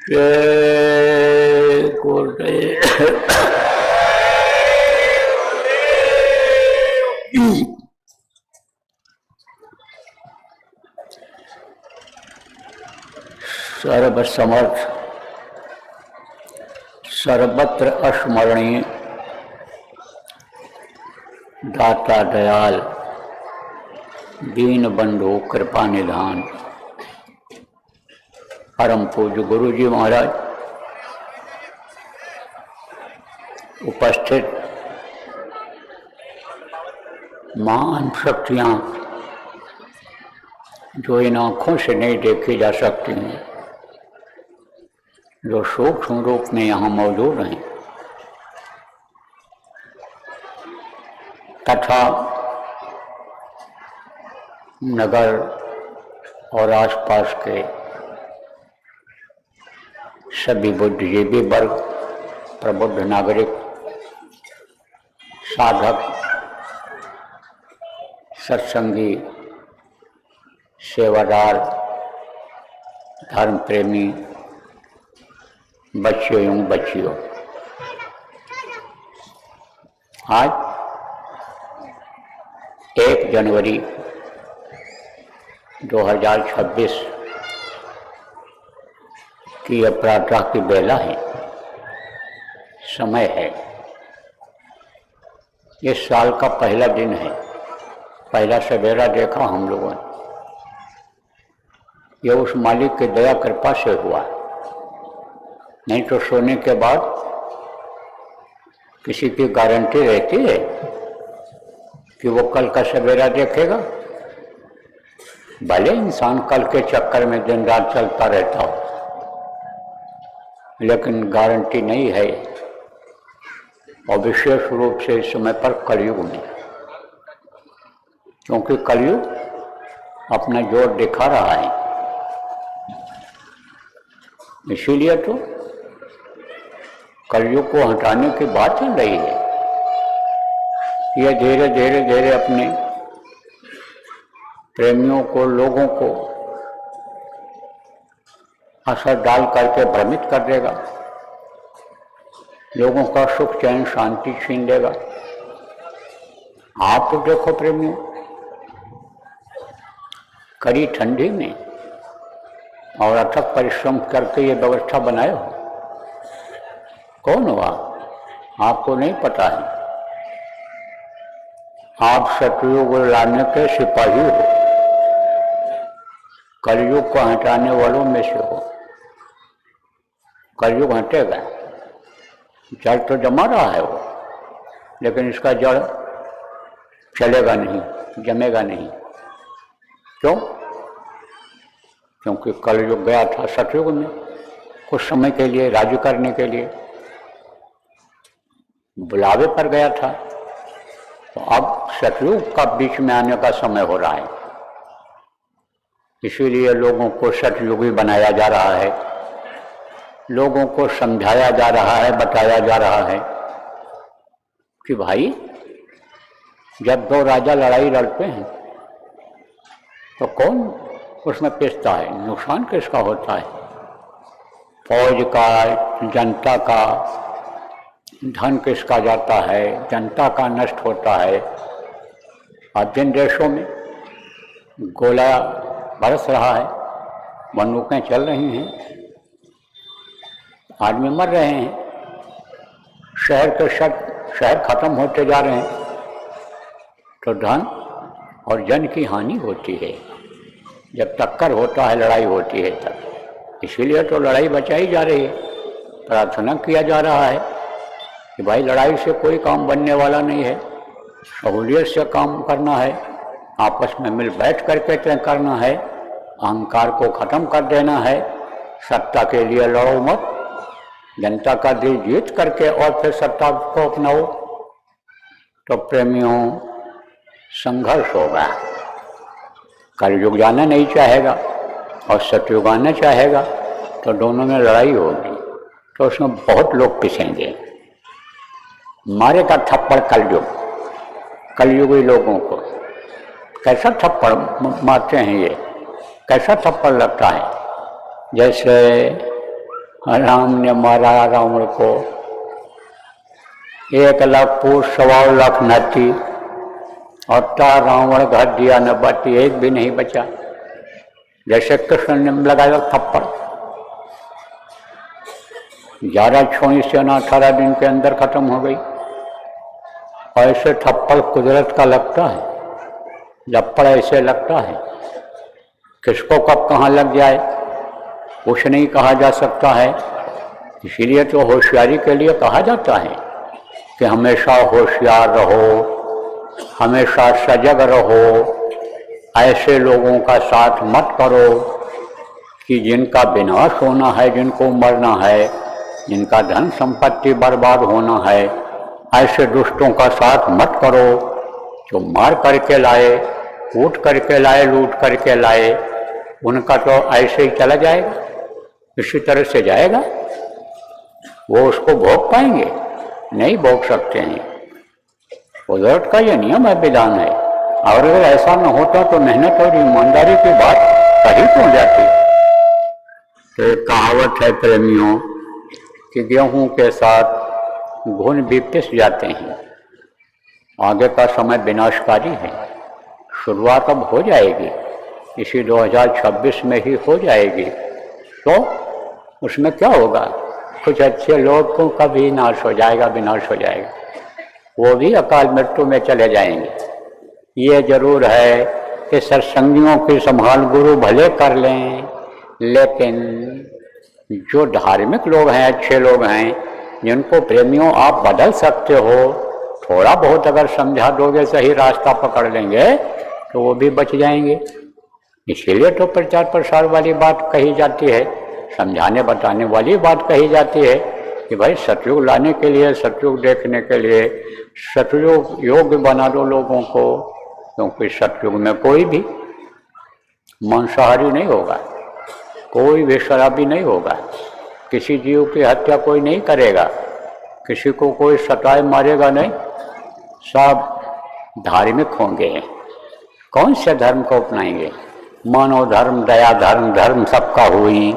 जय गुरुदेव। सर्वसमर्थ सर्वत्र अस्मरणीय दाता दयाल दीन बंधु कृपा निधान परम पूज्य गुरु जी महाराज, उपस्थित महान शक्तियाँ जो इन आँखों से नहीं देखी जा सकती हैं, जो सूक्ष्म रूप में यहाँ मौजूद हैं, तथा नगर और आसपास के सभी बुद्धिजीवी वर्ग, प्रबुद्ध नागरिक, साधक, सत्संगी, सेवादार, धर्म प्रेमी, बच्चे एवं बच्चियों, आज 1 जनवरी 2026 की अपराह्न की बेला है, समय है। इस साल का पहला दिन है, पहला सवेरा देखा हम लोगों ने। यह उस मालिक की दया कृपा से हुआ, नहीं तो सोने के बाद किसी की गारंटी रहती है कि वो कल का सवेरा देखेगा। भले इंसान कल के चक्कर में दिन रात चलता रहता हो, लेकिन गारंटी नहीं है, और विशेष रूप से इस समय पर कलयुग में, क्योंकि कलयुग अपना जोर दिखा रहा है। इसीलिए तो कलयुग को हटाने की बात चल रही है। यह धीरे धीरे धीरे अपने प्रेमियों को, लोगों को असर डाल करके भ्रमित कर देगा, लोगों का सुख चैन शांति छीन देगा। आप तो देखो प्रेमियों, कड़ी ठंडी में और अथक परिश्रम करके ये व्यवस्था बनाए हो। कौन हुआ आपको नहीं पता है। आप सतयुग लाने के सिपाही हो, कलयुग को हटाने वालों में से हो। कलयुग हटेगा, जड़ तो जमा रहा है वो, लेकिन इसका जड़ चलेगा नहीं, जमेगा नहीं। क्यों? क्योंकि कलयुग गया था सतयुग में कुछ समय के लिए, राजी करने के लिए, बुलावे पर गया था। तो अब सतयुग का बीच में आने का समय हो रहा है, इसीलिए लोगों को सतयुगी बनाया जा रहा है, लोगों को समझाया जा रहा है, बताया जा रहा है कि भाई जब 2 राजा लड़ाई लड़ते हैं तो कौन उसमें पिसता है, नुकसान किसका होता है? फौज का, जनता का, धन किसका जाता है, जनता का नष्ट होता है। और जिन देशों में गोला बरस रहा है, बंदूकें चल रही हैं, आदमी मर रहे हैं, शहर खत्म होते जा रहे हैं, तो धन और जन की हानि होती है। जब टक्कर होता है, लड़ाई होती है तब। इसीलिए तो लड़ाई बचाई जा रही है, प्रार्थना किया जा रहा है कि भाई लड़ाई से कोई काम बनने वाला नहीं है, सहूलियत से काम करना है, आपस में मिल बैठ करके तय करना है, अहंकार को खत्म कर देना है, सत्ता के लिए लड़ो मत, जनता का दिल जीत करके और फिर सत्ता को अपनाओ। तो प्रेमियों, संघर्ष होगा। कलयुग जाना नहीं चाहेगा और सतयुग आना चाहेगा, तो दोनों में लड़ाई होगी, तो उसमें बहुत लोग पिसेंगे। मारेगा थप्पड़ कलयुग, कलयुगी लोगों को। कैसा थप्पड़ मारते हैं ये, कैसा थप्पड़ लगता है? जैसे राम ने मारा रावण को, 1 लाख पूछ 1.25 लाख नाती, और रावण घर दिया न बाटी, एक भी नहीं बचा। जैसे कृष्ण ने लगाया थप्पड़, 11 छोड़ी सेना 18 दिन के अंदर खत्म हो गई। ऐसे थप्पड़ कुदरत का लगता है, लपड़ ऐसे लगता है, किसको कब कहाँ लग जाए कुछ नहीं कहा जा सकता है। इसीलिए तो होशियारी के लिए कहा जाता है कि हमेशा होशियार रहो, हमेशा सजग रहो, ऐसे लोगों का साथ मत करो कि जिनका विनाश होना है, जिनको मरना है, जिनका धन संपत्ति बर्बाद होना है। ऐसे दुष्टों का साथ मत करो जो मार करके लाए, कूट करके लाए, लूट करके लाए, उनका तो ऐसे ही चला जाएगा, इसी तरह से जाएगा। वो उसको भोग पाएंगे? नहीं भोग सकते हैं। कुदरत का ये नियम है, विधान है। और अगर ऐसा न होता तो मेहनत और ईमानदारी की बात कहीं क्यों जाती। तो कहावत है प्रेमियों कि गेहूं के साथ घुन भी पिस जाते हैं। आगे का समय विनाशकारी है। शुरुआत अब हो जाएगी, इसी 2026 में ही हो जाएगी। तो उसमें क्या होगा? कुछ अच्छे लोग को कभी नाश हो जाएगा, विनाश हो जाएगा, वो भी अकाल मृत्यु में चले जाएंगे। ये जरूर है कि सत्संगियों की संभाल गुरु भले कर लें, लेकिन जो धार्मिक लोग हैं, अच्छे लोग हैं, जिनको प्रेमियों आप बदल सकते हो, थोड़ा बहुत अगर समझा दोगे, सही रास्ता पकड़ लेंगे तो वो भी बच जाएंगे। इसीलिए तो प्रचार प्रसार वाली बात कही जाती है, समझाने बताने वाली बात कही जाती है कि भाई सतयुग लाने के लिए, सतयुग देखने के लिए सतयुग योग्य बना दो लोगों को, क्योंकि सतयुग में कोई भी मांसाहारी नहीं होगा, कोई भी शराबी नहीं होगा, किसी जीव की हत्या कोई नहीं करेगा, किसी को कोई सताए मारेगा नहीं, सब धार्मिक होंगे। कौन से धर्म को अपनाएंगे? मानव धर्म, दया धर्म, धर्म सबका हुई।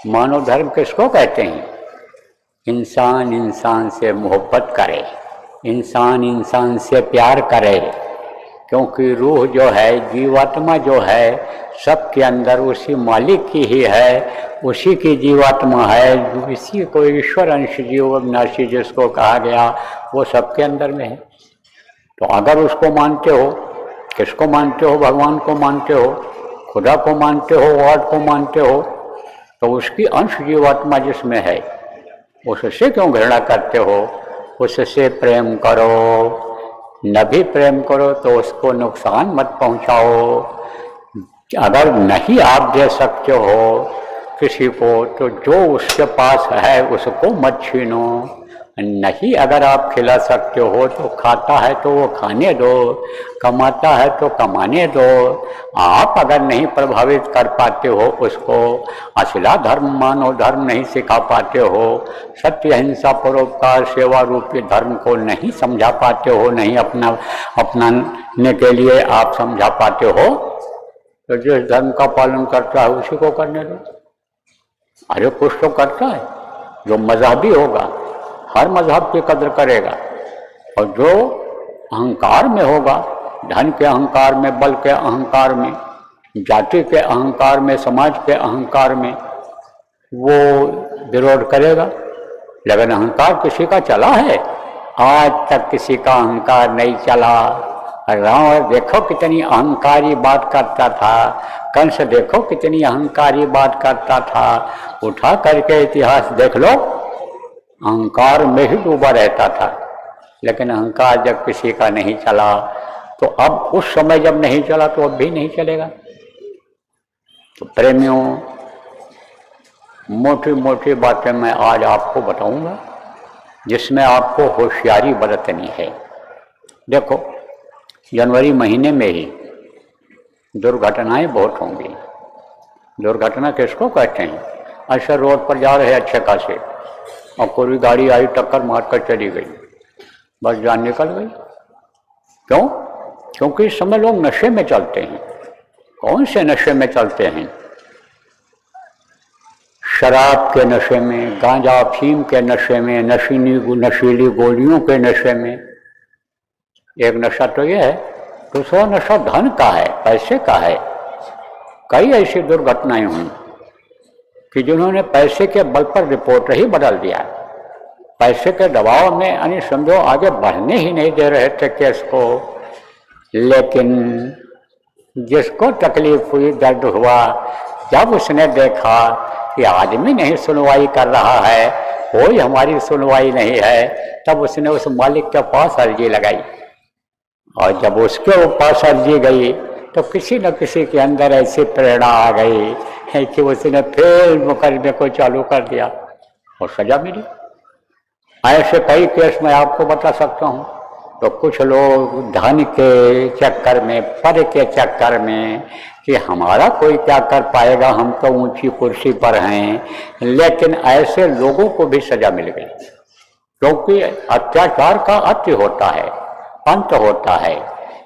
मानव धर्म किसको कहते हैं? इंसान इंसान से मोहब्बत करे, इंसान इंसान से प्यार करे, क्योंकि रूह जो है, जीवात्मा जो है, सबके अंदर उसी मालिक की ही है, उसी की जीवात्मा है, इसी को ईश्वर अंश जीव अविनाशी जिसको कहा गया, वो सबके अंदर में है। तो अगर उसको मानते हो, किसको मानते हो? भगवान को मानते हो, खुदा को मानते हो, गॉड को मानते हो, तो उसकी अंश जीवात्मा जिसमें है, उससे क्यों घृणा करते हो? उससे प्रेम करो। न भी प्रेम करो तो उसको नुकसान मत पहुंचाओ। अगर नहीं आप दे सकते हो किसी को, तो जो उसके पास है उसको मत छीनो। नहीं अगर आप खिला सकते हो तो खाता है तो वो खाने दो, कमाता है तो कमाने दो। आप अगर नहीं प्रभावित कर पाते हो उसको, असला धर्म मानव धर्म नहीं सिखा पाते हो, सत्य अहिंसा परोपकार सेवा रूपी धर्म को नहीं समझा पाते हो, नहीं अपनाने के लिए आप समझा पाते हो, तो जिस धर्म का पालन करता है उसी को करने दो। अरे कुछ तो करता है, जो मजहबी होगा हर मजहब की कदर करेगा, और जो अहंकार में होगा, धन के अहंकार में, बल के अहंकार में, जाति के अहंकार में, समाज के अहंकार में, वो विरोध करेगा। लेकिन अहंकार किसी का चला है? आज तक किसी का अहंकार नहीं चला। रावण देखो कितनी अहंकारी बात करता था, कंस देखो कितनी अहंकारी बात करता था। उठा करके इतिहास देख लो, अहंकार में ही डूबा रहता था। लेकिन अहंकार जब किसी का नहीं चला, तो अब उस समय जब नहीं चला तो अब भी नहीं चलेगा। तो प्रेमियों, मोटी मोटी बातें मैं आज आपको बताऊंगा, जिसमें आपको होशियारी बरतनी है। देखो, जनवरी महीने में ही दुर्घटनाएं बहुत होंगी। दुर्घटना किसको कहते हैं? अच्छा, रोड पर जा रहे अच्छे खासे और कोई गाड़ी आई टक्कर मारकर चली गई, बस जान निकल गई। क्यों? क्योंकि इस समय लोग नशे में चलते हैं। कौन से नशे में चलते हैं? शराब के नशे में, गांजा अफीम के नशे में, नशीली गोलियों के नशे में। एक नशा तो यह है, दूसरा नशा धन का है, पैसे का है। कई ऐसी दुर्घटनाएं हुई कि जिन्होंने पैसे के बल पर रिपोर्ट ही बदल दिया। पैसे के दबाव में यानी समझो आगे बढ़ने ही नहीं दे रहे थे केस को, लेकिन जिसको तकलीफ हुई, दर्द हुआ, जब उसने देखा कि आदमी नहीं सुनवाई कर रहा है, कोई हमारी सुनवाई नहीं है, तब उसने उस मालिक के पास अर्जी लगाई। और जब उसके पास अर्जी गई तो किसी न किसी के अंदर ऐसी प्रेरणा आ गई है कि उसने फिर मुकदमे को चालू कर दिया और सजा मिली। ऐसे कई केस मैं आपको बता सकता हूँ। तो कुछ लोग धन के चक्कर में, पद के चक्कर में कि हमारा कोई क्या कर पाएगा, हम तो ऊंची कुर्सी पर हैं, लेकिन ऐसे लोगों को भी सजा मिल गई। क्योंकि अत्याचार का अति होता है, अंत होता है।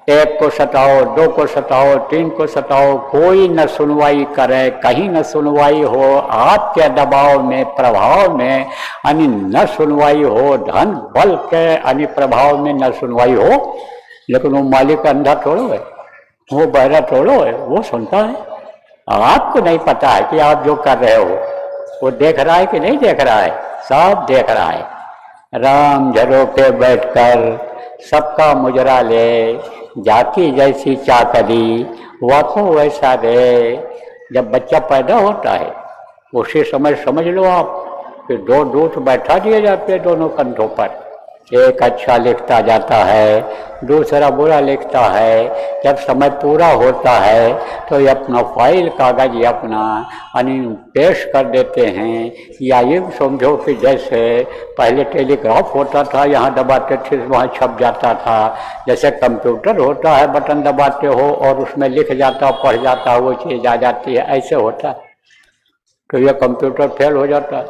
एक को सताओ, दो को सताओ, तीन को सताओ, कोई न सुनवाई करे, कहीं न सुनवाई हो, आपके दबाव में, प्रभाव में यानी न सुनवाई हो, धन बल के यानी प्रभाव में न सुनवाई हो। लेकिन वो मालिक अंधा थोड़ो है, वो बहरा थोड़ो है, वो सुनता है। आपको नहीं पता है कि आप जो कर रहे हो वो देख रहा है कि नहीं देख रहा है, सब देख रहा है। राम झरोके बैठकर सबका मुजरा ले, जाती जैसी चाकरी वाको वैसा दे। जब बच्चा पैदा होता है उसी समय समझ लो आप कि दो दूत बैठा दिए जाते हैं दोनों कंधों पर। एक अच्छा लिखता जाता है, दूसरा बुरा लिखता है। जब समय पूरा होता है तो ये अपना फाइल कागज अपना पेश कर देते हैं। या ये समझो कि जैसे पहले टेलीग्राफ होता था, यहाँ दबाते थे वहाँ छप जाता था। जैसे कंप्यूटर होता है, बटन दबाते हो और उसमें लिख जाता, पढ़ जाता, वो चीज़ आ जाती है, ऐसे होता है। तो ये कंप्यूटर फेल हो जाता,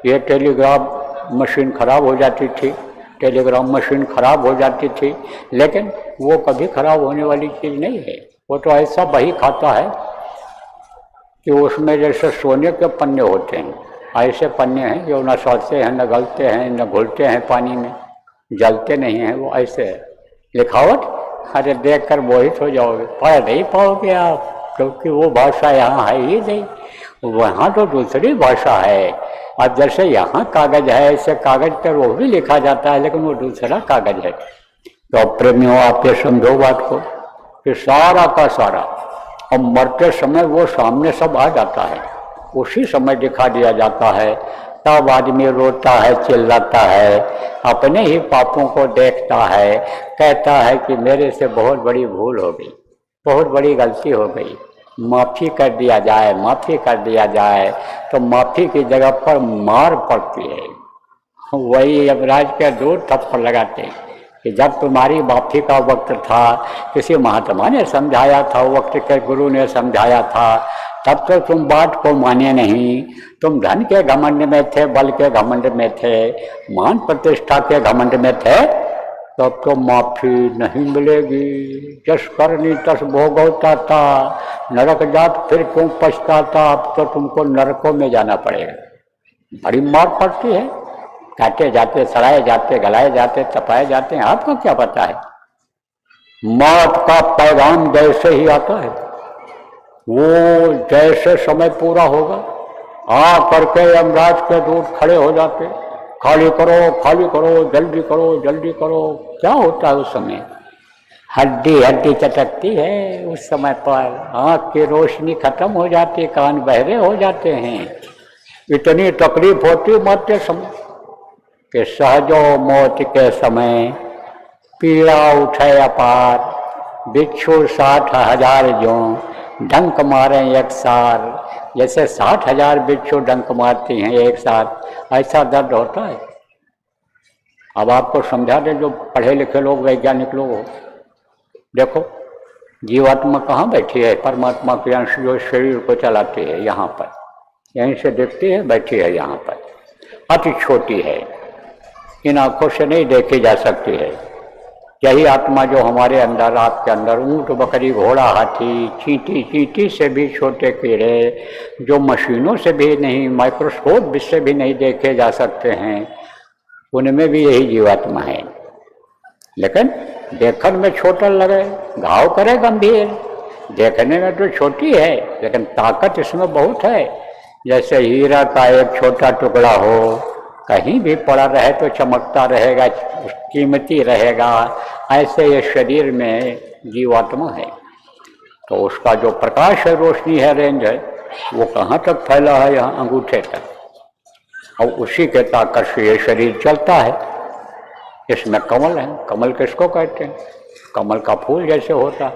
ये टेलीग्राफ मशीन खराब हो जाती थी, टेलीग्राम मशीन खराब हो जाती थी। लेकिन वो कभी खराब होने वाली चीज़ नहीं है। वो तो ऐसा बही खाता है कि उसमें जैसे सोने के पन्ने होते हैं, ऐसे पन्ने हैं जो न सड़ते हैं, न गलते हैं, न घुलते हैं पानी में, जलते नहीं हैं। वो ऐसे है लिखावट, अरे देख कर मोहित हो जाओगे, पढ़ नहीं पाओगे आप, क्योंकि वो भाषा यहाँ है ही नहीं, वहाँ तो दूसरी भाषा है। अब जैसे यहाँ कागज है, ऐसे कागज पर वो भी लिखा जाता है, लेकिन वो दूसरा कागज है। तो प्रेमियों, आप ये समझो बात को कि सारा का सारा अब मरते समय वो सामने सब आ जाता है, उसी समय दिखा दिया जाता है। तब आदमी रोता है, चिल्लाता है, अपने ही पापों को देखता है, कहता है कि मेरे से बहुत बड़ी भूल हो गई, बहुत बड़ी गलती हो गई, माफ़ी कर दिया जाए, माफ़ी कर दिया जाए। तो माफ़ी की जगह पर मार पड़ती है। वही यमराज के दूर थप्पड़ लगाते हैं कि जब तुम्हारी माफ़ी का वक्त था, किसी महात्मा ने समझाया था, वक्त के गुरु ने समझाया था, तब तो तुम बात को माने नहीं। तुम धन के घमंड में थे, बल के घमंड में थे, मान प्रतिष्ठा के घमंड में थे, तब तो माफ़ी नहीं मिलेगी। जस करनी तस भोगवता था, नरक जात फिर क्यों पछताता। अब तो तुमको नरकों में जाना पड़ेगा। बड़ी मार पड़ती है, काटे जाते, सड़ाए जाते, गलाए जाते, तपाए जाते हैं। आपको क्या पता है, मौत का पैगाम जैसे ही आता है, वो जैसे समय पूरा होगा आ करके यमराज के दूत खड़े हो जाते, खाली करो, खाली करो, जल्दी करो, जल्दी करो। क्या होता है उस समय, हड्डी हड्डी चटकती है उस समय पर, आँख की रोशनी खत्म हो जाती, कान बहरे हो जाते हैं। इतनी तकलीफ होती मरते समय कि सहजो मौत के समय पीड़ा उठे अपार। बिच्छू 60,000 जो डंक मारे एक सार, जैसे 60,000 बिच्छू डंक मारती हैं एक साथ, ऐसा दर्द होता है। अब आपको समझा दें, जो पढ़े लिखे लोग, वैज्ञानिक लोग हो, देखो जीवात्मा कहाँ बैठी है, परमात्मा के अंश जो शरीर को चलाती है, यहाँ पर यहीं से देखती है, बैठी है यहाँ पर, अति छोटी है, इन आँखों से नहीं देखी जा सकती है। यही आत्मा जो हमारे अंदर, आपके अंदर, ऊंट बकरी घोड़ा हाथी चींटी, चींटी से भी छोटे कीड़े जो मशीनों से भी नहीं, माइक्रोस्कोप से भी नहीं देखे जा सकते हैं, उनमें भी यही जीवात्मा है। लेकिन देखने में छोटा लगे, घाव करे गंभीर, देखने में तो छोटी है लेकिन ताकत इसमें बहुत है। जैसे हीरा का एक छोटा टुकड़ा हो, कहीं भी पड़ा रहे तो चमकता रहेगा, कीमती रहेगा, ऐसे ये शरीर में जीवात्मा है। तो उसका जो प्रकाश है, रोशनी है, रेंज है, वो कहाँ तक फैला है? यहाँ अंगूठे तक, और उसी के ताकत से ये शरीर चलता है। इसमें कमल है, कमल किसको कहते हैं? कमल का फूल जैसे होता,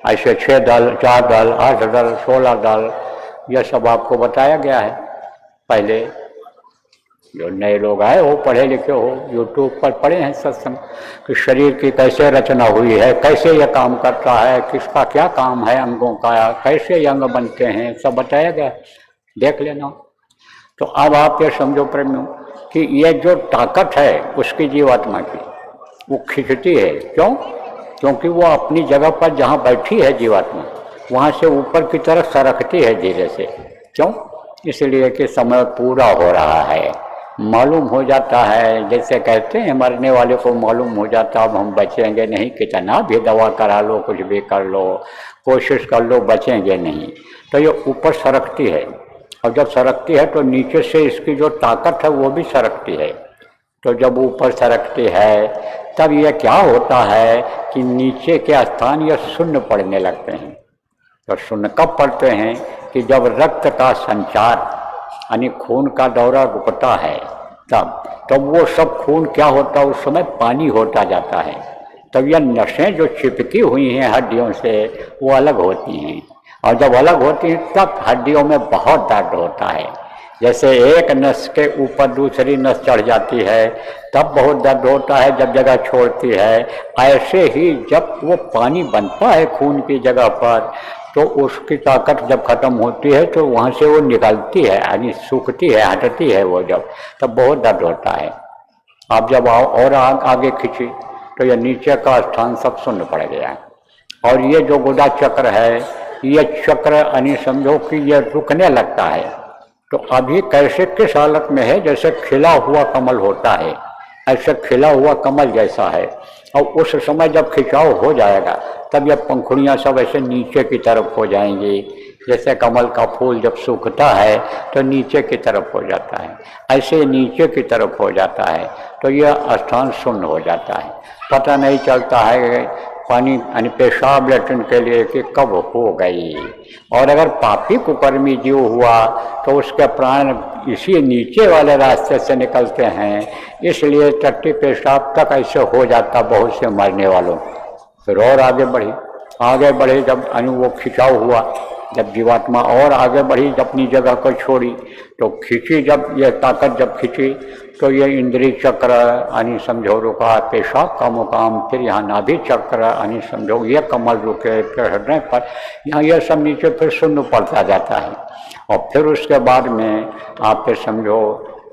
ऐसे 6 दल, 4 दल, 8 दल, 16 दल, यह सब आपको बताया गया है। पहले जो नए लोग आए हो, पढ़े लिखे हो, यूट्यूब पर पढ़े हैं सत्संग कि शरीर की कैसे रचना हुई है, कैसे यह काम करता है, किसका क्या काम है, अंगों का कैसे अंग बनते हैं, सब बताया गया, देख लेना। तो अब आप ये समझो प्रेमियों कि ये जो ताकत है उसकी जीवात्मा की, वो खिंचती है। क्यों? क्योंकि वो अपनी जगह पर जहाँ बैठी है जीवात्मा, वहाँ से ऊपर की तरफ सरकती है धीरे से। क्यों? इसलिए कि समय पूरा हो रहा है, मालूम हो जाता है, जैसे कहते हैं मरने वाले को मालूम हो जाता अब हम बचेंगे नहीं, कितना भी दवा करा लो, कुछ भी कर लो, कोशिश कर लो, बचेंगे नहीं। तो ये ऊपर सरकती है, और जब सरकती है तो नीचे से इसकी जो ताकत है वो भी सरकती है। तो जब ऊपर सरकती है तब यह क्या होता है कि नीचे के स्थान यह शून्य पड़ने लगते हैं। तो शून्य कब पड़ते हैं? कि जब रक्त का संचार यानी खून का दौरा रुकता है, तब वो सब खून क्या होता है? उस समय पानी होता जाता है। तब यह नसें जो चिपकी हुई हैं हड्डियों से वो अलग होती हैं, और जब अलग होती हैं तब हड्डियों में बहुत दर्द होता है। जैसे एक नस के ऊपर दूसरी नस चढ़ जाती है तब बहुत दर्द होता है जब जगह छोड़ती है, ऐसे ही जब वो पानी बनता है खून की जगह पर तो उसकी ताकत जब खत्म होती है तो वहाँ से वो निकलती है, यानी सूखती है, हटती है वो जब, तब बहुत दर्द होता है। आप जब और आगे खींची तो ये नीचे का स्थान सब शून्य पड़ गया। और ये जो गुदा चक्र है, ये चक्र यानी समझो कि ये रुकने लगता है। तो अभी कैसे किस हालत में है? जैसे खिला हुआ कमल होता है, ऐसे खिला हुआ कमल जैसा है। और उस समय जब खिंचाव हो जाएगा तब यह पंखुड़ियाँ सब ऐसे नीचे की तरफ हो जाएंगी। जैसे कमल का फूल जब सूखता है तो नीचे की तरफ हो जाता है, ऐसे नीचे की तरफ हो जाता है तो यह स्थान शून्य हो जाता है। पता नहीं चलता है पानी यानी पेशाब लेटरिन के लिए कि कब हो गई। और अगर पापी कुकर्मी जीव हुआ तो उसके प्राण इसी नीचे वाले रास्ते से निकलते हैं, इसलिए टट्टी पेशाब तक ऐसे हो जाता बहुत से मरने वालों। फिर और आगे बढ़े जब वो खिंचाव हुआ, जब जीवात्मा और आगे बढ़ी, जब अपनी जगह को छोड़ी तो खींची, जब यह ताकत जब खींची तो ये इंद्रिय चक्र यानी समझो रुका, पेशाब का मुकाम, फिर यहाँ नाभि चक्र यानी समझो ये कमल रुके, फिर हृदय पर, यहाँ यह सब नीचे फिर शून्य पड़ता जाता है। और फिर उसके बाद में आप फिर समझो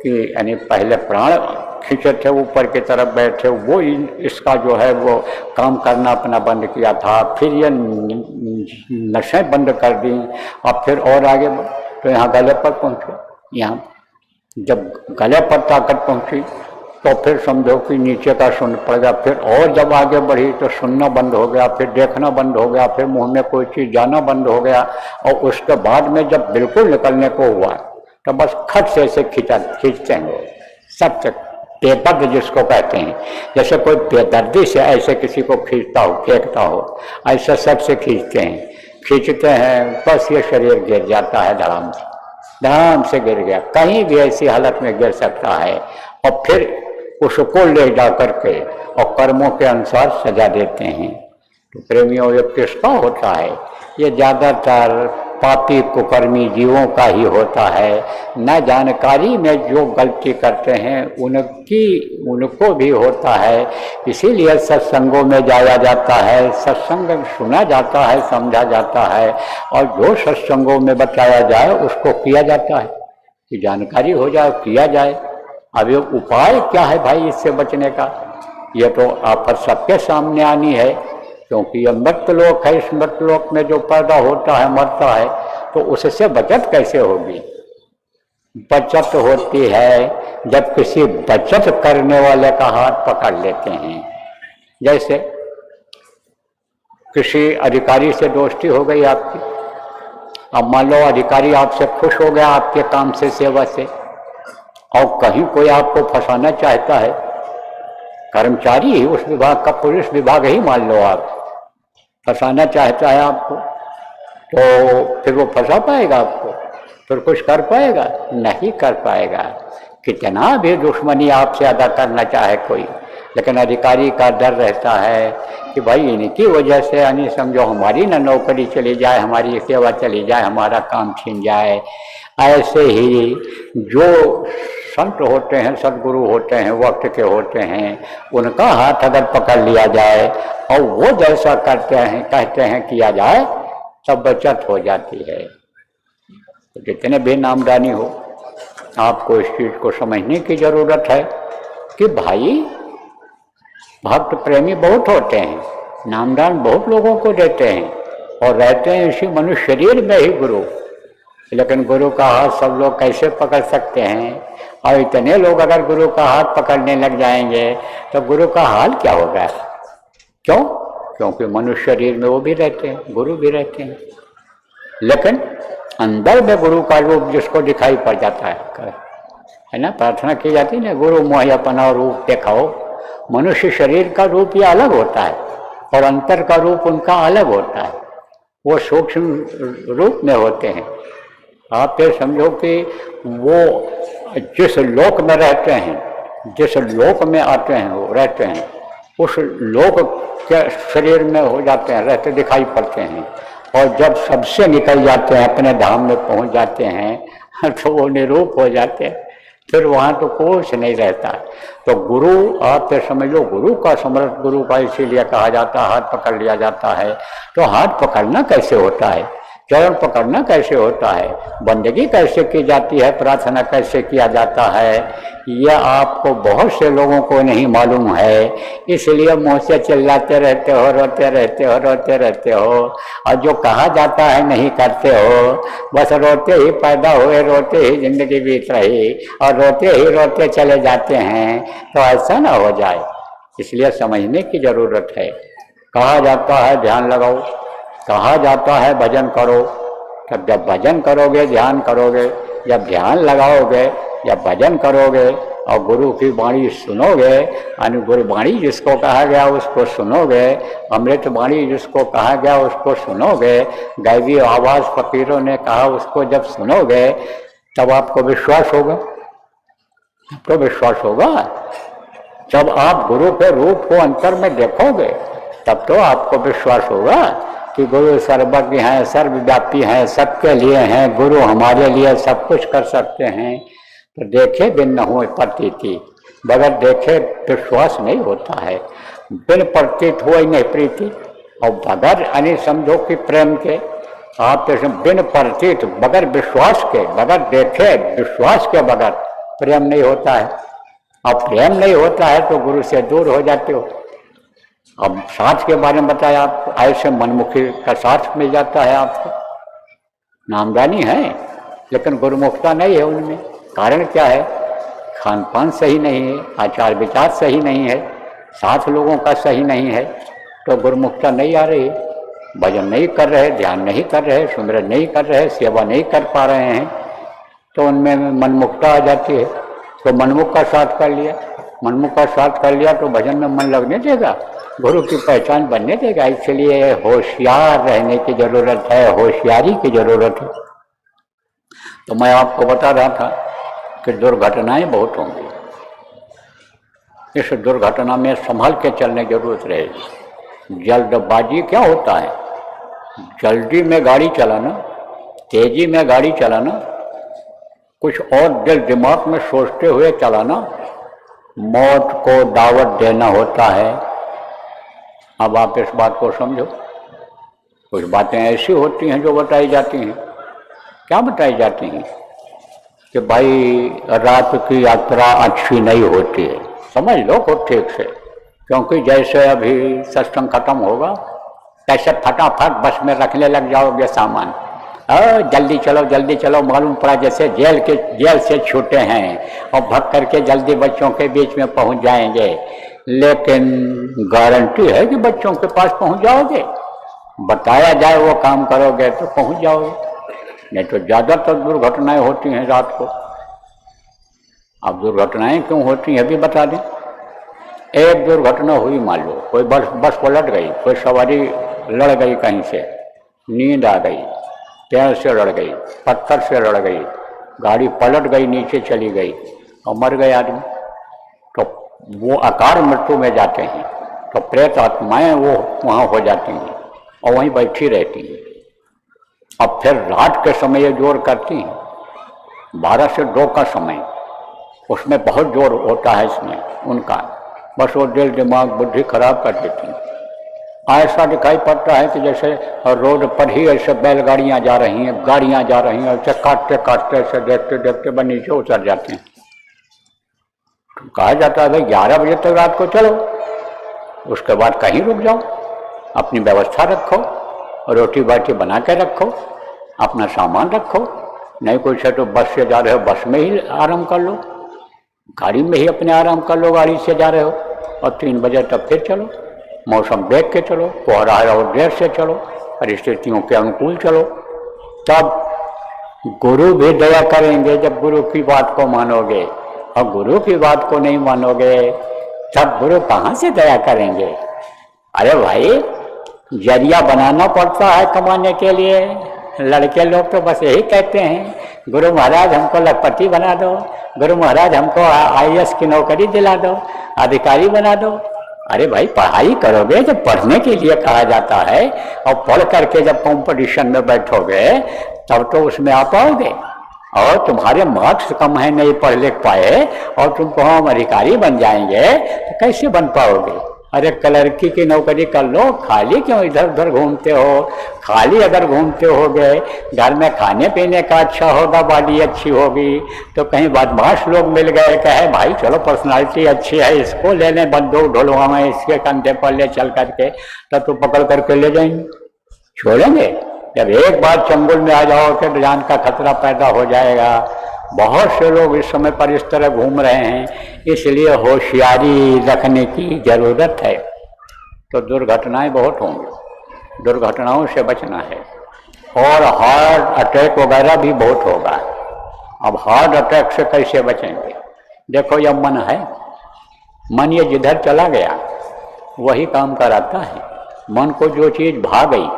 कि यानी पहले प्राण खींचे थे ऊपर की तरफ बैठे, वो इसका जो है वो काम करना अपना बंद किया था, फिर ये नशें बंद कर दी, और फिर और आगे तो यहाँ गले पर पहुँचे। यहाँ जब गले पर ताकत पहुँची तो फिर समझो कि नीचे का शून्य पड़ गया। फिर और जब आगे बढ़ी तो सुनना बंद हो गया, फिर देखना बंद हो गया, फिर मुंह में कोई चीज़ जाना बंद हो गया। और उसके बाद में जब बिल्कुल निकलने को हुआ तो बस खट से ऐसे खींचते हैं वो सब तक, बेदर्द जिसको कहते हैं, जैसे कोई बेदर्दी से ऐसे किसी को खींचता हो, फेंकता हो, ऐसा सबसे खींचते हैं, बस ये शरीर गिर जाता है, धड़ाम से गिर गया। कहीं भी ऐसी हालत में गिर सकता है और फिर उसको ले जा करके और कर्मों के अनुसार सजा देते हैं। तो प्रेमियों ये किसका होता है? ये ज़्यादातर पापी कुकर्मी जीवों का ही होता है। न जानकारी में जो गलती करते हैं उनको भी होता है। इसीलिए सत्संगों में जाया जाता है, सत्संग सुना जाता है, समझा जाता है, और जो सत्संगों में बताया जाए उसको किया जाता है कि जानकारी हो जाए, किया जाए। अब ये उपाय क्या है भाई इससे बचने का? ये तो आफत सबके सामने आनी है, क्योंकि ये मृतलोक है। इस मृतलोक में जो पैदा होता है मरता है, तो उससे बचत कैसे होगी? बचत होती है जब किसी बचत करने वाले का हाथ पकड़ लेते हैं। जैसे किसी अधिकारी से दोस्ती हो गई आपकी, अब मान लो अधिकारी आपसे खुश हो गया आपके काम से, सेवा से, और कहीं कोई आपको फंसाना चाहता है, कर्मचारी ही उस विभाग का, पुलिस विभाग ही मान लो, आप फंसाना चाहता है आपको, तो फिर वो फंसा पाएगा आपको? फिर कुछ कर पाएगा? नहीं कर पाएगा। कितना भी दुश्मनी आपसे अदा करना चाहे कोई, लेकिन अधिकारी का डर रहता है कि भाई इनकी वजह से यानी समझो हमारी न नौकरी चली जाए, हमारी सेवा चली जाए, हमारा काम छीन जाए। ऐसे ही जो संत होते हैं, सदगुरु होते हैं, वक्त के होते हैं, उनका हाथ अगर पकड़ लिया जाए और वो जैसा करते हैं, कहते हैं किया जाए, तब बचत हो जाती है। तो जितने भी नामदानी हो, आपको इस चीज को समझने की जरूरत है कि भाई भक्त प्रेमी बहुत होते हैं, नामदान बहुत लोगों को देते हैं, और रहते हैं इसी मनुष्य शरीर में ही गुरु, लेकिन गुरु का हाथ सब लोग कैसे पकड़ सकते हैं? और इतने लोग अगर गुरु का हाथ पकड़ने लग जाएंगे तो गुरु का हाल क्या होगा? क्यों? क्योंकि मनुष्य शरीर में वो भी रहते हैं, गुरु भी रहते हैं, लेकिन अंदर में गुरु का रूप जिसको दिखाई पड़ जाता है ना, प्रार्थना की जाती है ना, गुरु मोहि अपना रूप दिखाओ। मनुष्य शरीर का रूप ये अलग होता है और अंतर का रूप उनका अलग होता है, वो सूक्ष्म रूप में होते हैं। आप ये समझो कि वो जिस लोक में रहते हैं, जिस लोक में आते हैं, वो रहते हैं, उस लोक के शरीर में हो जाते हैं, रहते दिखाई पड़ते हैं, और जब सबसे निकल जाते हैं, अपने धाम में पहुंच जाते हैं, तो वो निरूप हो जाते हैं, फिर वहाँ तो कुछ नहीं रहता। तो गुरु, आप फिर समझ लो, गुरु का समर्थ, गुरु का इसीलिए कहा जाता है हाथ पकड़ लिया जाता है। तो हाथ पकड़ना कैसे होता है? चरण पकड़ना कैसे होता है? बंदगी कैसे की जाती है? प्रार्थना कैसे किया जाता है? यह आपको बहुत से लोगों को नहीं मालूम है, इसलिए मुँह से चिल्लाते रहते हो, रोते रहते हो, रोते रहते हो, और जो कहा जाता है नहीं करते हो। बस रोते ही पैदा हुए, रोते ही जिंदगी बीत रही, और रोते ही रोते चले जाते हैं। तो ऐसा ना हो जाए, इसलिए समझने की जरूरत है। कहा जाता है ध्यान लगाओ, कहा जाता है भजन करो, तब जब भजन करोगे, ध्यान करोगे, जब ध्यान लगाओगे, जब भजन करोगे और गुरु की वाणी सुनोगे, यानी गुरुवाणी जिसको कहा गया उसको सुनोगे, अमृत वाणी जिसको कहा गया उसको सुनोगे, दैवी आवाज फकीरों ने कहा उसको जब सुनोगे, तब आपको विश्वास होगा। तो विश्वास होगा जब आप गुरु के रूप को अंतर में देखोगे, तब तो आपको विश्वास होगा कि गुरु सर्वज्ञ हैं, सर्वव्यापी हैं, सबके लिए हैं, गुरु हमारे लिए सब कुछ कर सकते हैं। तो देखे बिन न हुए प्रतीति, बगैर देखे विश्वास नहीं होता है। बिन प्रतीत हुए नहीं प्रीति, और बगैर यानी समझो कि प्रेम के, आप बिन प्रतीत, बगैर विश्वास के, बगैर देखे विश्वास के बगैर प्रेम नहीं होता है। अब प्रेम नहीं होता है तो गुरु से दूर हो जाते हो। अब साथ के बारे में बताया आपको, ऐसे मनमुखी का साथ मिल जाता है आपको। नामदानी है लेकिन गुरुमुखता नहीं है उनमें। कारण क्या है? खान पान सही नहीं है, आचार विचार सही नहीं है, साथ लोगों का सही नहीं है, तो गुरुमुखता नहीं आ रही। भजन नहीं कर रहे, ध्यान नहीं कर रहे, सुमिरन नहीं कर रहे, सेवा नहीं कर पा रहे हैं, तो उनमें मनमुखता आ जाती है। तो मनमुख का साथ कर लिया, मनमुख का साथ कर लिया तो भजन में मन लगने देगा, गुरु की पहचान बनने देगा। इसलिए होशियार रहने की जरूरत है, होशियारी की जरूरत है। तो मैं आपको बता रहा था कि दुर्घटनाएं बहुत होंगी, इस दुर्घटना में संभल के चलने की जरूरत रहेगी। जल्दबाजी क्या होता है? जल्दी में गाड़ी चलाना, तेजी में गाड़ी चलाना, कुछ और दिल दिमाग में सोचते हुए चलाना, मौत को दावत देना होता है। अब आप इस बात को समझो। कुछ बातें ऐसी होती हैं जो बताई जाती हैं। क्या बताई जाती हैं? कि भाई रात की यात्रा अच्छी नहीं होती है। समझ लो को ठीक से, क्योंकि जैसे अभी सत्संग खत्म होगा कैसे फटाफट बस में रखने लग जाओगे सामान, जल्दी चलो, मालूम पड़ा जैसे जेल से छूटे हैं और भग करके जल्दी बच्चों के बीच में पहुंच जाएंगे। लेकिन गारंटी है कि बच्चों के पास पहुंच जाओगे? बताया जाए वो काम करोगे तो पहुंच जाओगे, नहीं तो ज़्यादातर दुर्घटनाएं होती हैं रात को। अब दुर्घटनाएं क्यों होती हैं अभी बता दें। एक दुर्घटना हुई, मान लो कोई बस पलट गई, कोई सवारी लड़ गई, कहीं से नींद आ गई, पेड़ से लड़ गई, पत्थर से लड़ गई, गाड़ी पलट गई, नीचे चली गई और मर गए आदमी, तो वो अकाल मृत्यु में जाते हैं। तो प्रेत आत्माएं वो वहाँ हो जाती हैं और वहीं बैठी रहती हैं। अब फिर रात के समय ये जोर करती हैं, 12 से 2 का समय, उसमें बहुत जोर होता है इसमें उनका, बस वो दिल दिमाग बुद्धि खराब कर देती हैं। ऐसा दिखाई पड़ता है कि जैसे रोड पर ही ऐसे बैलगाड़ियाँ जा रही हैं, गाड़ियाँ जा रही हैं, ऐसे काटते काटते ऐसे देखते देखते बस नीचे उतर जाते हैं। तो कहा जाता है भाई 11 बजे तक रात को चलो, उसके बाद कहीं रुक जाओ, अपनी व्यवस्था रखो, रोटी बाटी बना के रखो, अपना सामान रखो, नहीं कुछ है तो बस से जा रहे हो बस में ही आराम कर लो, गाड़ी में ही अपने आराम कर लो, गाड़ी से जा रहे हो, और 3 बजे तक फिर चलो, मौसम देख के चलो, कोहरा है और देर से चलो, परिस्थितियों के अनुकूल चलो। तब गुरु भी दया करेंगे जब गुरु की बात को मानोगे, और गुरु की बात को नहीं मानोगे तब गुरु कहाँ से दया करेंगे। अरे भाई जरिया बनाना पड़ता है कमाने के लिए। लड़के लोग तो बस यही कहते हैं गुरु महाराज हमको लखपति बना दो, गुरु महाराज हमको IAS की नौकरी दिला दो, अधिकारी बना दो। अरे भाई पढ़ाई करोगे जब पढ़ने के लिए कहा जाता है, और पढ़ करके जब कंपटीशन में बैठोगे तब तो उसमें आ पाओगे। और तुम्हारे मार्क्स कम है, नहीं पढ़ लिख पाए, और तुमको हम अधिकारी बन जाएंगे तो कैसे बन पाओगे। अरे क्लर्की की नौकरी कर लो, खाली क्यों इधर उधर घूमते हो। खाली अगर घूमते होगे, घर में खाने पीने का अच्छा होगा, बॉडी अच्छी होगी, तो कहीं बदमाश लोग मिल गए, कहे भाई चलो पर्सनालिटी अच्छी है, इसको ले लें, बंदूक ढोलवा में इसके कंधे पर ले चल करके, तब तो पकड़ करके ले जाएंगे, छोड़ेंगे। जब एक बार चंगुल में आ जाओ तो जान का खतरा पैदा हो जाएगा। बहुत से लोग इस समय पर इस तरह घूम रहे हैं, इसलिए होशियारी रखने की जरूरत है। तो दुर्घटनाएं बहुत होंगी, दुर्घटनाओं से बचना है। और हार्ट अटैक वगैरह भी बहुत होगा। अब हार्ट अटैक से कैसे बचेंगे। देखो यह मन है, मन ये जिधर चला गया वही काम कराता है। मन को जो चीज़ भा गई,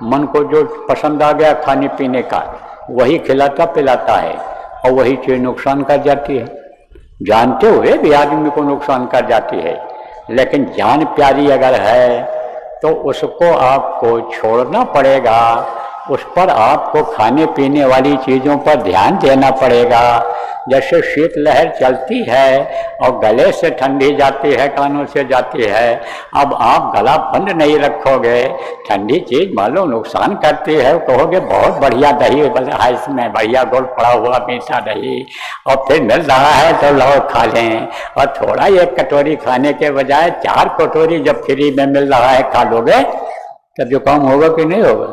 मन को जो पसंद आ गया खाने पीने का, वही खिलाता पिलाता है, और वही चीज़ नुकसान कर जाती है। जानते हुए भी आदमी को नुकसान कर जाती है। लेकिन जान प्यारी अगर है तो उसको आपको छोड़ना पड़ेगा, उस पर आपको खाने पीने वाली चीज़ों पर ध्यान देना पड़ेगा। जैसे शीतलहर चलती है और गले से ठंडी जाती है, कानों से जाती है, अब आप गला बंद नहीं रखोगे, ठंडी चीज़ मालूम नुकसान करती है, कहोगे बहुत बढ़िया दही है इसमें, बढ़िया गुड़ पड़ा हुआ मीठा दही, और फिर मिल रहा है तो लो खा लें। और थोड़ा एक कटोरी खाने के बजाय 4 कटोरी जब फ्री में मिल रहा है खा लोगे, तब जो काम होगा कि नहीं होगा।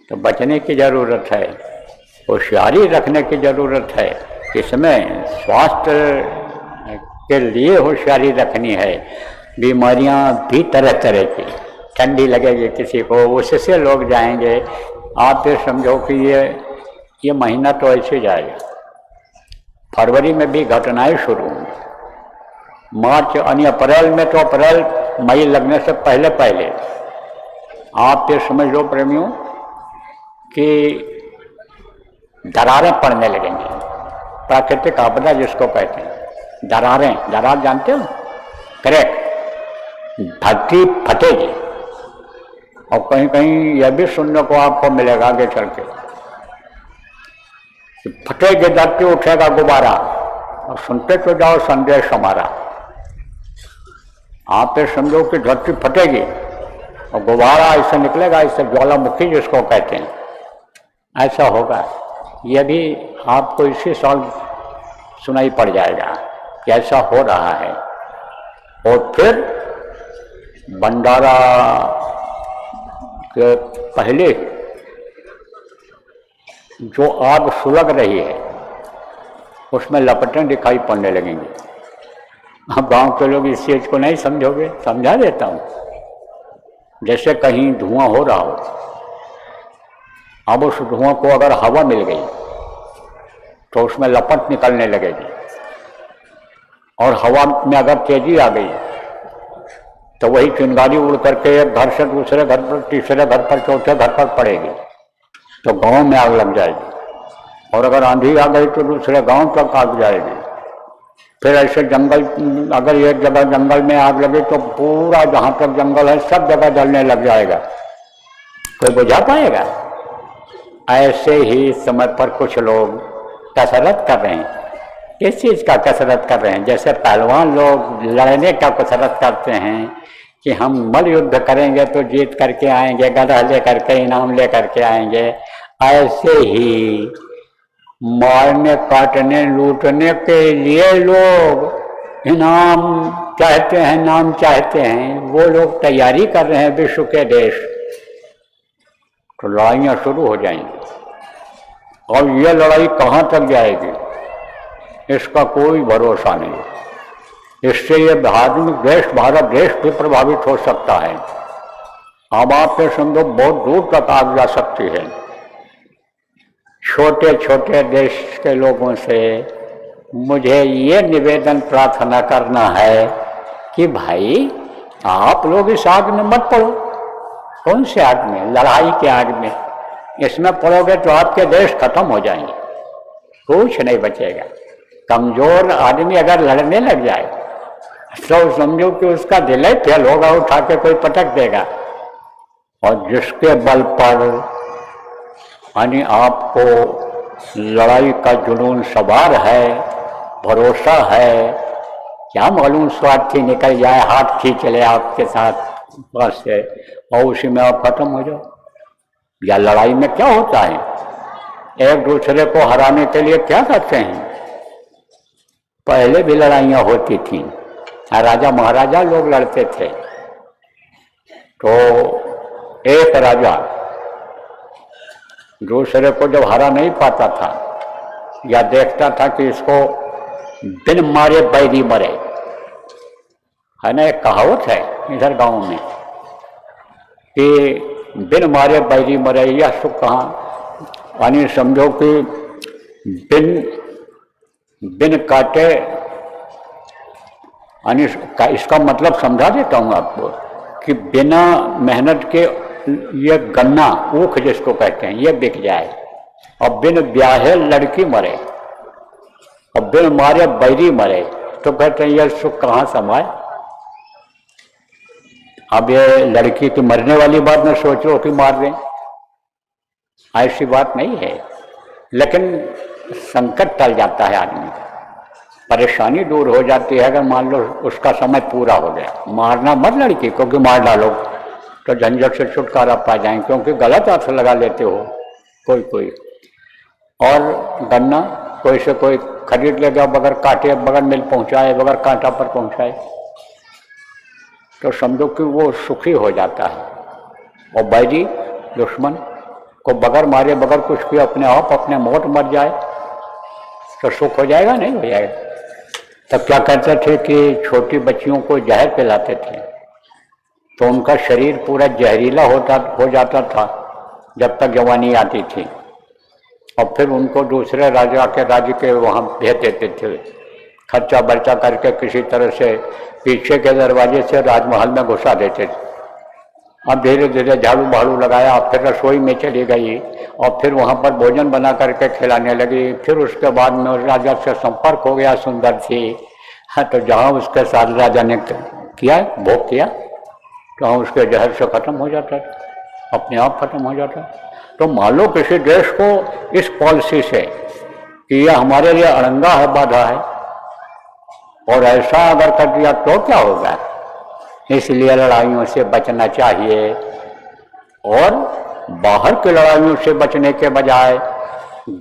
तो बचने की ज़रूरत है, होशियारी रखने की ज़रूरत है। इसमें स्वास्थ्य के लिए होशियारी रखनी है। बीमारियां भी तरह तरह की, ठंडी लगेगी किसी को, उससे लोग जाएंगे। आप ये समझो कि ये महीना तो ऐसे जाएगा, फरवरी में भी घटनाएं शुरू होंगी, मार्च यानी अप्रैल में, तो अप्रैल मई लगने से पहले पहले आप ये समझ लो प्रेमियों कि दरारें पड़ने लगेंगी। प्राकृतिक आपदा जिसको कहते हैं, दरार जानते हो, क्रैक, धरती फटेगी। और कहीं कहीं यह भी सुनने को आपको मिलेगा आगे चल के, फटेगी धरती, उठेगा गुब्बारा। और सुनते तो जाओ संदेश हमारा। आप ये समझो कि धरती फटेगी और गुब्बारा ऐसे निकलेगा, इससे ज्वालामुखी जिसको कहते हैं, ऐसा होगा। यह भी आपको इसी साल सुनाई पड़ जाएगा कि ऐसा हो रहा है। और फिर भंडारा के पहले जो आग सुलग रही है उसमें लपटें दिखाई पड़ने लगेंगी। अब गांव के लोग इस चीज को नहीं समझोगे, समझा देता हूँ। जैसे कहीं धुआं हो रहा हो, अब उस धुआं को अगर हवा मिल गई तो उसमें लपट निकलने लगेगी, और हवा में अगर तेजी आ गई तो वही चिंगारी उड़ करके एक घर से दूसरे घर पर, तीसरे घर पर, चौथे घर पर पड़ेगी, तो गांव में आग लग जाएगी। और अगर आंधी आ गई तो दूसरे गांव तक आग जाएगी। फिर ऐसे जंगल, अगर एक जगह जंगल में आग लगे तो पूरा जहाँ तक जंगल है सब जगह जलने लग जाएगा। कोई बुझा पाएगा? ऐसे ही समय पर कुछ लोग कसरत कर रहे हैं। किस चीज़ का कसरत कर रहे हैं? जैसे पहलवान लोग लड़ने का कसरत करते हैं कि हम मल युद्ध करेंगे तो जीत करके आएंगे, गदा लेकर के इनाम लेकर के आएंगे। ऐसे ही मारने, काटने, लूटने के लिए लोग इनाम चाहते हैं, नाम चाहते हैं, वो लोग तैयारी कर रहे हैं विश्व के देश। तो लड़ाइयाँ शुरू हो जाएंगी, और ये लड़ाई कहाँ तक जाएगी इसका कोई भरोसा नहीं। इससे ये धार्मिक देश, भारत देश भी प्रभावित हो सकता है। अब आप ये समझो बहुत दूर तक आग जा सकती है। छोटे छोटे देश के लोगों से मुझे ये निवेदन प्रार्थना करना है कि भाई आप लोग इस आग में मत पड़ो। कौन से आग में? लड़ाई के आग में। इसमें पड़ोगे तो आपके देश खत्म हो जाएंगे, कुछ नहीं बचेगा। कमजोर आदमी अगर लड़ने लग जाए तो समझो कि उसका दिल ही फेल होगा, उठा के कोई पटक देगा। और जिसके बल पर यानी आपको लड़ाई का जुनून सवार है, भरोसा है, क्या मालूम स्वार्थी निकल जाए, हाथ खींच ले आपके साथ बस से, और उसी में आप खत्म हो जाओ। या लड़ाई में क्या होता है, एक दूसरे को हराने के लिए क्या करते हैं? पहले भी लड़ाइयाँ होती थीं, राजा महाराजा लोग लड़ते थे। तो एक राजा दूसरे को जब हरा नहीं पाता था या देखता था कि इसको बिन मारे बैरी मरे, है ना, एक कहावत है इधर गांव में कि बिन मारे बैरी मरे, या सुख कहाँ, यानी समझो कि बिन काटे, यानी इसका मतलब समझा देता हूँ आपको कि बिना मेहनत के ये गन्ना, ऊख जिसको कहते हैं, ये बिक जाए, और बिन ब्याहे लड़की मरे, और बिन मारे बैरी मरे, तो कहते हैं यह सुख कहाँ समाए। अब ये लड़की की मरने वाली बात न सोचो कि मार दें, ऐसी बात नहीं है। लेकिन संकट टल जाता है आदमी का, परेशानी दूर हो जाती है अगर मान लो उसका समय पूरा हो गया। मारना मत लड़की को कि मार डालो तो झंझट से छुटकारा पा जाएंगे, क्योंकि गलत अर्थ लगा लेते हो कोई। और गन्ना कोई से कोई खरीद लेगा बगैर काटे, बगैर मिल पहुंचाए, बगैर कांटा पर पहुंचाए, तो समझो कि वो सुखी हो जाता है। और बैरी दुश्मन को बगैर मारे, बगैर कुछ किए अपने आप अपने मौत मर जाए तो सुख हो जाएगा? नहीं हो जाएगा। तब क्या करते थे कि छोटी बच्चियों को जहर पिलाते थे तो उनका शरीर पूरा जहरीला हो जाता था जब तक जवानी आती थी, और फिर उनको दूसरे राज्य के वहाँ भेज देते थे, खर्चा बर्चा करके किसी तरह से पीछे के दरवाजे से राजमहल में घुसा देते थे। अब धीरे धीरे झाड़ू भाड़ू लगाया, फिर रसोई में चली गई, और फिर वहाँ पर भोजन बना करके खिलाने लगी। फिर उसके बाद में उस राजा से संपर्क हो गया, सुंदर थी, हाँ, तो जहाँ उसके साथ राजा ने किया, भोग किया, तो वहाँ उसके जहर से खत्म हो जाता, अपने आप खत्म हो जाता। तो मान लो किसी देश को इस पॉलिसी से कि यह हमारे लिए अड़ंगा है, बाधा है, और ऐसा अगर कर दिया तो क्या होगा? इसलिए लड़ाइयों से बचना चाहिए, और बाहर की लड़ाइयों से बचने के बजाय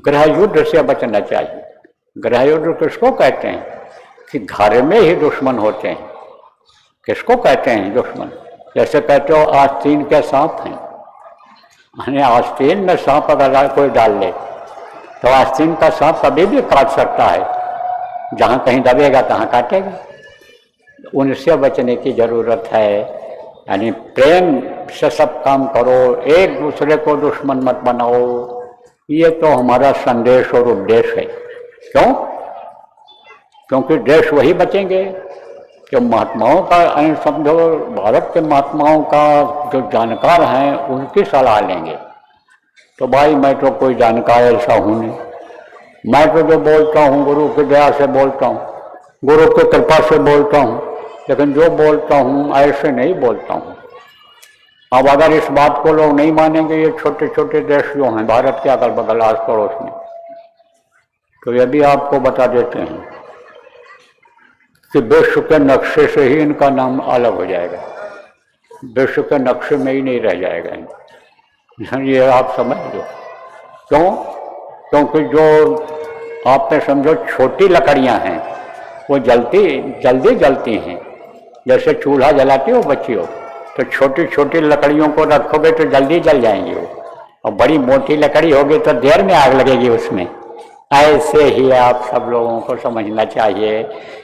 गृह युद्ध से बचना चाहिए। गृह युद्ध किसको कहते हैं? कि घर में ही दुश्मन होते हैं। किसको कहते हैं दुश्मन? जैसे कहते हो आस्तीन के सांप हैं, यानी आस्तीन में सांप अगर कोई डाल ले तो आस्तीन का सांप कभी भी काट सकता है, जहाँ कहीं दबेगा तहाँ काटेगा। उनसे बचने की जरूरत है, यानी प्रेम से सब काम करो, एक दूसरे को दुश्मन मत बनाओ। ये तो हमारा संदेश और उपदेश है। क्यों? क्योंकि देश वही बचेंगे जो महात्माओं का, समझो भारत के महात्माओं का जो जानकार हैं उनकी सलाह लेंगे। तो भाई मैं तो कोई जानकार ऐसा हूँ नहीं, मैं तो जो बोलता हूँ गुरु की दया से बोलता हूँ, गुरु की कृपा से बोलता हूँ, लेकिन जो बोलता हूँ ऐसे नहीं बोलता हूँ। अब अगर इस बात को लोग नहीं मानेंगे, ये छोटे छोटे देश जो हैं भारत के अगल बगल आस पड़ोस में, तो ये भी आपको बता देते हैं कि विश्व के नक्शे से ही इनका नाम अलग हो जाएगा, विश्व के नक्शे में ही नहीं रह जाएगा। ये आप समझ लो। क्यों? क्योंकि जो आप में समझो छोटी लकड़ियां हैं वो जल्दी जलती हैं। जैसे चूल्हा जलाते हो बच्चियों, तो छोटी छोटी लकड़ियों को रखोगे तो जल्दी जल जाएंगी वो, और बड़ी मोटी लकड़ी होगी तो देर में आग लगेगी उसमें। ऐसे ही आप सब लोगों को समझना चाहिए,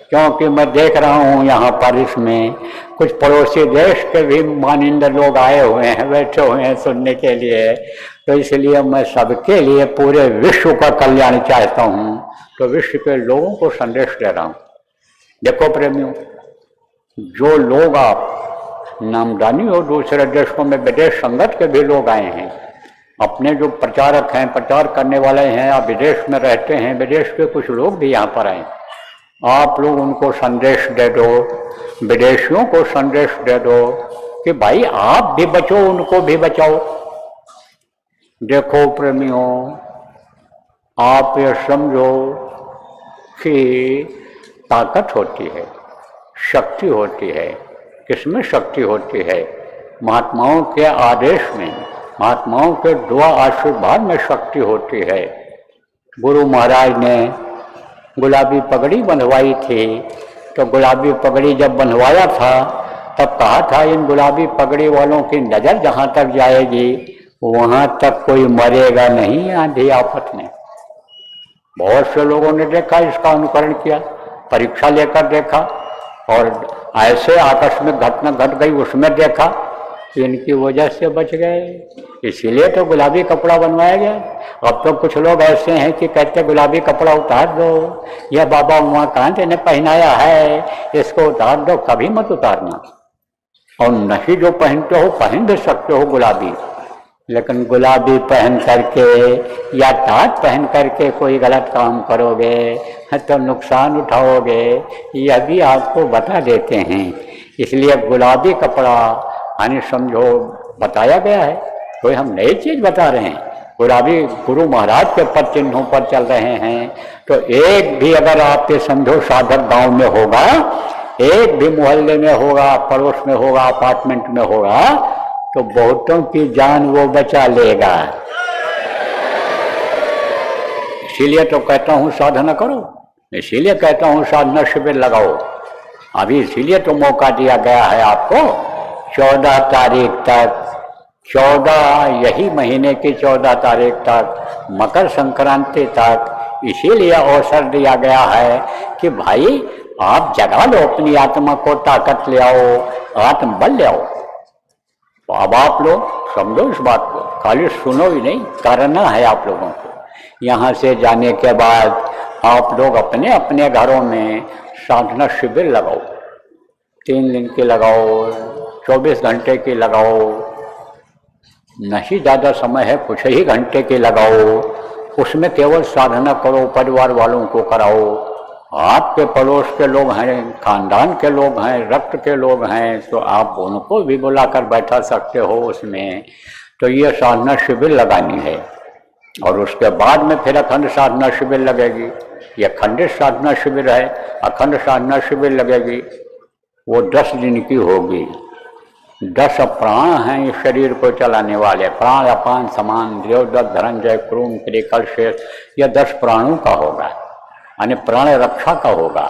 क्योंकि मैं देख रहा हूँ यहाँ पर इसमें कुछ पड़ोसी देश के भी मानिंदर लोग आए हुए हैं, बैठे हुए हैं सुनने के लिए। तो इसलिए मैं सबके लिए पूरे विश्व का कल्याण चाहता हूँ, तो विश्व के लोगों को संदेश दे रहा हूँ। देखो प्रेमियों, जो लोग आप नामदानी हो दूसरे देशों में, विदेश संगत के भी लोग आए हैं, अपने जो प्रचारक हैं, प्रचार करने वाले हैं, आप विदेश में रहते हैं, विदेश के कुछ लोग भी यहाँ पर आए, आप लोग उनको संदेश दे दो, विदेशियों को संदेश दे दो कि भाई आप भी बचो, उनको भी बचाओ। देखो प्रेमियों, आप ये समझो कि ताकत होती है, शक्ति होती है। किसमें शक्ति होती है? महात्माओं के आदेश में, महात्माओं के दुआ आशीर्वाद में शक्ति होती है। गुरु महाराज ने गुलाबी पगड़ी बंधवाई थी, तो गुलाबी पगड़ी जब बंधवाया था तब कहा था इन गुलाबी पगड़ी वालों की नज़र जहाँ तक जाएगी वहाँ तक कोई मरेगा नहीं आंधी आफत में। बहुत से लोगों ने देखा, इसका अनुकरण किया, परीक्षा लेकर देखा, और ऐसे आकस्मिक घटना घट गई उसमें देखा, इनकी वजह से बच गए। इसीलिए तो गुलाबी कपड़ा बनवाया गया। अब तो कुछ लोग ऐसे हैं कि कहते गुलाबी कपड़ा उतार दो, यह बाबा उमाकांत ने पहनाया है, इसको उतार दो। कभी मत उतारना, और नहीं जो पहनते हो पहन भी सकते हो गुलाबी, लेकिन गुलाबी पहन करके या टाट पहन करके कोई गलत काम करोगे तो नुकसान उठाओगे, यह भी आपको बता देते हैं। इसलिए गुलाबी कपड़ा यानी समझो बताया गया है, कोई हम नई चीज़ बता रहे हैं। गुलाबी गुरु महाराज के पद चिन्हों पर चल रहे हैं, तो एक भी अगर आपके समझो साधक गांव में होगा, एक भी मोहल्ले में होगा, पड़ोस में होगा, अपार्टमेंट में होगा, तो बहुतों की जान वो बचा लेगा। इसीलिए तो कहता हूँ साधना करो, इसीलिए कहता हूँ साधना शिविर लगाओ। अभी इसीलिए तो मौका दिया गया है आपको 14 तारीख तक, 14 यही महीने की 14 तारीख तक, मकर संक्रांति तक, इसीलिए अवसर दिया गया है कि भाई आप जगा लो अपनी आत्मा को, ताकत ले आओ, आत्मबल ले आओ। तो अब आप लोग समझो इस बात को, खाली सुनो ही नहीं, करना है आप लोगों को। यहाँ से जाने के बाद आप लोग अपने अपने घरों में साधना शिविर लगाओ, 3 दिन की लगाओ, 24 घंटे की लगाओ, नहीं ज़्यादा समय है, कुछ ही घंटे की लगाओ। उसमें केवल साधना करो, परिवार वालों को कराओ। आपके पड़ोस के लोग हैं, खानदान के लोग हैं, रक्त के लोग हैं, तो आप उनको भी बुलाकर बैठा सकते हो उसमें। तो ये साधना शिविर लगानी है, और उसके बाद में फिर अखंड साधना शिविर लगेगी। ये अखंडित साधना शिविर है, अखंड साधना शिविर लगेगी, वो 10 दिन की होगी। 10 प्राण हैं इस शरीर को चलाने वाले, प्राण अपान समान देवदत्त धनंजय क्रूम त्रिकल शेष, यह 10 प्राणों का होगा, यानी प्राण रक्षा का होगा।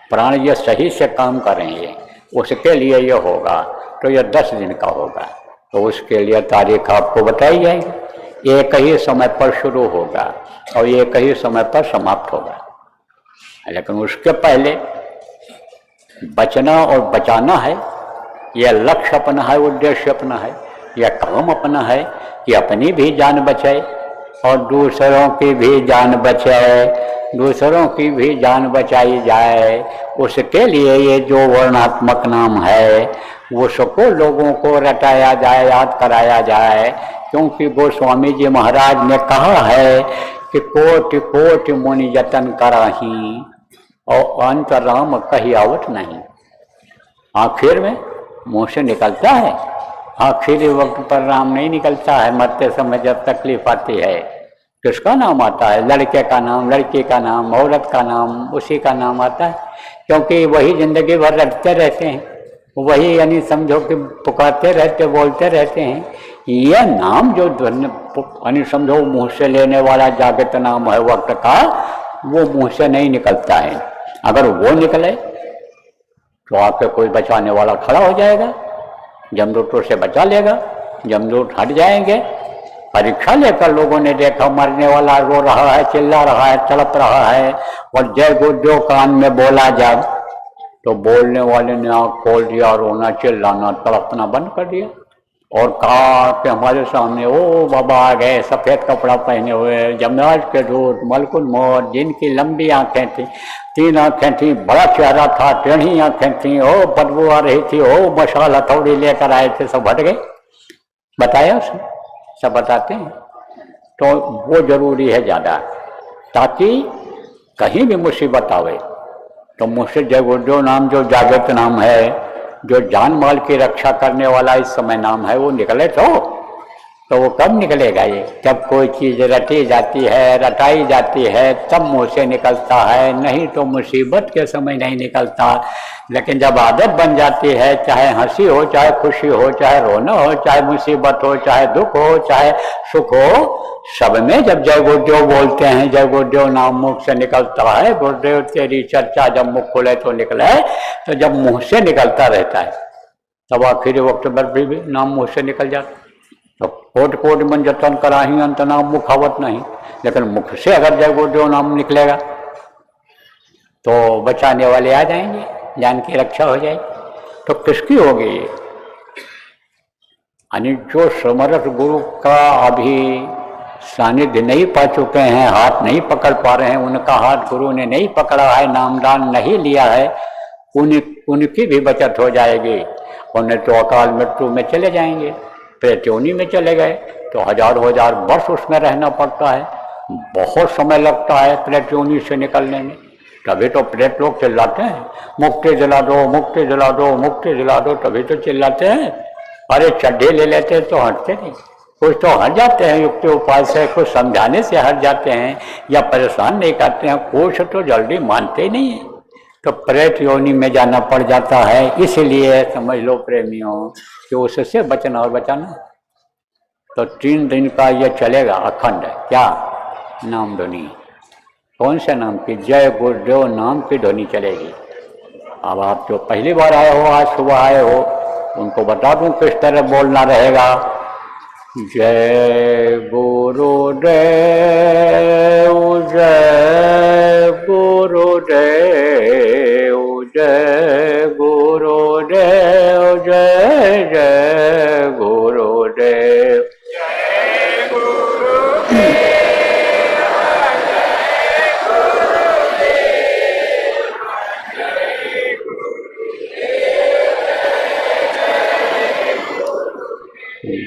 प्राण ये सही से काम करेंगे उसके लिए ये होगा। तो यह 10 दिन का होगा। तो उसके लिए तारीख आपको बताई जाएगी। एक ही समय पर शुरू होगा और एक ही समय पर समाप्त होगा। लेकिन उसके पहले बचना और बचाना है, यह लक्ष्य अपना है, उद्देश्य अपना है, यह काम अपना है कि अपनी भी जान बचाए और दूसरों की भी जान बचाए, दूसरों की भी जान बचाई जाए। उसके लिए ये जो वर्णात्मक नाम है उसको लोगों को रटाया जाए, याद कराया जाए। क्योंकि गोस्वामी जी महाराज ने कहा है कि कोटि कोटि मुनि यतन कराही और अंत राम कही आवत नहीं। आखिर में मुंह से निकलता है, आखिरी वक्त पर राम नहीं निकलता है। मरते समय जब तकलीफ आती है किसका नाम आता है? लड़के का नाम, लड़की का नाम, औरत का नाम, उसी का नाम आता है। क्योंकि वही जिंदगी भर रटते रहते हैं, वही यानी समझो कि पुकारते रहते, बोलते रहते हैं। यह नाम जो यानी समझो मुँह से लेने वाला जागृत नाम है वक्त का, वो मुँह से नहीं निकलता है। अगर वो निकले तो आपके कोई बचाने वाला खड़ा हो जाएगा, जमदूतों से बचा लेगा, जमदूत हट जाएंगे। परीक्षा लेकर लोगों ने देखा मरने वाला रो रहा है, चिल्ला रहा है, तड़प रहा है और जय गुरुदेव कान में बोला जब, तो बोलने वाले ने आँख खोल दिया, रोना चिल्लाना तड़पना बंद कर दिया और कहा कि हमारे सामने ओ बाबा आ गए, सफ़ेद कपड़ा पहने हुए, जमराज के दूत, मलकुल मौत, जिनकी लंबी आंखें थी, 3 आंखें थी, बड़ा चेहरा था, टेढ़ी आंखें थी, ओ बदबू आ रही थी, ओ मशाल हथौड़ी लेकर आए थे, सब हट गए। बताया उसने, सब बताते हैं। तो वो जरूरी है ज़्यादा, ताकि कहीं भी मुसीबत आवे तो मुझसे जय गुरुदेव नाम जो जागृत नाम है, जो जान माल की रक्षा करने वाला इस समय नाम है, वो निकले तो वो कब निकलेगा? ये जब कोई चीज़ रटी जाती है, रटाई जाती है, तब मुँह से निकलता है, नहीं तो मुसीबत के समय नहीं निकलता। लेकिन जब आदत बन जाती है, चाहे हंसी हो, चाहे खुशी हो, चाहे रोना हो, चाहे मुसीबत हो, चाहे दुख हो, चाहे सुख हो, सब में जब जय गुरुदेव बोलते हैं, जय गुरुदेव नाम मुख से निकलता है, गुरुदेव तेरी चर्चा जब मुख खुले तो निकले, तो जब मुँह से निकलता रहता है तब आखिरी वक्त पर भी नाम मुँह से निकल जाता है। तो कोट कोट मन जतन कराही अंत नाम मुखावत नहीं, लेकिन मुख से अगर जय गुरुदेव नाम निकलेगा तो बचाने वाले आ जाएंगे, जान की रक्षा हो जाएगी। तो किसकी होगी ये? यानी जो समर्थ गुरु का अभी सानिध्य नहीं पा चुके हैं, हाथ नहीं पकड़ पा रहे हैं, उनका हाथ गुरु ने नहीं पकड़ा है, नामदान नहीं लिया है, उनकी भी बचत हो जाएगी। उन्हें तो अकाल मृत्यु में चले जाएंगे, प्रेत योनि में चले गए तो हजारों हजार वर्ष उसमें रहना पड़ता है, बहुत समय लगता है प्रेत योनि से निकलने में। तभी तो प्रेत लोग चिल्लाते हैं मुक्ति दिला दो, मुक्ति दिला दो, मुक्ति दिला दो, तभी तो चिल्लाते हैं। अरे चड्ढे ले लेते हैं तो हटते नहीं, कुछ तो हट जाते हैं युक्ति उपाय से, कुछ समझाने से हट जाते हैं या परेशान नहीं करते हैं, कुछ तो जल्दी मानते ही नहीं है, तो प्रेत योनि में जाना पड़ जाता है। इसलिए समझ लो प्रेमियों कि उससे बचना और बचाना। तो 3 दिन का ये चलेगा अखंड, क्या नाम ध्वनि, कौन से नाम की? जय गुरुदेव नाम की ध्वनि चलेगी। अब आप जो पहली बार आए हो, आज सुबह आए हो, उनको बता दूं किस तरह बोलना रहेगा। जय गुरुदेव, जय गुरुदेव, जय गुरुदेव, जय जय गुरुदेव, जय गुरुदेव,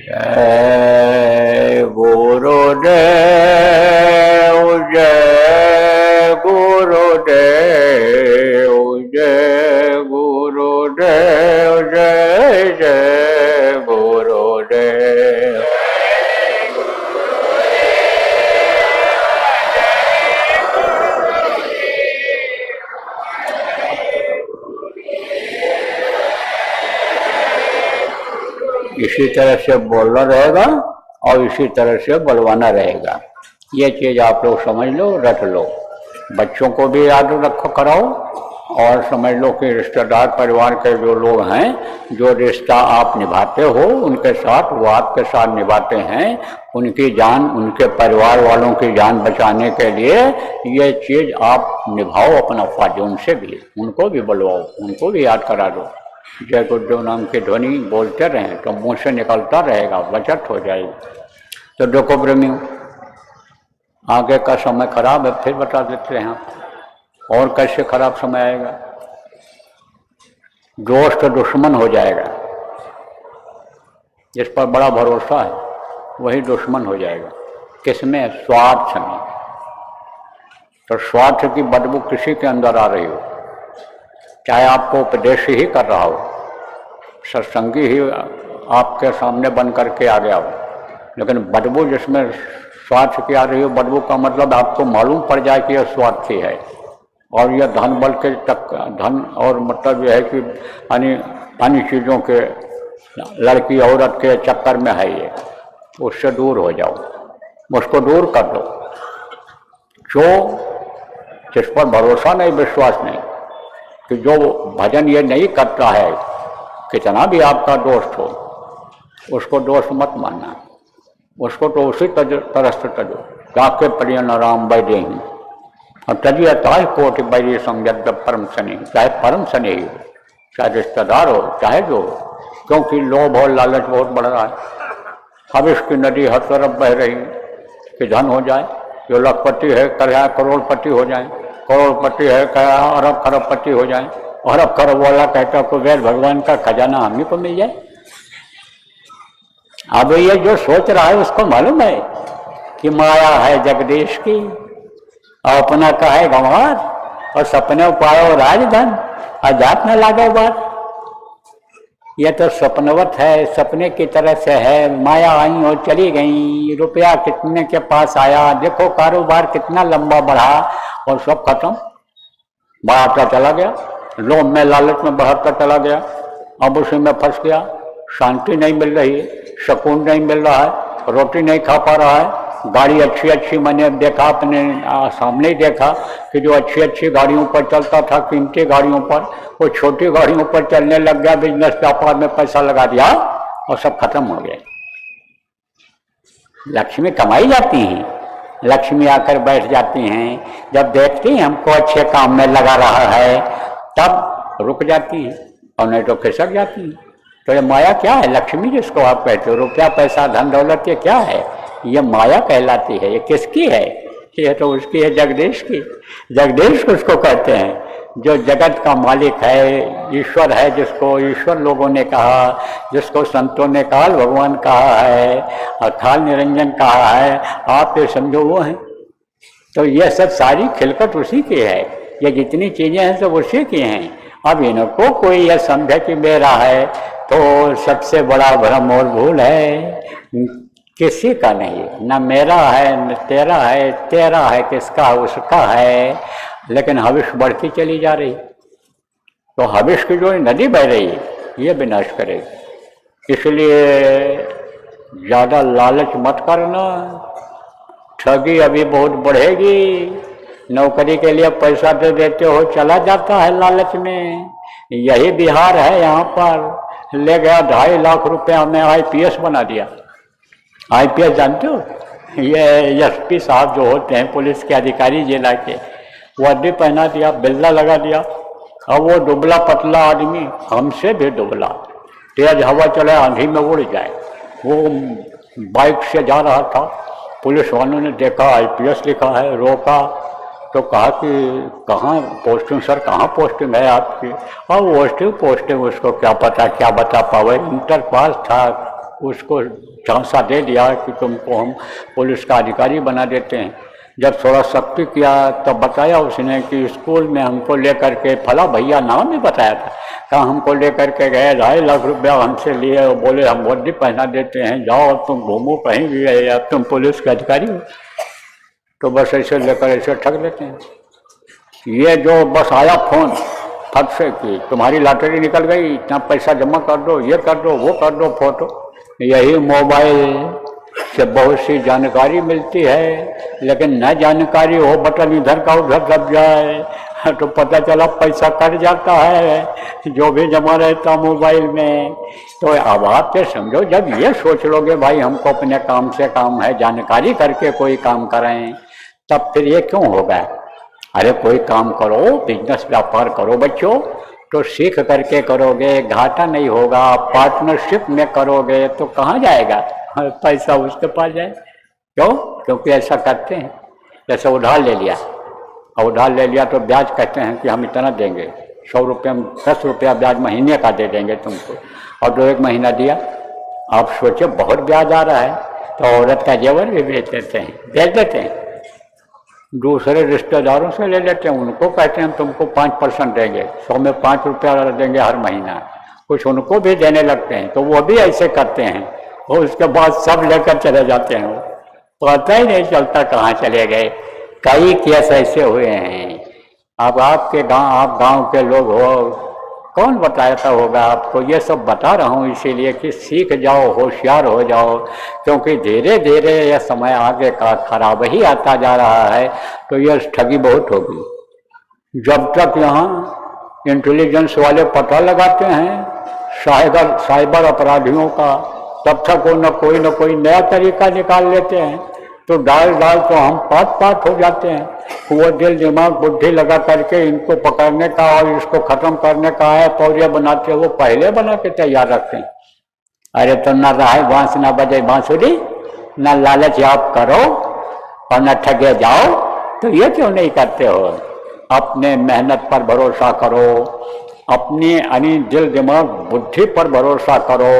जय गुरुदेव, जय गुरुदेव, जय गुरुदेव, जय जय गुरुदेव, इसी तरह से बोलना रहेगा और इसी तरह से बोलवाना रहेगा। ये चीज आप लोग समझ लो, रट लो, बच्चों को भी याद रखो, कराओ और समझ लो कि रिश्तेदार परिवार के जो लोग हैं, जो रिश्ता आप निभाते हो उनके साथ, वो आपके साथ निभाते हैं। उनकी जान, उनके परिवार वालों की जान बचाने के लिए ये चीज़ आप निभाओ अपना फर्ज। उनसे भी, उनको भी बुलवाओ, उनको भी याद करा दो। जय गुरुदेव नाम की ध्वनि बोलते रहें तो मुँह से निकलता रहेगा, बचत हो जाएगी। तो देखो प्रेमियों, आगे का समय खराब है, फिर बता देते हैं आप। और कैसे खराब समय आएगा? दोस्त दुश्मन हो जाएगा। जिस पर बड़ा भरोसा है वही दुश्मन हो जाएगा। किसमें? स्वार्थ में। तो स्वार्थ की बदबू किसी के अंदर आ रही हो, चाहे आपको उपदेश ही कर रहा हो, सत्संगी ही आपके सामने बन करके आ गया हो, लेकिन बदबू जिसमें स्वार्थ की आ रही हो, बदबू का मतलब आपको मालूम पड़ जाए कि यह स्वार्थी है और यह धन बल के धन और मतलब यह है कि अन्य चीज़ों के, लड़की औरत के चक्कर में है ये, उससे दूर हो जाओ, उसको दूर कर दो। जो जिस पर भरोसा नहीं, विश्वास नहीं, कि जो भजन ये नहीं करता है, कितना भी आपका दोस्त हो, उसको दोस्त मत मानना। उसको तो उसी तरह से तजो, जाके प्रिय न राम बैदे ही और तजिए ताय कोटि बैरी समझ परम सने, चाहे परम सने ही हो, चाहे रिश्तेदार हो, चाहे जो हो, क्योंकि लोभ और लालच बहुत बढ़ रहा है। अब इसकी नदी हर तरफ बह रही है कि धन हो जाए, जो लखपति है कह करोड़पति हो जाए, करोड़पति है कह अरब खरबपति हो जाए, अरब खरब वाला कहता को वेद भगवान का खजाना हम ही को मिल जाए। अब ये जो सोच रहा है उसको मालूम है कि माया है जगदीश की, और अपना का है गंवार, और सपने पाओ राजधन, अजात न लागे बात। यह तो स्वप्नवत है, सपने की तरह से है। माया आई और चली गई, रुपया कितने के पास आया, देखो कारोबार कितना लंबा बढ़ा और सब खत्म, बढ़ाता चला गया, लोभ में लालच में बढ़ाता चला गया। अब उसी में फंस गया, शांति नहीं मिल रही है, सुकून नहीं मिल रहा है, रोटी नहीं खा पा रहा है। गाड़ी अच्छी अच्छी मैंने देखा, अपने सामने ही देखा कि जो अच्छी अच्छी गाड़ियों पर चलता था, कीमती गाड़ियों पर, वो छोटी गाड़ियों पर चलने लग गया, बिजनेस व्यापार में पैसा लगा दिया और सब खत्म हो गया। लक्ष्मी कमाई जाती हैं, लक्ष्मी आकर बैठ जाती हैं, जब देखती हैं हमको अच्छे काम में लगा रहा है तब रुक जाती है, और नहीं तो खिसक जाती है। तो ये माया क्या है? लक्ष्मी जिसको आप कहते हो, रुपया पैसा धन दौलत, ये क्या है? ये माया कहलाती है। ये किसकी है? ये तो उसकी है, जगदीश की। जगदीश उसको कहते हैं जो जगत का मालिक है, ईश्वर है, जिसको ईश्वर लोगों ने कहा, जिसको संतों ने काल भगवान कहा है और काल निरंजन कहा है, आप ये समझो वो है। तो ये सब सारी खिलकत उसी की है, ये जितनी चीजें हैं सब उसी की हैं। अब इनको कोई यह समझे कि मेरा है तो सबसे बड़ा भ्रम और भूल है। किसी का नहीं, न मेरा है न तेरा है, तेरा है किसका, उसका है। लेकिन हविष बढ़ती चली जा रही, तो हविष की जो नदी बह रही है ये विनाश करेगी। इसलिए ज़्यादा लालच मत करना, ठगी अभी बहुत बढ़ेगी। नौकरी के लिए पैसा दे देते हो, चला जाता है लालच में। यही बिहार है, यहाँ पर ले गया 2.5 लाख रुपया में IPS बना दिया। IPS जानते हो? ये SP साहब जो होते हैं, पुलिस के अधिकारी जिला के, वर्दी पहना दिया, बिल्ला लगा दिया। अब वो दुबला पतला आदमी, हमसे भी दुबला, तेज हवा चले आंधी में उड़ जाए, वो बाइक से जा रहा था। पुलिस वालों ने देखा IPS लिखा है, रोका तो कहा कि कहाँ पोस्टिंग सर, कहाँ पोस्टिंग है आपकी? और पोस्टिंग उसको क्या पता, क्या बता पावे, इंटर पास था। उसको झांसा दे दिया कि तुमको हम पुलिस का अधिकारी बना देते हैं। जब थोड़ा सख्ती किया तब बताया उसने कि स्कूल में हमको लेकर के, फला भैया नाम ही बताया था, कहा हमको लेकर के गए, 2.5 लाख रुपया हमसे लिए और बोले हम वर्दी पहना देते हैं, जाओ तुम घूमो कहीं भी है, या तुम पुलिस के अधिकारी हो। तो बस ऐसे लेकर ऐसे ठग लेते हैं। ये जो बस आया फोन फट से कि तुम्हारी लॉटरी निकल गई, इतना पैसा जमा कर दो, ये कर दो, वो कर दो, फोटो। यही मोबाइल से बहुत सी जानकारी मिलती है, लेकिन न जानकारी हो, बटन इधर का उधर दब जाए, तो पता चला पैसा कट जाता है जो भी जमा रहता मोबाइल में। तो अब आप ये समझो, जब ये सोच लोगे भाई हमको अपने काम से काम है, जानकारी करके कोई काम करें, तब फिर ये क्यों होगा। अरे कोई काम करो, बिजनेस व्यापार करो बच्चों, तो सीख करके करोगे, घाटा नहीं होगा। पार्टनरशिप में करोगे तो कहाँ जाएगा पैसा, उसके पास जाए। क्यों? क्योंकि ऐसा करते हैं। जैसे उधार ले लिया, और उधार ले लिया तो ब्याज कहते हैं कि हम इतना देंगे, 100 रुपये 10 रुपया ब्याज महीने का दे देंगे तुमको, और 2-1 महीना दिया। आप सोचे बहुत ब्याज आ रहा है, तो औरत का जेवर भी बेच देते हैं, बेच देते हैं। दूसरे रिश्तेदारों से ले लेते हैं, उनको कहते हैं तुमको 5% देंगे, 100 में 5 रुपया देंगे हर महीना, कुछ उनको भी देने लगते हैं। तो वो भी ऐसे करते हैं, और उसके बाद सब लेकर चले जाते हैं, पता ही नहीं चलता कहाँ चले गए। कई केस ऐसे हुए हैं। अब आपके गांव, आप गांव के लोग हो, कौन बताता होगा आपको। ये सब बता रहा हूँ इसीलिए कि सीख जाओ, होशियार हो जाओ, क्योंकि धीरे धीरे यह समय आगे का खराब ही आता जा रहा है। तो यह ठगी बहुत होगी। जब तक यहाँ इंटेलिजेंस वाले पता लगाते हैं साइबर अपराधियों का, तब तक वो न कोई नया तरीका निकाल लेते हैं। तो डाल तो हम पाट हो जाते हैं। वो दिल दिमाग बुद्धि लगा करके इनको पकड़ने का और इसको खत्म करने का है पौरिया बनाते, वो पहले बना के तैयार रखते हैं। अरे तो न रहे बांस न बजे बांसुरी, न लालच आप करो और न ठगे जाओ। तो ये क्यों नहीं करते हो? अपने मेहनत पर भरोसा करो, अपनी दिल दिमाग बुद्धि पर भरोसा करो,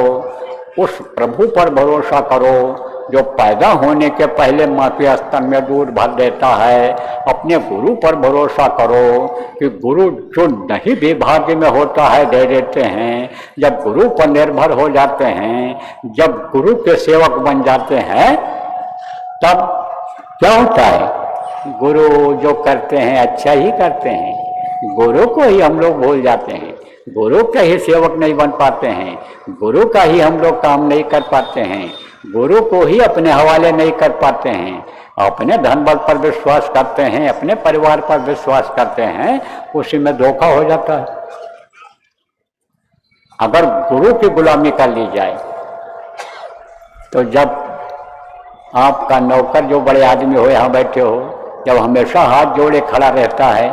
उस प्रभु पर भरोसा करो जो पैदा होने के पहले माँ के स्तन में दूध भर देता है। अपने गुरु पर भरोसा करो कि गुरु जो नहीं भी भाग्य में होता है दे देते हैं। जब गुरु पर निर्भर हो जाते हैं, जब गुरु के सेवक बन जाते हैं, तब क्या होता है? गुरु जो करते हैं अच्छा ही करते हैं। गुरु को ही हम लोग भूल जाते हैं, गुरु के ही सेवक नहीं बन पाते हैं, गुरु का ही हम लोग काम नहीं कर पाते हैं, गुरु को ही अपने हवाले नहीं कर पाते हैं। अपने धन बल पर विश्वास करते हैं, अपने परिवार पर विश्वास करते हैं, उसी में धोखा हो जाता है। अगर गुरु की गुलामी कर ली जाए तो जब आपका नौकर जो बड़े आदमी हो यहाँ बैठे हो, जब हमेशा हाथ जोड़े खड़ा रहता है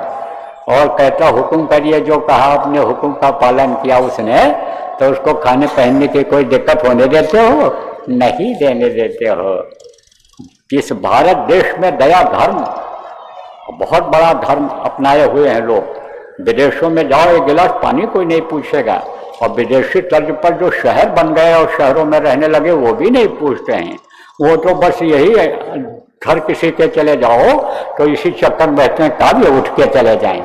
और कहता हुक्म करिए, जो कहा अपने हुक्म का पालन किया उसने, तो उसको खाने पहनने की कोई दिक्कत होने देते हो? नहीं देने देते हो। इस भारत देश में दया धर्म बहुत बड़ा धर्म अपनाए हुए हैं लोग। विदेशों में जाओ, एक गिलास पानी कोई नहीं पूछेगा, और विदेशी तर्ज पर जो शहर बन गए और शहरों में रहने लगे वो भी नहीं पूछते हैं। वो तो बस यही है, घर किसी के चले जाओ तो इसी चक्कर में रहते हैं कब ये उठ के चले जाएं।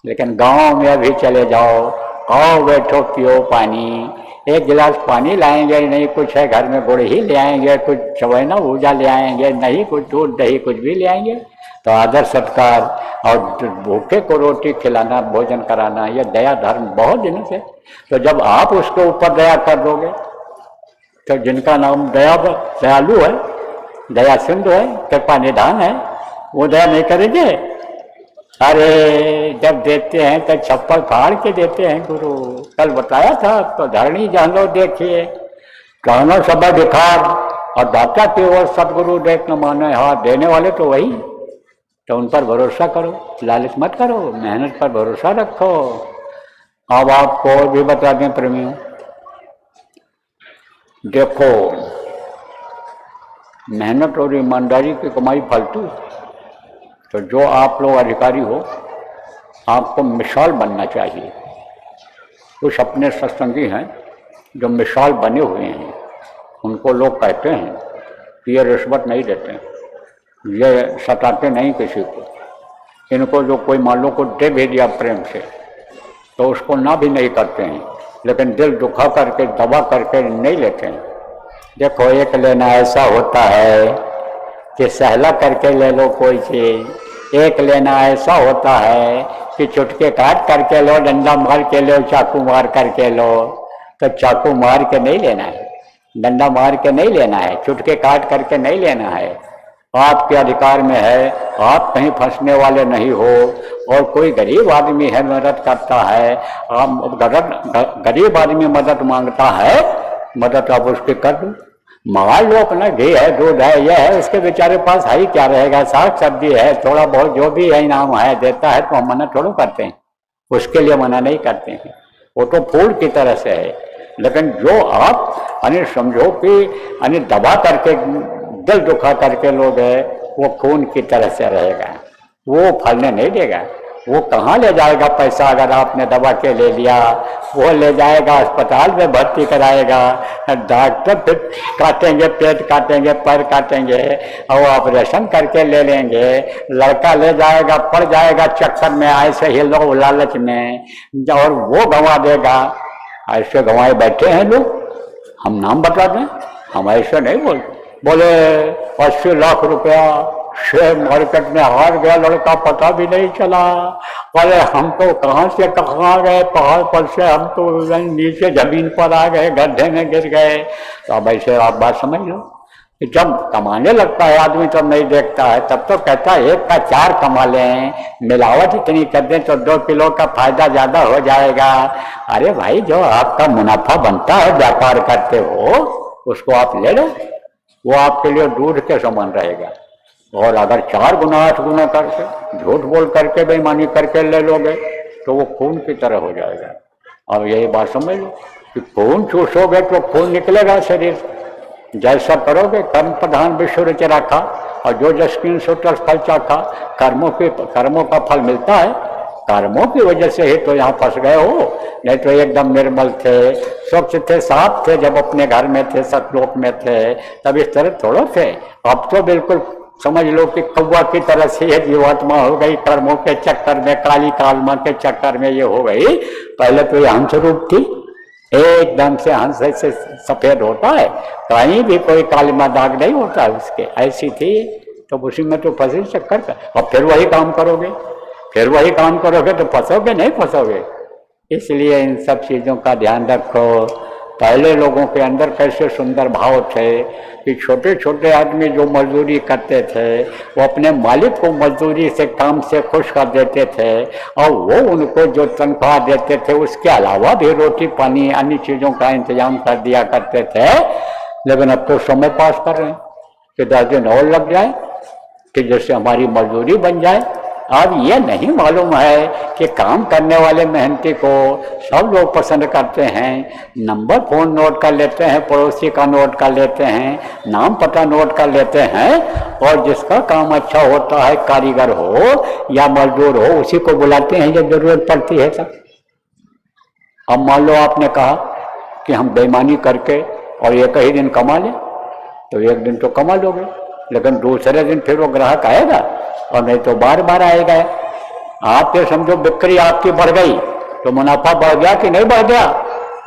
लेकिन गांव में अभी चले जाओ, आओ बैठो पियो पानी, एक गिलास पानी लाएंगे नहीं, कुछ है घर में गुड़ ही ले आएंगे, कुछ चवैना भूजा ले आएंगे, नहीं कुछ दूध दही कुछ भी ले आएंगे। तो आदर सत्कार और भूखे को रोटी खिलाना, भोजन कराना, यह दया धर्म बहुत दिनों से। तो जब आप उसके ऊपर दया कर दोगे तो जिनका नाम दयालु है, दया सिंधु है, कृपा निधान है, वो दया नहीं करेंगे? अरे जब देते हैं तो छप्पर फाड़ के देते हैं गुरु। कल बताया था तो धरणी जानो देखिए, कहना सब दिखार और दाता की ओर सदगुरु देख न माने। हाँ, देने वाले तो वही, तो उन पर भरोसा करो, लालच मत करो, मेहनत पर भरोसा रखो। अब आपको और भी बता दें प्रेमियों, देखो मेहनत और ईमानदारी की कमाई फालतू। तो जो आप लोग अधिकारी हो, आपको मिसाल बनना चाहिए। कुछ अपने सत्संगी हैं जो मिसाल बने हुए हैं, उनको लोग कहते हैं कि ये रिश्वत नहीं देते, ये सताते नहीं किसी को। इनको जो कोई मान लो को दे भी दिया प्रेम से तो उसको ना भी नहीं करते हैं, लेकिन दिल दुखा करके दबा करके नहीं लेते हैं। देखो एक लेना ऐसा होता है कि सहला करके ले लो कोई चीज़, एक लेना ऐसा होता है कि चुटके काट करके लो, डंडा मार के लो, चाकू मार करके लो। तो चाकू मार के नहीं लेना है, डंडा मार के नहीं लेना है, चुटके काट करके नहीं लेना है। आपके अधिकार में है, आप कहीं फंसने वाले नहीं हो। और कोई गरीब आदमी है मदद करता है, आप गरीब आदमी मदद मांगता है, मदद आप उसकी कर दो। मान लो अपना घी है, दूध है, यह है, उसके बेचारे पास है ही क्या रहेगा, साग सब्जी है, थोड़ा बहुत जो भी है इनाम है देता है, तो हम मना थोड़ा करते हैं, उसके लिए मना नहीं करते हैं, वो तो फूल की तरह से है। लेकिन जो आप यानी समझो कि यानी दबा करके दिल दुखा करके लोग है, वो खून की तरह से रहेगा, वो फलने नहीं देगा। वो कहाँ ले जाएगा पैसा अगर आपने दबा के ले लिया? वो ले जाएगा अस्पताल में भर्ती कराएगा, डॉक्टर फिर काटेंगे, पेट काटेंगे, पैर काटेंगे और ऑपरेशन करके ले लेंगे। लड़का ले जाएगा, पड़ जाएगा चक्कर में, ऐसे ही लोग लालच में, और वो गंवा देगा। ऐसे गंवाए बैठे हैं लोग, हम नाम बता दें, हम ऐसे नहीं बोले 80 लाख रुपया शेयर मार्केट में हार गया लड़का, पता भी नहीं चला। अरे हम तो कहाँ से कहाँ गए, पहाड़ पर से हम तो नीचे जमीन पर आ गए, गड्ढे में गिर गए। तो अब ऐसे आप बात समझ लो कि जब कमाने लगता है आदमी तब नहीं देखता है, तब तो कहता है 1 का 4 कमा लें, मिलावट इतनी कर दें तो 2 किलो का फायदा ज्यादा हो जाएगा। अरे भाई, जो आपका मुनाफा बनता है व्यापार करते हो उसको आप ले लो, वो आपके लिए दूध के समान रहेगा। और अगर 4 गुना 8 गुना करके झूठ बोल करके बेईमानी करके ले लोगे तो वो खून की तरह हो जाएगा। अब यही बात समझ लो कि खून चूसोगे तो खून निकलेगा शरीर। जैसा करोगे, कर्म प्रधान विश्व रच रखा, और जो जस्किन सुतल फल चाखा। कर्मों का फल मिलता है, कर्मों की वजह से ही तो यहाँ फंस गए हो, नहीं तो एकदम निर्मल थे, स्वच्छ थे, साफ थे, जब अपने घर में थे, सतलोक में थे, तब इस तरह थोड़ा थे। अब तो बिल्कुल समझ लो कि कौवा की तरह से ये जीवात्मा हो गई, कर्मों के चक्कर में, काली कालमा के चक्कर में ये हो गई। पहले तो ये हंस रूप थी, एकदम से हंस से सफेद होता है, कहीं भी कोई कालिमा दाग नहीं होता उसके, ऐसी थी। तो उसी में तो फंसे चक्कर का, और फिर वही काम करोगे, फिर वही काम करोगे तो फंसोगे नहीं फंसोगे। इसलिए इन सब चीज़ों का ध्यान रखो। पहले लोगों के अंदर कैसे सुंदर भाव थे कि छोटे छोटे आदमी जो मजदूरी करते थे वो अपने मालिक को मजदूरी से, काम से खुश कर देते थे, और वो उनको जो तनख्वाह देते थे उसके अलावा भी रोटी पानी अन्य चीज़ों का इंतजाम कर दिया करते थे। लेकिन अब तो समय पास कर रहे हैं कि 10 दिन और लग जाए कि जैसे हमारी मजदूरी बन जाए। अब ये नहीं मालूम है कि काम करने वाले मेहनती को सब लोग पसंद करते हैं। नंबर फोन नोट कर लेते हैं, पड़ोसी का नोट कर लेते हैं, नाम पता नोट कर लेते हैं, और जिसका काम अच्छा होता है, कारीगर हो या मजदूर हो, उसी को बुलाते हैं जब जरूरत पड़ती है तब। अब मान लो आपने कहा कि हम बेईमानी करके और 1 ही दिन कमा लें, तो 1 दिन तो कमा लोगे, लेकिन दूसरे दिन फिर वो ग्राहक आएगा, और नहीं तो बार बार आएगा। आप ये समझो बिक्री आपकी बढ़ गई तो मुनाफा बढ़ गया कि नहीं बढ़ गया?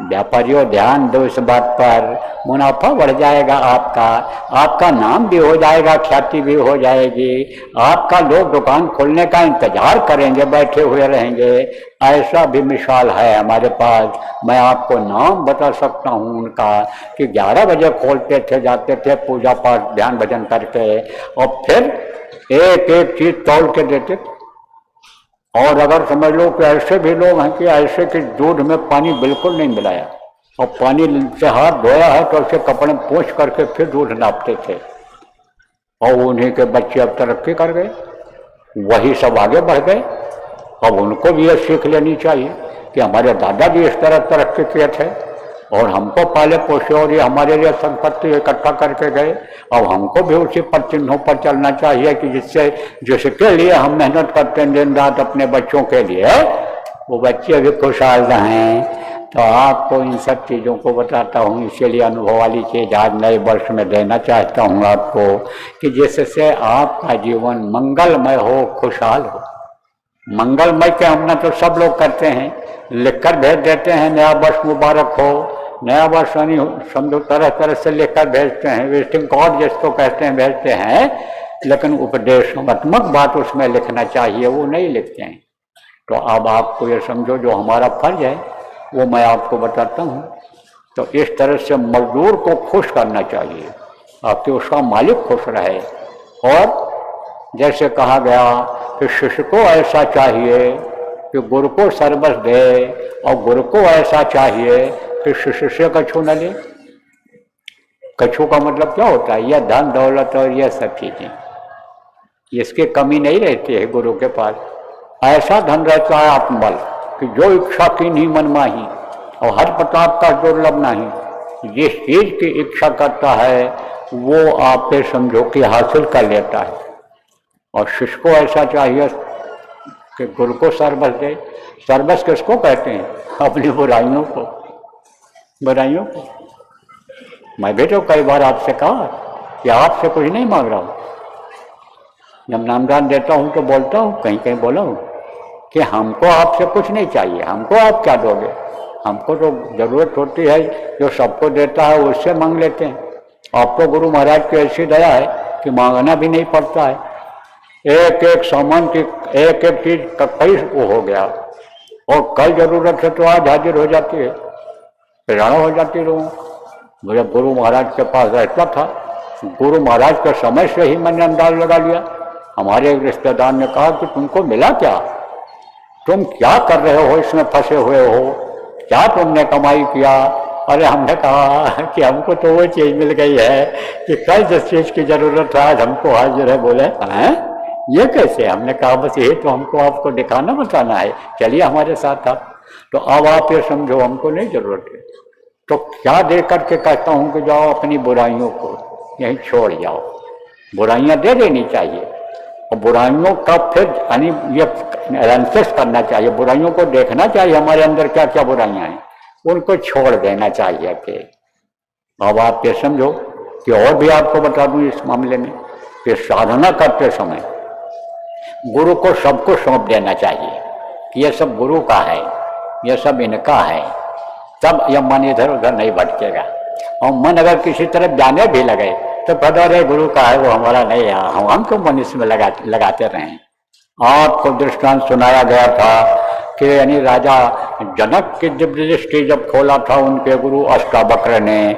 व्यापारियों ध्यान दो इस बात पर, मुनाफा बढ़ जाएगा आपका, आपका नाम भी हो जाएगा, ख्याति भी हो जाएगी, आपका लोग दुकान खोलने का इंतजार करेंगे, बैठे हुए रहेंगे। ऐसा भी मिसाल है हमारे पास, मैं आपको नाम बता सकता हूँ उनका कि 11 बजे खोलते थे, जाते थे पूजा पाठ ध्यान भजन करके, और फिर एक एक चीज तोल के देते थे। और अगर समझ लो कि ऐसे भी लोग हैं कि ऐसे कि दूध में पानी बिल्कुल नहीं मिलाया, और पानी से हाथ धोया है तो ऐसे कपड़े पोंछ करके फिर दूध नापते थे। और उन्हीं के बच्चे अब तरक्की कर गए, वही सब आगे बढ़ गए। अब उनको भी ये सीख लेनी चाहिए कि हमारे दादाजी इस तरह तरक्की किए थे और हमको पाले पोसे और ये हमारे लिए संपत्ति इकट्ठा करके गए। अब हमको भी उसी पर चिन्हों पर चलना चाहिए कि जिसके लिए हम मेहनत करते हैं दिन रात अपने बच्चों के लिए, वो बच्चे भी खुशहाल रहें। तो आपको इन सब चीज़ों को बताता हूँ, इसीलिए अनुभव वाली चीज़ आज नए वर्ष में देना चाहता हूँ आपको कि जिससे आपका जीवन मंगलमय हो, खुशहाल हो। मंगलमय के हमने तो सब लोग करते हैं, लिखकर भेज देते हैं नया वर्ष मुबारक हो, नया वर्ष यानी समझो तरह तरह से लिखकर भेजते हैं, विजिटिंग कार्ड जिसको कहते हैं भेजते हैं, लेकिन उपदेशात्मक बात उसमें लिखना चाहिए, वो नहीं लिखते हैं। तो अब आपको ये समझो जो हमारा फर्ज है वो मैं आपको बताता हूँ। तो इस तरह से मजदूर को खुश करना चाहिए ताकि उसका मालिक खुश रहे, और जैसे कहा गया कि शिष्य को ऐसा चाहिए कि गुरु को सर्वस दे, और गुरु को ऐसा चाहिए कि शिष्य से कछु न ले। कछु का मतलब क्या होता है? यह धन दौलत और यह सब चीजें, इसकी कमी नहीं रहती है गुरु के पास। ऐसा धन रहता है आत्मबल कि जो इच्छा की नहीं मनमाही, और हर प्रताप का दुर्लभ नहीं। जिस चीज की इच्छा करता है वो आप पे समझो कि हासिल कर लेता है। और शिष्य को ऐसा चाहिए कि गुरु को सर्वस दे। सर्वस किसको कहते हैं? अपनी बुराइयों को, बुराइयों को। मैं भी तो कई बार आपसे कहा कि आपसे कुछ नहीं मांग रहा हूँ। जब नामदान देता हूँ तो बोलता हूँ, कहीं कहीं बोला हूँ कि हमको आपसे कुछ नहीं चाहिए, हमको आप क्या दोगे? हमको तो जरूरत होती है, जो सबको देता है उससे मांग लेते हैं। आप तो गुरु महाराज की ऐसी दया है कि मांगना भी नहीं पड़ता है। एक एक सामान की एक एक चीज कई वो हो गया, और कल जरूरत है तो आज हाजिर हो जाती है, प्रेरणा हो जाती रहूँ। मुझे गुरु महाराज के पास रहता था, गुरु महाराज के समय से ही मैंने अंदाज लगा लिया। हमारे एक रिश्तेदार ने कहा कि तुमको मिला क्या, तुम क्या कर रहे हो, इसमें फंसे हुए हो, क्या तुमने कमाई किया? अरे हमने कहा कि हमको तो वो चीज मिल गई है कि कल जिस चीज की जरूरत है आज हमको हाजिर है। बोले हैं ये कैसे? हमने कहा बस ये तो हमको आपको दिखाना बताना है, चलिए हमारे साथ आप। तो अब आप ये समझो हमको नहीं जरूरत है, तो क्या दे करके कहता हूँ कि जाओ अपनी बुराइयों को यहीं छोड़ जाओ। बुराइयां दे देनी चाहिए, और बुराइयों का फिर यानी ये एनालिसिस करना चाहिए, बुराइयों को देखना चाहिए हमारे अंदर क्या क्या बुराइयां हैं, उनको छोड़ देना चाहिए। कि अब आप ये समझो कि और भी आपको बता दूं इस मामले में कि साधना करते समय गुरु को सबको सौंप देना चाहिए कि ये सब गुरु का है, ये सब इनका है। तब यह मन इधर उधर नहीं भटकेगा। और मन अगर किसी तरफ जाने भी लगे तो पता रहे गुरु का है, वो हमारा नहीं है, हम क्यों मन इसमें लगाते रहें। आपको दृष्टांत सुनाया गया था कि यानी राजा जनक की दिव्य दृष्टि जब खोला था उनके गुरु अष्टावक्र ने,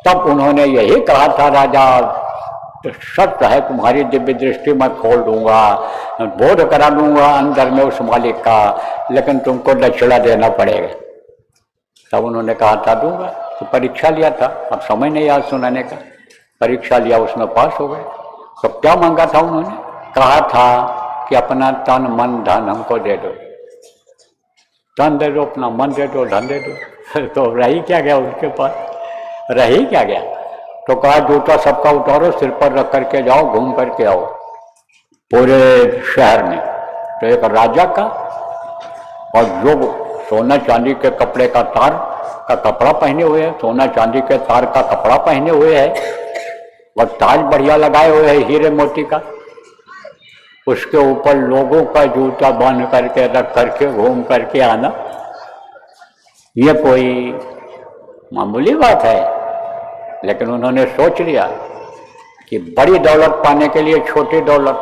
तब उन्होंने यही कहा था, राजा शर्त है तुम्हारी दिव्य दृष्टि मैं खोल दूंगा, बोध करा दूंगा अंदर में उस मालिक का, लेकिन तुमको दक्षिणा देना पड़ेगा। तब उन्होंने कहा था दूंगा। तो परीक्षा लिया था, अब समय नहीं आज सुनाने का, परीक्षा लिया उसमें पास हो गए। तो क्या मांगा था उन्होंने? कहा था कि अपना तन मन धन हमको दे दो, तन दे दो, अपना मन दे दो, धन दे दो। तो रही क्या गया उनके पास? रही क्या गया? तो कहा जूता सबका उतारो, सिर पर रख करके जाओ, घूम करके आओ पूरे शहर में। तो एक राजा का, और जो सोना चांदी के कपड़े का तार का कपड़ा पहने हुए है, सोना चांदी के तार का कपड़ा पहने हुए है, और ताज बढ़िया लगाए हुए है हीरे मोती का, उसके ऊपर लोगों का जूता बांध करके रख करके घूम करके आना, ये कोई मामूली बात है? लेकिन उन्होंने सोच लिया कि बड़ी दौलत पाने के लिए छोटी दौलत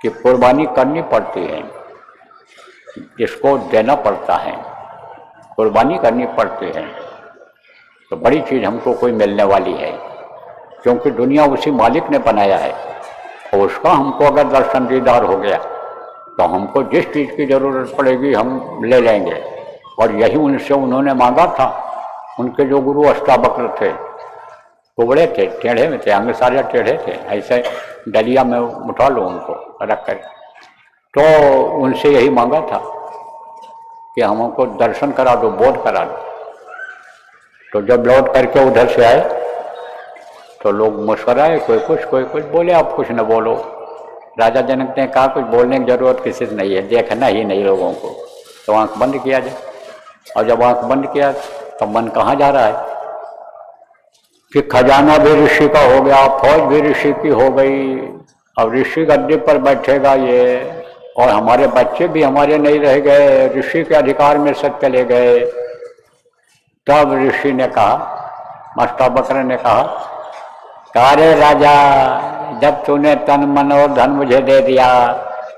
की कुर्बानी करनी पड़ती है, इसको देना पड़ता है, कुर्बानी करनी पड़ती है। तो बड़ी चीज हमको कोई मिलने वाली है, क्योंकि दुनिया उसी मालिक ने बनाया है, और उसका हमको अगर दर्शन दीदार हो गया तो हमको जिस चीज की जरूरत पड़ेगी हम ले लेंगे। और यही उनसे उन्होंने मांगा था। उनके जो गुरु अष्टावक्र थे, कुबड़े थे, टेढ़े में थे, अंग सारे टेढ़े थे, ऐसे डलिया में उठा लो उनको रख कर। तो उनसे यही मांगा था कि हमको दर्शन करा दो, बोध करा दो। तो जब लौट करके उधर से आए तो लोग मुस्कुराए, कोई कुछ बोले, आप कुछ न बोलो। राजा जनक ने कहा कुछ बोलने की जरूरत किसी से नहीं है, देखना ही नहीं लोगों को, तो आंख बंद किया जाए। और जब आंख बंद किया तो मन कहाँ जा रहा है कि खजाना भी ऋषि का हो गया, फौज भी ऋषि की हो गई, अब ऋषि गद्दी पर बैठेगा ये, और हमारे बच्चे भी हमारे नहीं रह गए, ऋषि के अधिकार में सब चले गए। तब ऋषि ने कहा, अष्टावक्र ने कहा, अरे राजा, जब तूने तन मन और धन मुझे दे दिया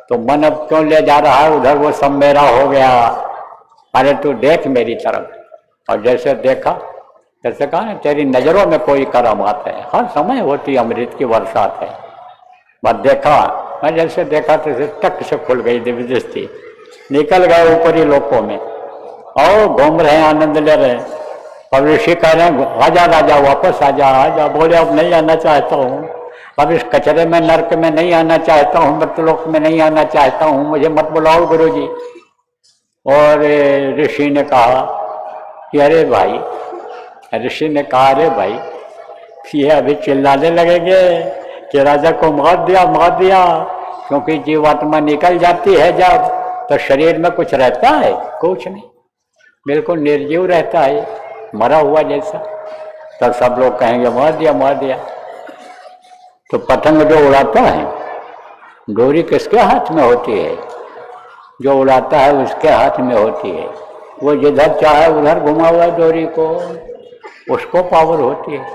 तो मन अब क्यों ले जा रहा है उधर, वो सब मेरा हो गया। अरे तू देख मेरी तरफ। और जैसे देखा, जैसे कहा तेरी नजरों में कोई करामात है, हर समय होती अमृत की बरसात है, बस देखा, मैं जैसे देखा तैसे टक से खुल गई दिव्य दृष्टि, निकल गए ऊपरी लोकों में और घूम रहे हैं, आनंद ले रहे हैं। और ऋषि कह रहे हैं आजा राजा वापस आजा आजा। बोले अब नहीं आना चाहता हूँ, अब इस कचरे में नरक में नहीं आना चाहता हूँ, मृतलोक में नहीं आना चाहता हूँ, मुझे मत बुलाओ गुरुजी। और ऋषि ने कहा कि अरे भाई, ऋषि ने कहा अरे भाई ये अभी चिल्लाने लगेंगे कि राजा को मार दिया, क्योंकि जीवात्मा निकल जाती है जब तो शरीर में कुछ रहता है? कुछ नहीं, बिल्कुल निर्जीव रहता है, मरा हुआ जैसा। तब सब लोग कहेंगे मार दिया। तो पतंग जो उड़ाता है, डोरी किसके हाथ में होती है? जो उड़ाता है उसके हाथ में होती है। वो जिधर चाहे उधर घुमा हुआ डोरी को, उसको पावर होती है,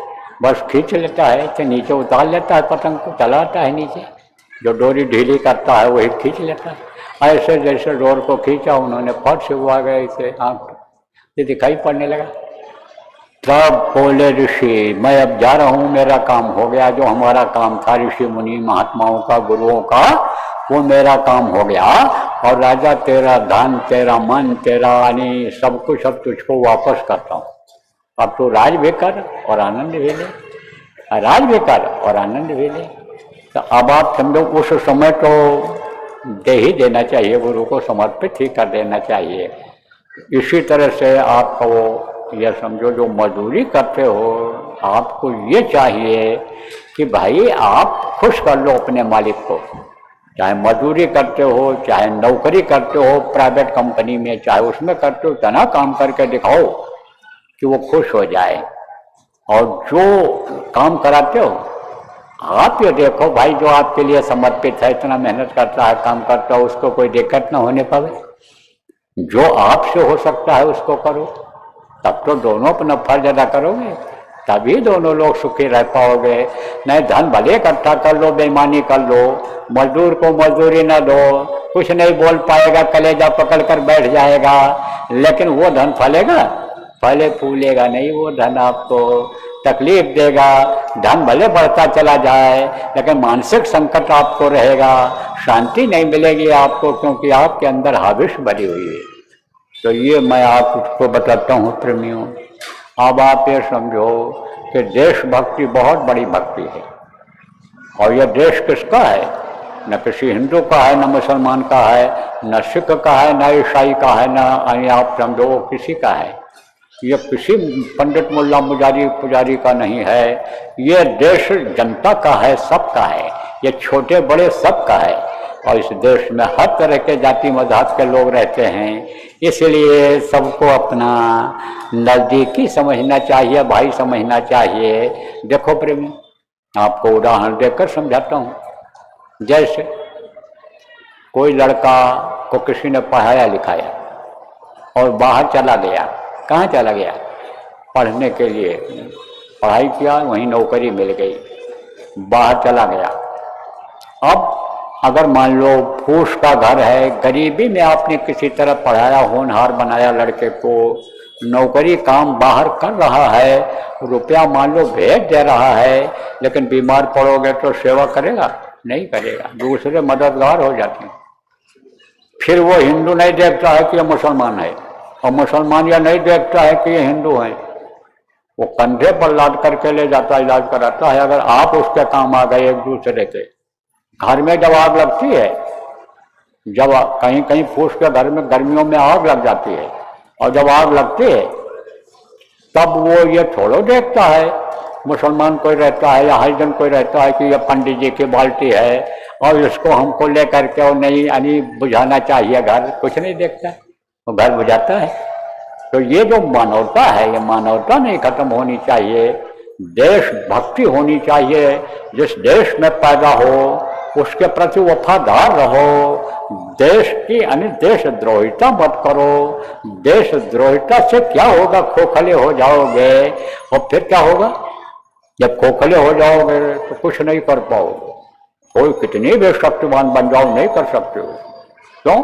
बस खींच लेता है तो नीचे उतार लेता है, पतंग को चलाता है नीचे। जो डोरी ढीली करता है वही खींच लेता है। ऐसे जैसे डोर को खींचा उन्होंने, फट से हुआ गया, इसे आँख से दिखाई पड़ने लगा। तब बोले ऋषि मैं अब जा रहा हूँ, मेरा काम हो गया, जो हमारा काम था ऋषि मुनि महात्माओं का गुरुओं का, वो मेरा काम हो गया। और राजा तेरा धन, तेरा मन, तेरा यानी सब कुछ अब तुझको वापस करता हूँ। अब तो राज भी कर और आनंद भी ले, राज भी कर और आनंद भी ले। तो अब आप समझो उस समय तो दे ही देना चाहिए, गुरु को समर्पित ही कर देना चाहिए। इसी तरह से आपको यह समझो जो मजदूरी करते हो, आपको ये चाहिए कि भाई आप खुश कर लो अपने मालिक को। चाहे मजदूरी करते हो, चाहे नौकरी करते हो प्राइवेट कंपनी में, चाहे उसमें करते हो, इतना काम करके दिखाओ कि वो खुश हो जाए। और जो काम कराते हो आप ये देखो भाई, जो आपके लिए समर्पित है, इतना मेहनत करता है, काम करता है, उसको कोई दिक्कत ना होने पावे। जो आपसे हो सकता है उसको करो, तब तो दोनों अपना फर्ज अदा करोगे, तभी दोनों लोग सुखी रह पाओगे। नहीं धन भले इकट्ठा कर लो, बेईमानी कर लो, मजदूर को मजदूरी न दो, कुछ नहीं बोल पाएगा, कलेजा पकड़ कर बैठ जाएगा, लेकिन वो धन फलेगा? फले फूलेगा नहीं, वो धन आपको तकलीफ देगा। धन भले बढ़ता चला जाए, लेकिन मानसिक संकट आपको रहेगा, शांति नहीं मिलेगी आपको, क्योंकि आपके अंदर हाविश भरी हुई है। तो ये मैं आपको बताता हूँ प्रेमियों। अब आप ये समझो कि देशभक्ति बहुत बड़ी भक्ति है, और यह देश किसका है? न किसी हिंदू का है, न मुसलमान का है, न सिख का है, न ईसाई का है, न आप समझो किसी का है। ये किसी पंडित मुल्ला पुजारी का नहीं है, ये देश जनता का है, सबका है, ये छोटे बड़े सबका है। और इस देश में हर तरह के जाति मजहब के लोग रहते हैं, इसलिए सबको अपना नज़दीकी समझना चाहिए, भाई समझना चाहिए। देखो प्रेमी, आपको उदाहरण देकर समझाता हूँ। जैसे कोई लड़का को किसी ने पढ़ाया लिखाया और बाहर चला गया, कहाँ चला गया? पढ़ने के लिए, पढ़ाई किया, वहीं नौकरी मिल गई, बाहर चला गया। अब अगर मान लो फूस का घर है, गरीबी में आपने किसी तरह पढ़ाया, होनहार बनाया लड़के को, नौकरी काम बाहर कर रहा है, रुपया मान लो भेज दे रहा है, लेकिन बीमार पड़ोगे तो सेवा करेगा? नहीं करेगा, दूसरे मददगार हो जाते हैं। फिर वो हिंदू नहीं देखता है कि ये मुसलमान है, और मुसलमान यह नहीं देखता है कि ये हिंदू है, वो कंधे पर लाद करके ले जाता है, इलाज कराता है। अगर आप उसके काम आ गए एक दूसरे के, घर में जब आग लगती है, जब कहीं कहीं फूस के घर में गर्मियों में आग लग जाती है, और जब आग लगती है तब वो ये थोड़ा देखता है मुसलमान कोई रहता है या हरिजन कोई रहता है कि ये पंडित जी की बाल्टी है और इसको हमको लेकर के और नहीं यानी बुझाना चाहिए घर, कुछ नहीं देखता, वो घर बुझाता है। तो ये जो मानवता है, ये मानवता नहीं खत्म होनी चाहिए, देशभक्ति होनी चाहिए। जिस देश में पैदा हो उसके प्रति वफादार रहो, देश की यानी देशद्रोहिता मत करो। देशद्रोहिता से क्या होगा? खोखले हो जाओगे, और फिर क्या होगा? जब खोखले हो जाओगे तो कुछ नहीं कर पाओगे, कोई कितनी भी शक्तिमान बन जाओ नहीं कर सकते हो। क्यों?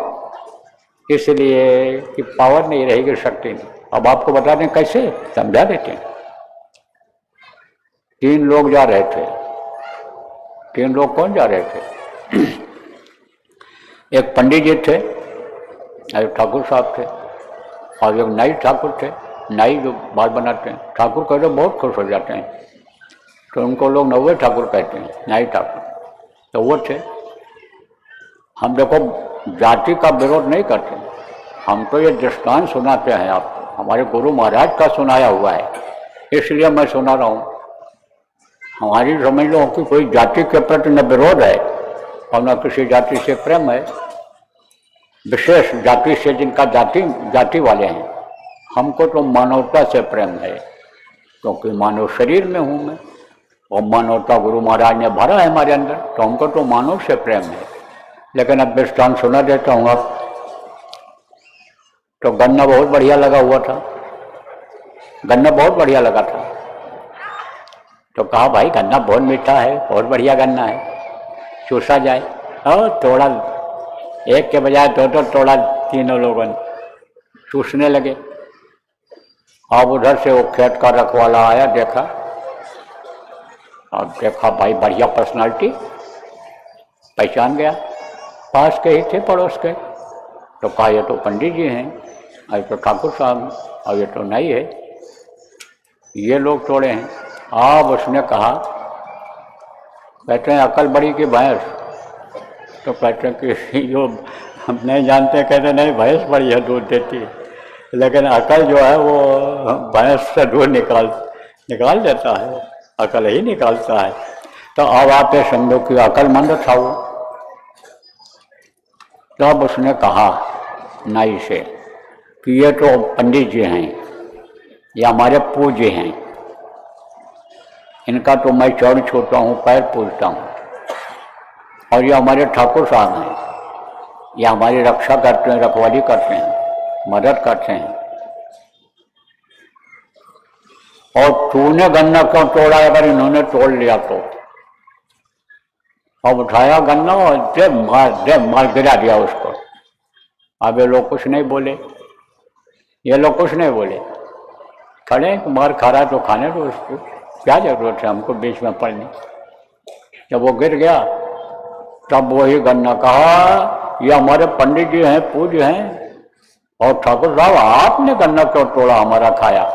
इसलिए कि पावर नहीं रहेगी, शक्ति नहीं। अब आपको बता दें कैसे, समझा देते हैं। 3 लोग जा रहे थे, 3 लोग कौन जा रहे थे? एक पंडित जी थे, एक ठाकुर साहब थे और एक नाई ठाकुर थे। नाई जो बाल बनाते हैं, ठाकुर कहते बहुत खुश हो जाते हैं तो उनको लोग नौवे ठाकुर कहते हैं, नाई ठाकुर। तो वो थे। हम देखो जाति का विरोध नहीं करते, हम तो ये दृष्टांत सुनाते हैं आपको, हमारे गुरु महाराज का सुनाया हुआ है, इसलिए मैं सुना रहा हूँ। हमारी समझ लो कि कोई जाति के प्रति न विरोध है और न किसी जाति से प्रेम है, विशेष जाति से जिनका जाति वाले हैं। हमको तो मानवता से प्रेम है, क्योंकि मानव शरीर में हूँ मैं और मानवता गुरु महाराज ने भरा है हमारे अंदर, तो हमको तो मानव से प्रेम है। लेकिन अब दृष्टांत सुना देता हूँ आप। तो गन्ना बहुत बढ़िया लगा हुआ था, गन्ना बहुत बढ़िया लगा था। तो कहा भाई गन्ना बहुत मीठा है, बहुत बढ़िया गन्ना है, चूसा जाए। और तोड़ा, एक के बजाय दो तोड़ा, तीनों लोगों ने चूसने लगे। अब उधर से वो खेत का रखवाला आया, देखा, अब देखा भाई बढ़िया पर्सनालिटी, पहचान गया, पास के ही थे पड़ोस के। तो कहा ये तो पंडित जी हैं, और तो ठाकुर साहब, और ये तो नहीं है, ये लोग तोड़े हैं। अब उसने कहा, कहते हैं अकल बड़ी की भैंस? तो कहते हैं कि जो हम नहीं जानते, कहते नहीं भैंस बड़ी है, दूध देती है, लेकिन अकल जो है वो भैंस से दूध निकाल देता है, अकल ही निकालता है। तो अब आप ये समझो कि अकलमंद था वो। तब तो उसने कहा नाई से कि ये तो पंडित जी हैं, ये हमारे पूज्य हैं, इनका तो मैं चौड़ छूता हूँ, पैर पूजता हूँ, और ये हमारे ठाकुर साहब हैं, ये हमारी रक्षा करते हैं, रखवाली करते हैं, मदद करते हैं। और तूने गन्ना क्यों तोड़ा? अगर इन्होंने तोड़ लिया तो। अब उठाया गन्ना और दे मार गिरा दिया उसको। अब ये लोग कुछ नहीं बोले, ये लोग कुछ नहीं बोले, खड़े, मार खा रहा तो खाने दो उसको, क्या जरूरत है हमको बीच में पड़ने। जब वो गिर गया तब वही गन्ना कहा, ये हमारे पंडित जी हैं, पूज्य हैं, और ठाकुर साहब आपने गन्ना क्यों तोड़ा, हमारा खाया?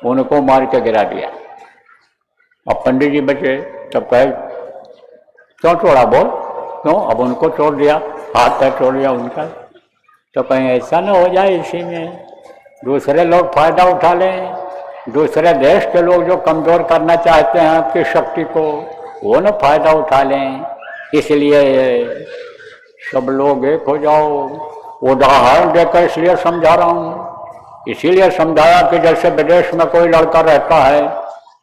उनको मार के गिरा दिया। अब पंडित जी बचे, तब कहे क्यों तोड़ा, बोल क्यों? अब उनको तोड़ दिया, हाथ पैर तोड़ दिया उनका। तो कहीं ऐसा न हो जाए इसी में दूसरे लोग फायदा उठा लें, दूसरे देश के लोग जो कमजोर करना चाहते हैं आपकी शक्ति को, वो न फायदा उठा लें। इसलिए सब लोग एक हो जाओ। उदाहरण देकर इसलिए समझा रहा हूँ, इसीलिए समझाया कि जैसे विदेश में कोई लड़का रहता है,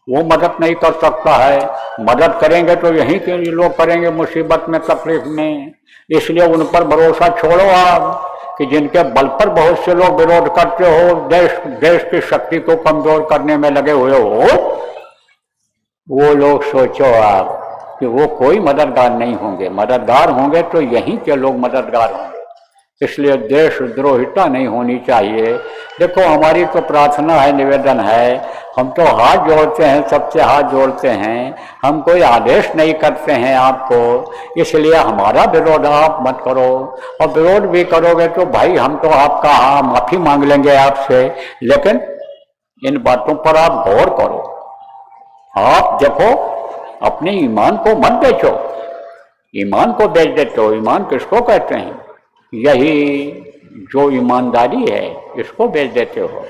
वो मदद नहीं कर सकता है, मदद करेंगे तो यहीं के लोग करेंगे मुसीबत में, तकलीफ में। इसलिए उन पर भरोसा छोड़ो आप कि जिनके बल पर बहुत से लोग विरोध करते हो, देश की शक्ति को कमजोर करने में लगे हुए हो, वो लोग सोचो आप कि वो कोई मददगार नहीं होंगे। मददगार होंगे तो यहीं के लोग मददगार होंगे। इसलिए देशद्रोहिता नहीं होनी चाहिए। देखो हमारी तो प्रार्थना है, निवेदन है, हम तो हाथ जोड़ते हैं, सबसे हाथ जोड़ते हैं, हम कोई आदेश नहीं करते हैं आपको। इसलिए हमारा विरोध आप मत करो, और विरोध भी करोगे तो भाई हम तो आपका हाँ माफी मांग लेंगे आपसे, लेकिन इन बातों पर आप गौर करो। आप देखो अपने ईमान को मत बेचो, ईमान को बेच देते हो। ईमान किसको कहते हैं? यही जो ईमानदारी है इसको बेच देते हो।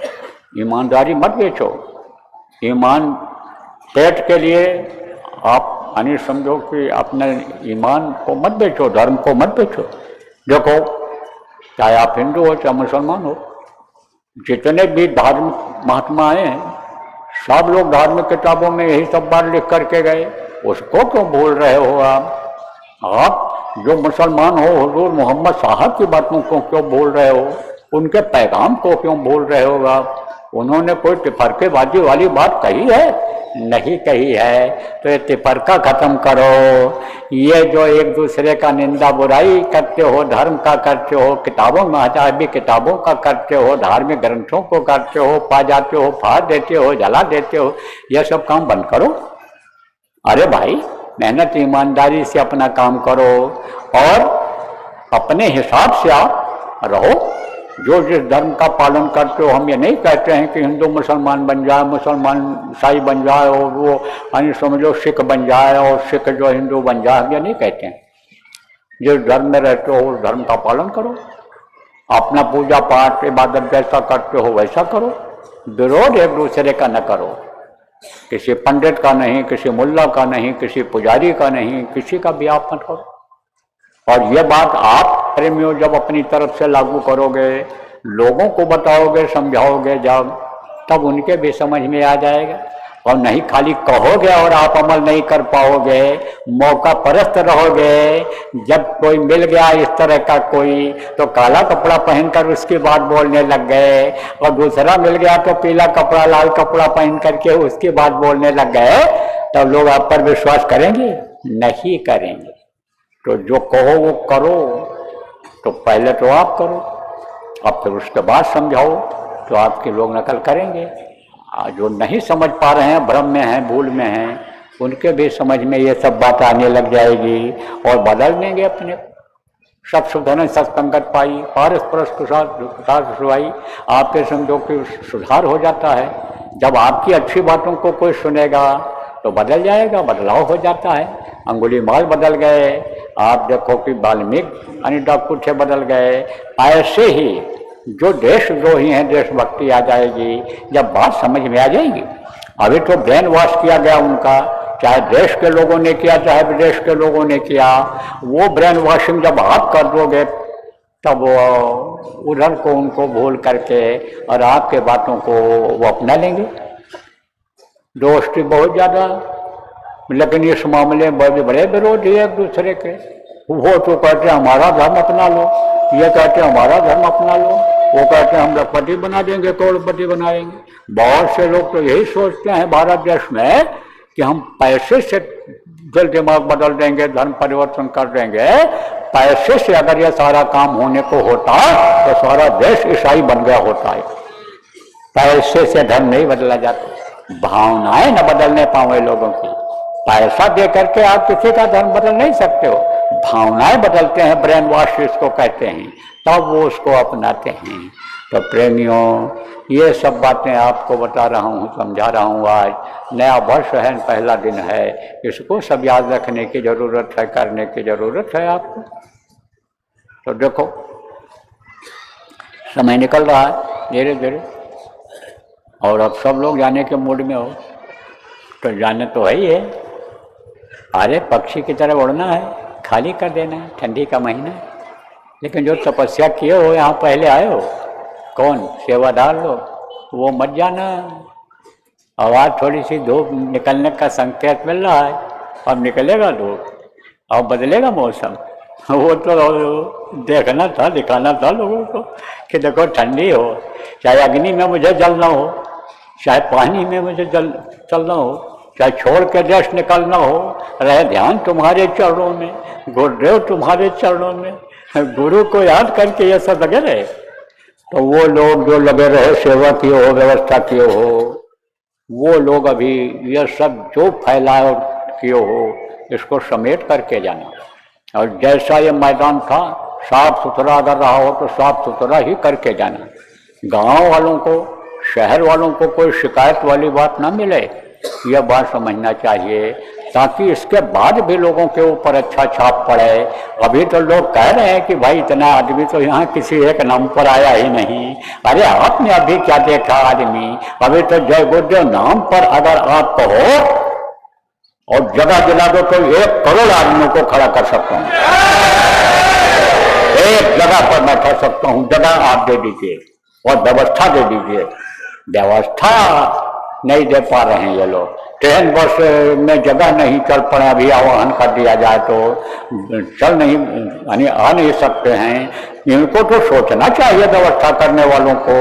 ईमानदारी मत बेचो। ईमान पेट के लिए आप यानी समझो कि अपने ईमान को मत बेचो, धर्म को मत बेचो। देखो चाहे आप हिंदू हो चाहे मुसलमान हो, जितने भी धार्मिक महात्मा हैं सब लोग धार्मिक किताबों में यही सब बात लिख करके गए। उसको क्यों भूल रहे हो आप जो मुसलमान हो, हुजूर मोहम्मद साहब की बातों को क्यों भूल रहे हो? उनके पैगाम को क्यों भूल रहे हो आप? उन्होंने कोई तिफरकेबाजी वाली बात कही है? नहीं कही है। तो ये तिफरका खत्म करो। ये जो एक दूसरे का निंदा बुराई करते हो, धर्म का करते हो, किताबों मजहबी किताबों का करते हो, धार्मिक ग्रंथों को करते हो, पा जाते हो, फाड़ देते हो, जला देते हो, यह सब काम बंद करो। अरे भाई मेहनत ईमानदारी से अपना काम करो और अपने हिसाब से आप रहो। जो जिस धर्म का पालन करते हो, हम ये नहीं कहते हैं कि हिंदू मुसलमान बन जाए, मुसलमान ईसाई बन जाए और वो यानी समझो सिख बन जाए और सिख जो हिंदू बन जाए, हम ये नहीं कहते हैं। जिस धर्म में रहते हो उस धर्म का पालन करो, अपना पूजा पाठ इबादत जैसा करते हो वैसा करो, विरोध एक दूसरे का न करो, किसी पंडित का नहीं, किसी मुल्ला का नहीं, किसी पुजारी का नहीं, किसी का भी आप मत करो। और ये बात आप प्रेमियों जब अपनी तरफ से लागू करोगे, लोगों को बताओगे, समझाओगे जब, तब उनके भी समझ में आ जाएगा। और नहीं खाली कहोगे और आप अमल नहीं कर पाओगे, मौका परस्त रहोगे। जब कोई मिल गया इस तरह का कोई, तो काला कपड़ा पहनकर उसके बाद बोलने लग गए, और दूसरा मिल गया तो पीला कपड़ा लाल कपड़ा पहन करके उसके बाद बोलने लग गए, तब लोग आप पर विश्वास करेंगे? नहीं करेंगे। तो जो कहो वो करो, तो पहले तो आप करो, अब फिर उसके बाद समझाओ, तो आपके लोग नकल करेंगे। जो नहीं समझ पा रहे हैं, भ्रम में हैं, भूल में हैं, उनके भी समझ में ये सब बात आने लग जाएगी और बदल देंगे अपने। सब सुधरण सत्संगत पाई, पारस परस कुशाल सुहाई, आपके समझो कि सुधार हो जाता है। जब आपकी अच्छी बातों को कोई सुनेगा तो बदल जाएगा, बदलाव हो जाता है। अंगुलीमाल बदल गए, आप देखो कि वाल्मीकि अनिडाकुट से बदल गए। ऐसे ही जो देशद्रोही हैं, देशभक्ति आ जाएगी जब बात समझ में आ जाएगी। अभी तो ब्रेन वॉश किया गया उनका, चाहे देश के लोगों ने किया चाहे विदेश के लोगों ने किया। वो ब्रेन वॉशिंग जब आप कर दोगे तब उधर को उनको भूल करके और आपके बातों को वो अपना लेंगे। दोस्ती बहुत ज़्यादा, लेकिन इस मामले में बड़े विरोधी एक दूसरे के। वो तो कहते हैं हमारा धर्म अपना लो, ये कहते हैं हमारा धर्म अपना लो, वो कहते हैं हम लखपति बना देंगे, करोड़पति बनाएंगे। बहुत से लोग तो यही सोचते हैं भारत देश में कि हम पैसे से दिल दिमाग बदल देंगे, धर्म परिवर्तन कर देंगे। पैसे से अगर ये सारा काम होने को होता तो सारा देश ईसाई बन गया होता है। पैसे से धर्म नहीं बदला जाता, भावनाएं न बदलने पाए लोगों की। पैसा दे करके आप किसी का धर्म बदल नहीं सकते हो, भावनाएं बदलते हैं, ब्रेन वॉश इसको कहते हैं, तब वो उसको अपनाते हैं। तो प्रेमियों, ये सब बातें आपको बता रहा हूँ, समझा रहा हूँ। आज नया वर्ष है, पहला दिन है, इसको सब याद रखने की जरूरत है, करने की जरूरत है आपको। तो देखो समय निकल रहा है धीरे धीरे, और अब सब लोग जाने के मूड में हो, तो जाने तो है ही है। अरे पक्षी की तरह उड़ना है, खाली कर देना है, ठंडी का महीना है। लेकिन जो तपस्या किए हो, यहाँ पहले आए हो, कौन सेवादार लोग, वो मत जाना। आवाज़ थोड़ी सी धूप निकलने का संकेत मिल रहा है, अब निकलेगा धूप, अब बदलेगा मौसम। वो तो देखना था, दिखाना था लोगों को कि देखो ठंडी हो, चाहे अग्नि में मुझे जलना हो, चाहे पानी में मुझे चलना हो, चाहे छोड़ के देश निकलना हो, रहे ध्यान तुम्हारे चरणों में, गुरुदेव तुम्हारे चरणों में, गुरु को याद करके ये सब लगे रहे। तो वो लोग जो लगे रहे, सेवा किए हो, व्यवस्था किए हो, वो लोग अभी ये सब जो फैलाओ किए हो, इसको समेट करके जाना। और जैसा ये मैदान था, साफ सुथरा अगर रहा हो तो साफ सुथरा ही करके जाना। गांव वालों को, शहर वालों को कोई शिकायत वाली बात ना मिले, यह बात समझना चाहिए, ताकि इसके बाद भी लोगों के ऊपर अच्छा छाप पड़े। अभी तो लोग कह रहे हैं कि भाई इतना आदमी तो यहाँ किसी एक नाम पर आया ही नहीं। अरे आपने अभी क्या देखा आदमी, अभी तो जय गुरुदेव नाम पर अगर आप कहो और जगह दिला दो तो 1 करोड़ आदमियों को खड़ा कर सकता हूँ, एक जगह पर मैं कर सकता हूँ। जगह आप दे दीजिए और व्यवस्था दे दीजिए। व्यवस्था नहीं दे पा रहे हैं ये लोग, ट्रेन बस में जगह नहीं चल पड़े, अभी आह्वान कर दिया जाए तो चल नहीं, यानी आ नहीं सकते हैं। इनको तो सोचना चाहिए व्यवस्था करने वालों को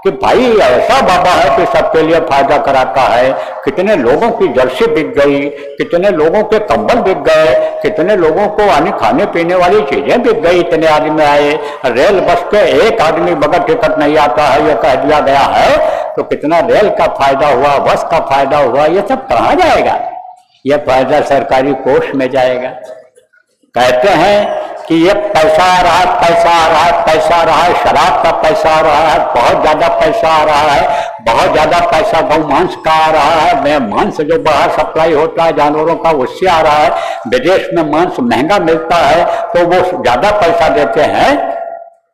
कि भाई ऐसा बाबा है कि सबके लिए फायदा कराता है। कितने लोगों की जर्सी बिक गई, कितने लोगों के कंबल बिक गए, कितने लोगों को आने खाने पीने वाली चीजें बिक गई, इतने आदमी आए। रेल बस के एक आदमी बगैर टिकट नहीं आता है, ये कह दिया गया है, तो कितना रेल का फायदा हुआ, बस का फायदा हुआ, ये सब कहाँ जाएगा? यह फायदा सरकारी कोष में जाएगा। कहते हैं कि ये पैसा आ रहा है, पैसा आ रहा है, पैसा आ रहा है, शराब का पैसा आ रहा है, बहुत ज्यादा पैसा आ रहा है, बहुत ज्यादा पैसा गौ मांस का आ रहा है, मैं मांस जो बाहर सप्लाई होता है जानवरों का उससे आ रहा है, विदेश में मांस महंगा मिलता है तो वो ज्यादा पैसा देते हैं।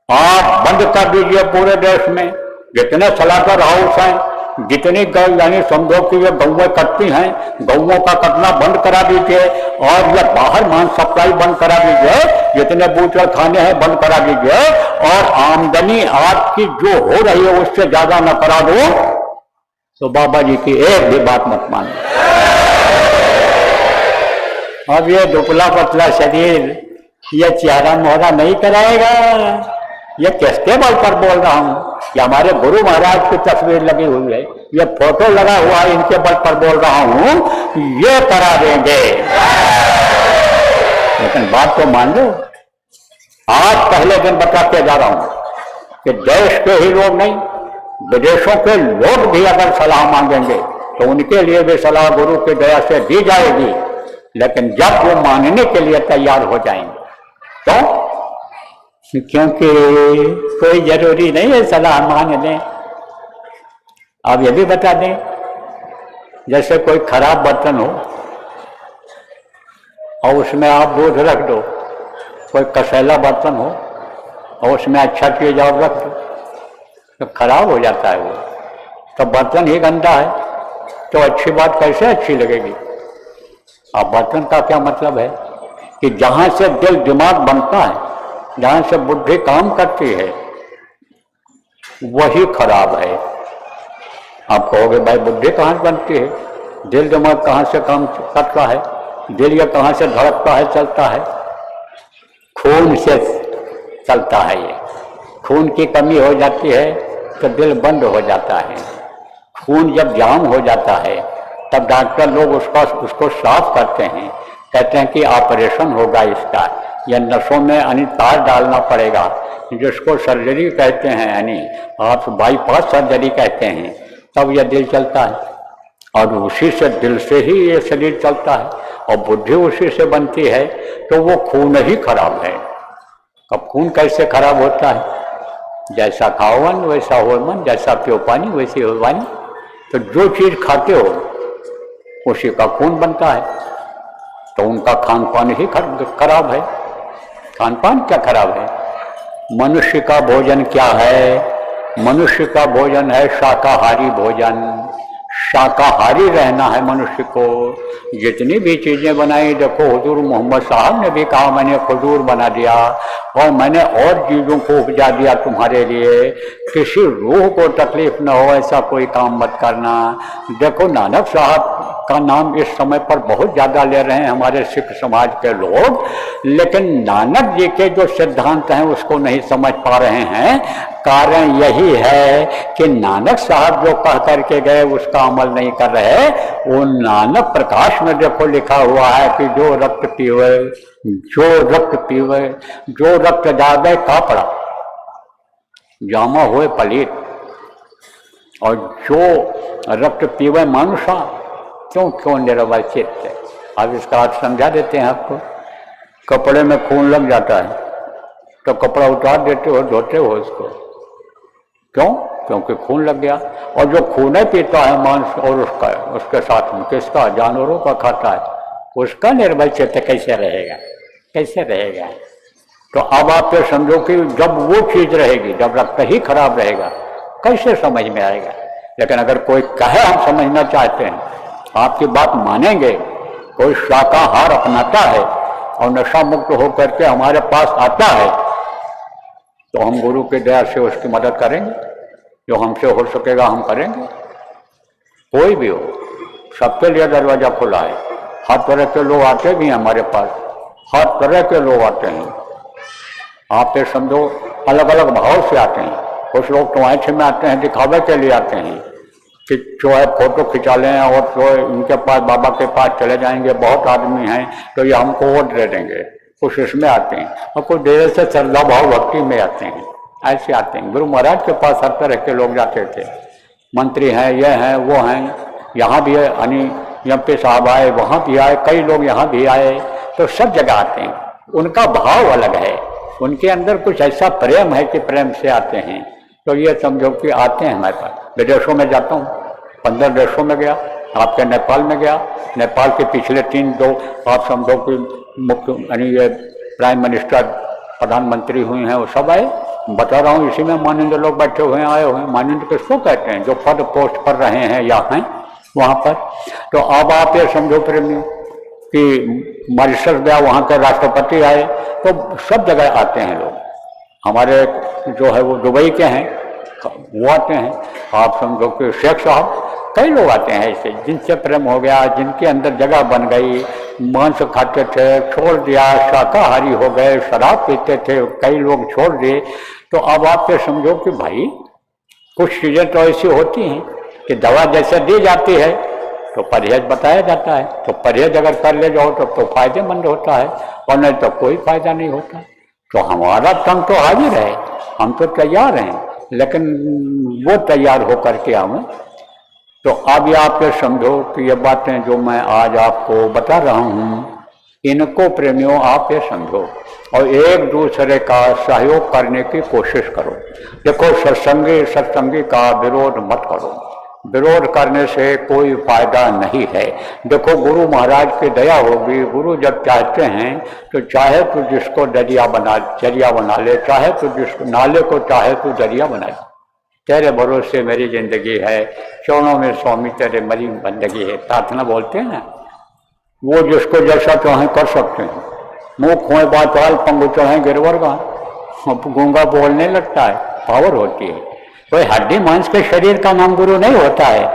आप बंद कर दीजिए पूरे देश में जितने स्लॉटर हाउस हैं, जितनी गौ यानी समझो कि ये गौएं कटती हैं, गौओं का कटना बंद करा दीजिए और ये बाहर मांस सप्लाई बंद करा दीजिए, जितने बूचर खाने हैं बंद करा दीजिए और आमदनी आपकी जो हो रही है उससे ज्यादा न करा दो तो बाबा जी की एक भी बात मत मानो। अब ये दुबला पतला शरीर ये चेहरा मोहरा नहीं कराएगा। ये किसके बल पर बोल रहा हूं? ये हमारे गुरु महाराज की तस्वीर लगी हुई है, ये फोटो लगा हुआ है, इनके बल पर बोल रहा हूं, ये करा देंगे। लेकिन बात तो मान लो। आज पहले दिन बता के जा रहा हूं कि देश के ही लोग नहीं, विदेशों के लोग भी अगर सलाह मांगेंगे तो उनके लिए भी सलाह गुरु की दया से दी जाएगी। लेकिन जब वो मानने के लिए तैयार हो जाएंगे तो क्योंकि कोई जरूरी नहीं है सलाह मान लें। अब ये भी बता दें, जैसे कोई खराब बर्तन हो और उसमें आप दूध रख दो, कोई कसैला बर्तन हो और उसमें अच्छा चीज और रख दो तो खराब हो जाता है वो, तो बर्तन ही गंदा है तो अच्छी बात कैसे अच्छी लगेगी। अब बर्तन का क्या मतलब है कि जहां से दिल दिमाग बनता है, जहां से बुद्धि काम करती है वही खराब है। आप कहोगे भाई बुद्धि कहाँ से बनती है, दिल दिमाग कहाँ से काम करता है, दिल ये कहाँ से धड़कता है चलता है? खून से चलता है। ये खून की कमी हो जाती है तो दिल बंद हो जाता है। खून जब जाम हो जाता है तब डॉक्टर लोग उसको साफ करते हैं, कहते हैं कि ऑपरेशन होगा इसका, या नसों में यानी तार डालना पड़ेगा, जिसको सर्जरी कहते हैं, यानी आप बाईपास सर्जरी कहते हैं, तब यह दिल चलता है और उसी से दिल से ही ये शरीर चलता है और बुद्धि उसी से बनती है। तो वो खून ही खराब है। अब खून कैसे खराब होता है? जैसा खाओ मन वैसा हो मन, जैसा पियो पानी वैसे हो वानी। तो जो चीज खाते हो उसी का खून बनता है। तो उनका खान पान ही खराब है। खान पान क्या खराब है? मनुष्य का भोजन क्या है? मनुष्य का भोजन है शाकाहारी भोजन। शाकाहारी रहना है मनुष्य को। जितनी भी चीजें बनाई, देखो हुजूर मोहम्मद साहब ने भी कहा मैंने खजूर बना दिया और मैंने और चीजों को उपजा दिया तुम्हारे लिए, किसी रूह को तकलीफ न हो ऐसा कोई काम मत करना। देखो नानक साहब का नाम इस समय पर बहुत ज्यादा ले रहे हैं हमारे सिख समाज के लोग, लेकिन नानक जी के जो सिद्धांत हैं उसको नहीं समझ पा रहे हैं। कारण यही है कि नानक साहब जो कह करके गए उसका अमल नहीं कर रहे। वो नानक प्रकाश में देखो लिखा हुआ है कि जो रक्त पीवे, जो रक्त पीवे, जो रक्त जावे कापड़ा जामा हुए पलीत, और जो रक्त पीवे मानुषा क्यों निरवय चित्त। अब इसका अर्थ समझा देते हैं आपको। कपड़े में खून लग जाता है तो कपड़ा उतार देते हो, धोते हो उसको, क्यों? क्योंकि खून लग गया। और जो खून पीता है मांस और उसके साथ में किसका, जानवरों का खाता है, उसका निर्भय चित्त कैसे रहेगा? कैसे रहेगा? तो अब आप ये समझो कि जब वो चीज रहेगी, जब रक्त ही खराब रहेगा, कैसे समझ में आएगा? लेकिन अगर कोई कहे हम समझना चाहते हैं, आपकी बात मानेंगे, कोई शाकाहार अपनाता है और नशा मुक्त होकर के हमारे पास आता है, तो हम गुरु की दया से उसकी मदद करेंगे। जो हमसे हो सकेगा हम करेंगे। कोई भी हो, सबके लिए दरवाजा खुला है। हर तरह के लोग आते भी हैं हमारे पास, हर तरह के लोग आते हैं। आप ये समझो अलग अलग भाव से आते हैं। कुछ लोग तो ऐसे में आते हैं, दिखावे के लिए आते हैं कि जो है फोटो खिंचा लें और जो इनके पास बाबा के पास चले जाएंगे। बहुत आदमी हैं तो ये हमको वोट दे देंगे, कुछ इसमें आते हैं, और कुछ देर से श्रद्धा भाव भक्ति में आते हैं। ऐसे आते हैं। गुरु महाराज के पास हर तरह के लोग जाते थे, मंत्री हैं, ये हैं, वो हैं। यहाँ भी है, यानी एमपी साहब आए, वहाँ भी आए, कई लोग यहाँ भी आए, तो सब जगह आते हैं। उनका भाव अलग है, उनके अंदर कुछ ऐसा प्रेम है कि प्रेम से आते हैं। तो ये समझो कि आते हैं हमारे पास। विदेशों में जाता हूँ, 15 देशों में गया, आपके नेपाल में गया, नेपाल के पिछले 3-2 आप समझो कि मुख्य यानी ये प्राइम मिनिस्टर, प्रधानमंत्री हुए हैं, वो सब आए। बता रहा हूँ, इसी में माननीय लोग बैठे हुए हैं, आए हुए हैं। माननीय किसको कहते हैं? जो पद पोस्ट पर रहे हैं या हैं वहाँ पर। तो अब आप ये समझो प्रेमी कि मॉरिशस गया, वहाँ के राष्ट्रपति आए, तो सब जगह आते हैं लोग। हमारे जो है वो दुबई के हैं, वो आते हैं। आप समझो कि शेख साहब, कई लोग आते हैं ऐसे जिनसे प्रेम हो गया, जिनके अंदर जगह बन गई। मांस खाते थे, छोड़ दिया, शाकाहारी हो गए, शराब पीते थे, कई लोग छोड़ दिए। तो अब आप ये समझो कि भाई कुछ चीज़ें तो ऐसी होती हैं कि दवा जैसे दी जाती है तो परहेज बताया जाता है, तो परहेज अगर कर ले जाओ तो फायदेमंद होता है, और नहीं तो कोई फायदा नहीं होता। तो हमारा तंग तो हाजिर है, हम तो तैयार हैं, लेकिन वो तैयार होकर के आऊँ। तो अब ये आप ये समझो कि ये बातें जो मैं आज आपको बता रहा हूँ, इनको प्रेमियों आप ये समझो और एक दूसरे का सहयोग करने की कोशिश करो। देखो, सत्संगी का विरोध मत करो, विरोध करने से कोई फायदा नहीं है। देखो, गुरु महाराज की दया होगी, गुरु जब चाहते हैं तो चाहे तो जिसको जरिया बना ले, चाहे तो जिसको नाले को चाहे तो जरिया बना ले। तेरे भरोसे मेरी जिंदगी है, चरणों में स्वामी तेरे मरी बंदगी है, प्रार्थना बोलते हैं। वो जिसको जैसा चाहें कर सकते हैं। मुँह खोए बात वाल पंगु चढ़े गिरवर का, गूंगा बोलने लगता है, पावर होती है। कोई हड्डी मांस के शरीर का नाम गुरु नहीं होता है।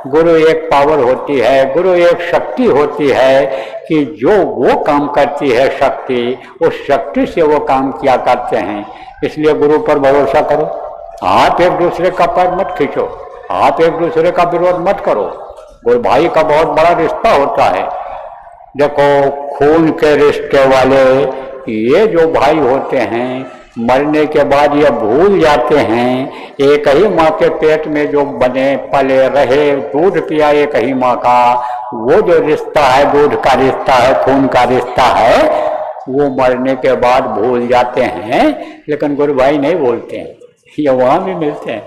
गुरु एक पावर होती है, गुरु एक शक्ति होती है कि जो वो काम करती है शक्ति, उस शक्ति से वो काम किया करते हैं। इसलिए गुरु पर भरोसा करो। आप एक दूसरे का पैर मत खींचो, आप एक दूसरे का विरोध मत करो। कोई भाई का बहुत बड़ा रिश्ता होता है। देखो, खून के रिश्ते वाले ये जो भाई होते हैं, मरने के बाद ये भूल जाते हैं एक ही माँ के पेट में जो बने पले रहे, दूध पिया एक ही माँ का, वो जो रिश्ता है, दूध का रिश्ता है, खून का रिश्ता है, वो मरने के बाद भूल जाते हैं। लेकिन गुरु भाई नहीं भूलते हैं, ये वहाँ भी मिलते हैं।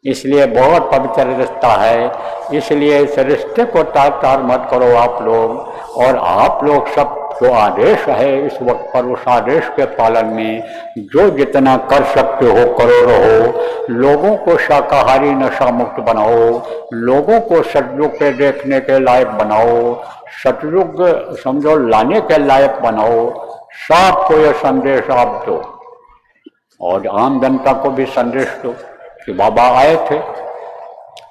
इसलिए बहुत पवित्र रिश्ता है। इसलिए इस रिश्ते को तार मत करो आप लोग। और आप लोग सब जो आदेश है इस वक्त पर, उस आदेश के पालन में जो जितना कर सकते हो करो रहो। लोगों को शाकाहारी नशा मुक्त बनाओ, लोगों को सतयुग के देखने के लायक बनाओ, सतयुग समझो लाने के लायक बनाओ। सबको ये संदेश आप दो और आम जनता को भी संदेश दो कि बाबा आए थे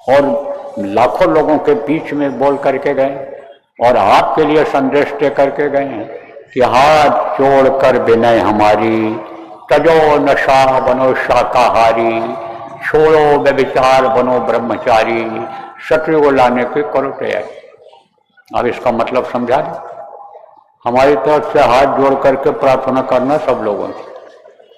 और लाखों लोगों के बीच में बोल करके गए और आपके लिए संदेश दे करके गए हैं कि हाथ जोड़कर विनय हमारी, तजो नशा बनो शाकाहारी, छोड़ो व्यभिचार बनो ब्रह्मचारी, सतयुग लाने की करो तैयारी। अब इसका मतलब समझा दें। हमारी तरफ से हाथ जोड़ करके प्रार्थना करना सब लोगों से।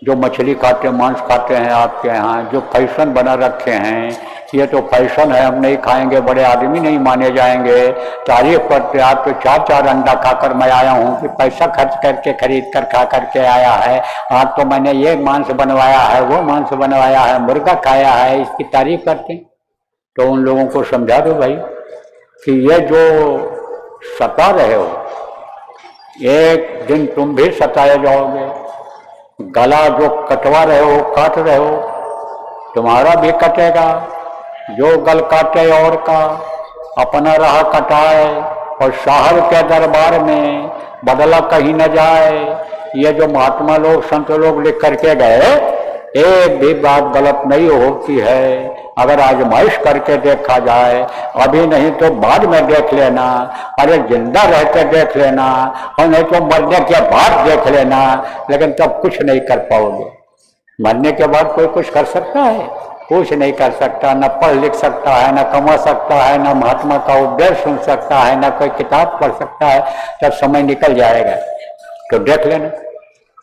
जो मछली खाते, मांस खाते हैं आपके यहाँ, जो फैशन बना रखे हैं, ये तो फैशन है, हम नहीं खाएंगे, बड़े आदमी नहीं माने जाएंगे, तारीफ करते। आप तो 4-4 अंडा खाकर मैं आया हूँ कि पैसा खर्च करके खरीद कर खा करके आया है। आज तो मैंने ये मांस बनवाया है, वो मांस बनवाया है, मुर्गा खाया है, इसकी तारीफ करते। तो उन लोगों को समझा दो भाई कि ये जो सता रहे हो, एक दिन तुम भी सताए जाओगे। गला जो कटवा रहे हो, काट रहे हो, तुम्हारा भी कटेगा। जो गल काटे और का, अपना राह कटाए और शाहर के दरबार में बदला कहीं न जाए। ये जो महात्मा लोग, संत लोग लिख करके गए, एक भी बात गलत नहीं होती है अगर आजमाइश करके देखा जाए। अभी नहीं तो बाद में देख लेना, अरे जिंदा रहते देख लेना, और नहीं तो मरने के बाद देख लेना, लेकिन तब कुछ नहीं कर पाओगे। मरने के बाद कोई कुछ कर सकता है? कुछ नहीं कर सकता। न पढ़ लिख सकता है, न कमा सकता है, न महात्मा का उपदेश सुन सकता है, न कोई किताब पढ़ सकता है। जब समय निकल जाएगा तो देख लेना,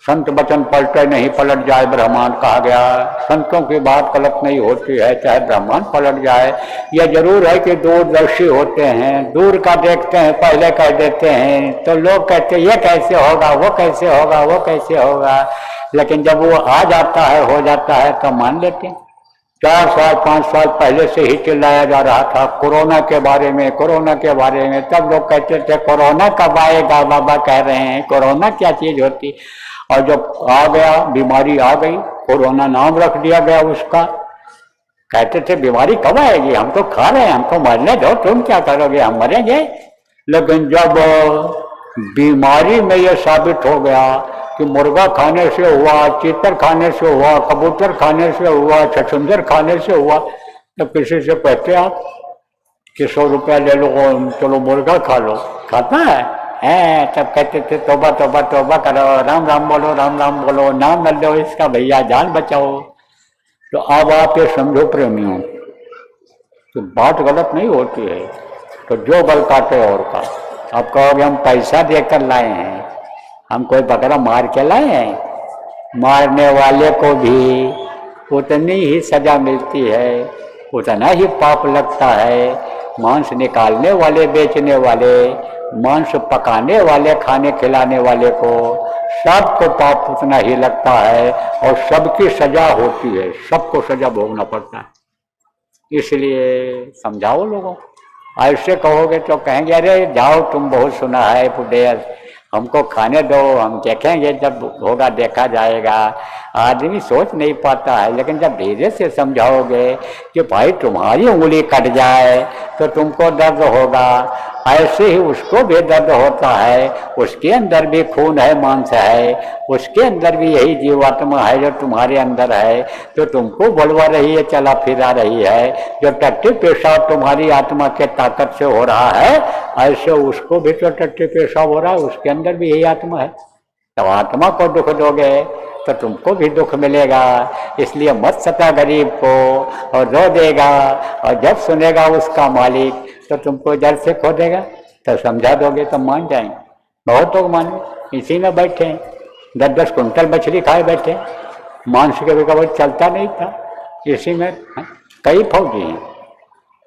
संत वचन पलटे नहीं पलट जाए ब्रह्मांड कहा गया। संतों की बात गलत नहीं होती है, चाहे ब्रह्मांड पलट जाए। यह जरूर है कि दूरदर्शी होते हैं, दूर का देखते हैं, पहले कह देते हैं, तो लोग कहते हैं ये कैसे होगा, वो कैसे होगा, वो कैसे होगा, लेकिन जब वो आ जाता है, हो जाता है, तो मान लेते हैं। 4 साल 5 साल पहले से ही चिल्लाया जा रहा था कोरोना के बारे में, कोरोना के बारे में। तब लोग कहते थे कोरोना कब आएगा, बाबा कह रहे हैं कोरोना क्या चीज होती। और जब आ गया, बीमारी आ गई, कोरोना नाम रख दिया गया उसका। कहते थे बीमारी कब आएगी, हम तो खा रहे हैं, हमको मरने दो, तुम क्या करोगे, हम मरेंगे। लेकिन जब बीमारी में यह साबित हो गया कि मुर्गा खाने से हुआ, चीतर खाने से हुआ, कबूतर खाने से हुआ, छछुंदर खाने से हुआ, तो किसी से कहते आप कि 100 रुपया ले लो, चलो मुर्गा खा लो, खाता है तब कहते थे तौबा तौबा तौबा करो, राम राम बोलो, राम राम बोलो, नाम न लो इसका, भैया जान बचाओ। तो अब आप ये समझो प्रेमियों तो बात गलत नहीं होती है। तो जो गल काटे और का, आप कहोगे हम पैसा देकर लाए हैं, हम कोई बकरा मार के लाए हैं। मारने वाले को भी उतनी ही सजा मिलती है, उतना ही पाप लगता है। मांस निकालने वाले, बेचने वाले, मांस पकाने वाले, खाने खिलाने वाले को, सबको पाप उतना ही लगता है और सबकी सजा होती है, सबको सजा भोगना पड़ता है। इसलिए समझाओ लोगों। ऐसे कहोगे तो कहेंगे अरे जाओ तुम बहुत सुना है बुढ़े, हमको खाने दो, हम देखेंगे, जब होगा देखा जाएगा। आदमी सोच नहीं पाता है, लेकिन जब धीरे से समझाओगे कि भाई तुम्हारी उंगली कट जाए तो तुमको दर्द होगा, ऐसे ही उसको भी दर्द होता है, उसके अंदर भी खून है, मांस है, उसके अंदर भी यही जीवात्मा है जो तुम्हारे अंदर है, तो तुमको बुलवा रही है, चला फिरा रही है। जो टट्टी पेशाब तुम्हारी आत्मा के ताकत से हो रहा है, ऐसे उसको भी तो टट्टी पेशाब हो रहा है, उसके अंदर भी यही आत्मा है। तो आत्मा को दुख दोगे तो तुमको भी दुख मिलेगा। इसलिए मत सता गरीब को, और रो देगा, और जब सुनेगा उसका मालिक तो तुमको जड़ से खो देगा। तो समझा दोगे तो मान जाएंगे, बहुत लोग माने। इसी में बैठे 10-10 कुंटल मछली खाए बैठे, मांस के बगैर चलता नहीं था। इसी में कई फौजी हैं,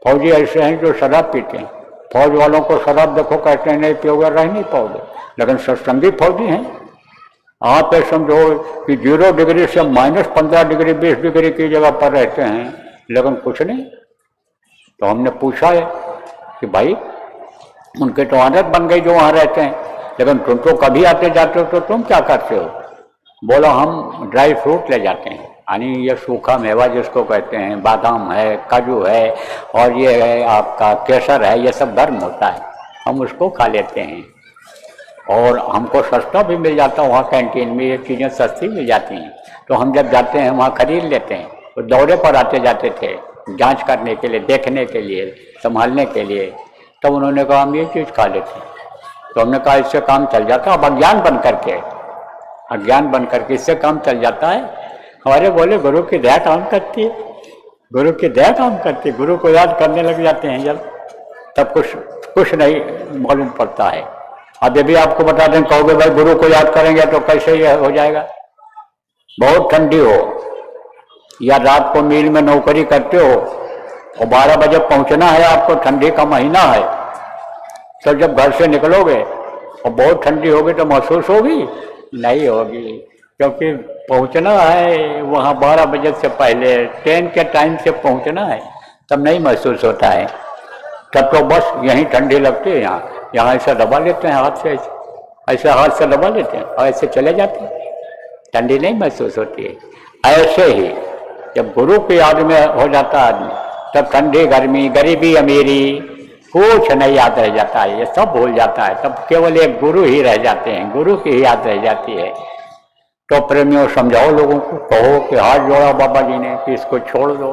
फौजी ऐसे हैं जो शराब पीते हैं। फौज वालों को शराब देखो कहते हैं नहीं पियोगे रह नहीं पाओगे, लेकिन सत्संगी फौजी हैं। आप ये समझो कि 0 डिग्री से -15 डिग्री 20 डिग्री की जगह पर रहते हैं, लेकिन कुछ नहीं। तो हमने पूछा है कि भाई उनके तो आदत बन गई जो वहाँ रहते हैं, लेकिन तुम तो कभी आते जाते हो तो तुम क्या करते हो? बोलो हम ड्राई फ्रूट ले जाते हैं, यानी ये सूखा मेवा जिसको कहते हैं, बादाम है, काजू है, और ये है आपका केसर है, ये सब गर्म होता है, हम उसको खा लेते हैं। और हमको सस्ता भी मिल जाता है, वहाँ कैंटीन में ये चीज़ें सस्ती मिल जाती हैं, तो हम जब जाते हैं वहाँ खरीद लेते हैं। तो दौरे पर आते जाते थे जांच करने के लिए, देखने के लिए, संभालने के लिए, तब तो उन्होंने कहा हम ये चीज़ खा लेते हैं। तो हमने कहा इससे काम चल जाता है। अब अज्ञान बन करके इससे काम चल जाता है। हमारे बोले गुरु की दया काम करती है, गुरु की दया काम करती है, गुरु को याद करने लग जाते हैं जब, तब कुछ नहीं मालूम पड़ता है। अब ये भी आपको बता दें, कहोगे भाई गुरु को याद करेंगे तो कैसे ये हो जाएगा? बहुत ठंडी हो या रात को मील में नौकरी करते हो और 12 बजे पहुंचना है आपको, ठंडी का महीना है, तो जब घर से निकलोगे और बहुत ठंडी होगी तो महसूस होगी? नहीं होगी, क्योंकि पहुंचना है वहाँ 12 बजे से पहले, ट्रेन के टाइम से पहुंचना है, तब नहीं महसूस होता है। तब तो बस यहीं ठंडी लगती है, यहाँ ऐसा दबा लेते हैं हाथ से, ऐसे हाथ से दबा लेते हैं और ऐसे चले जाते हैं, ठंडी नहीं महसूस होती है। ऐसे ही जब गुरु की याद में हो जाता आदमी, तब ठंडी गर्मी, गरीबी अमीरी कुछ नहीं याद रह जाता है, ये सब भूल जाता है। तब केवल एक गुरु ही रह जाते हैं, गुरु की ही याद रह जाती है। तो प्रेमियों समझाओ लोगों को, कहो कि हाथ जोड़ा बाबा जी ने कि इसको छोड़ दो,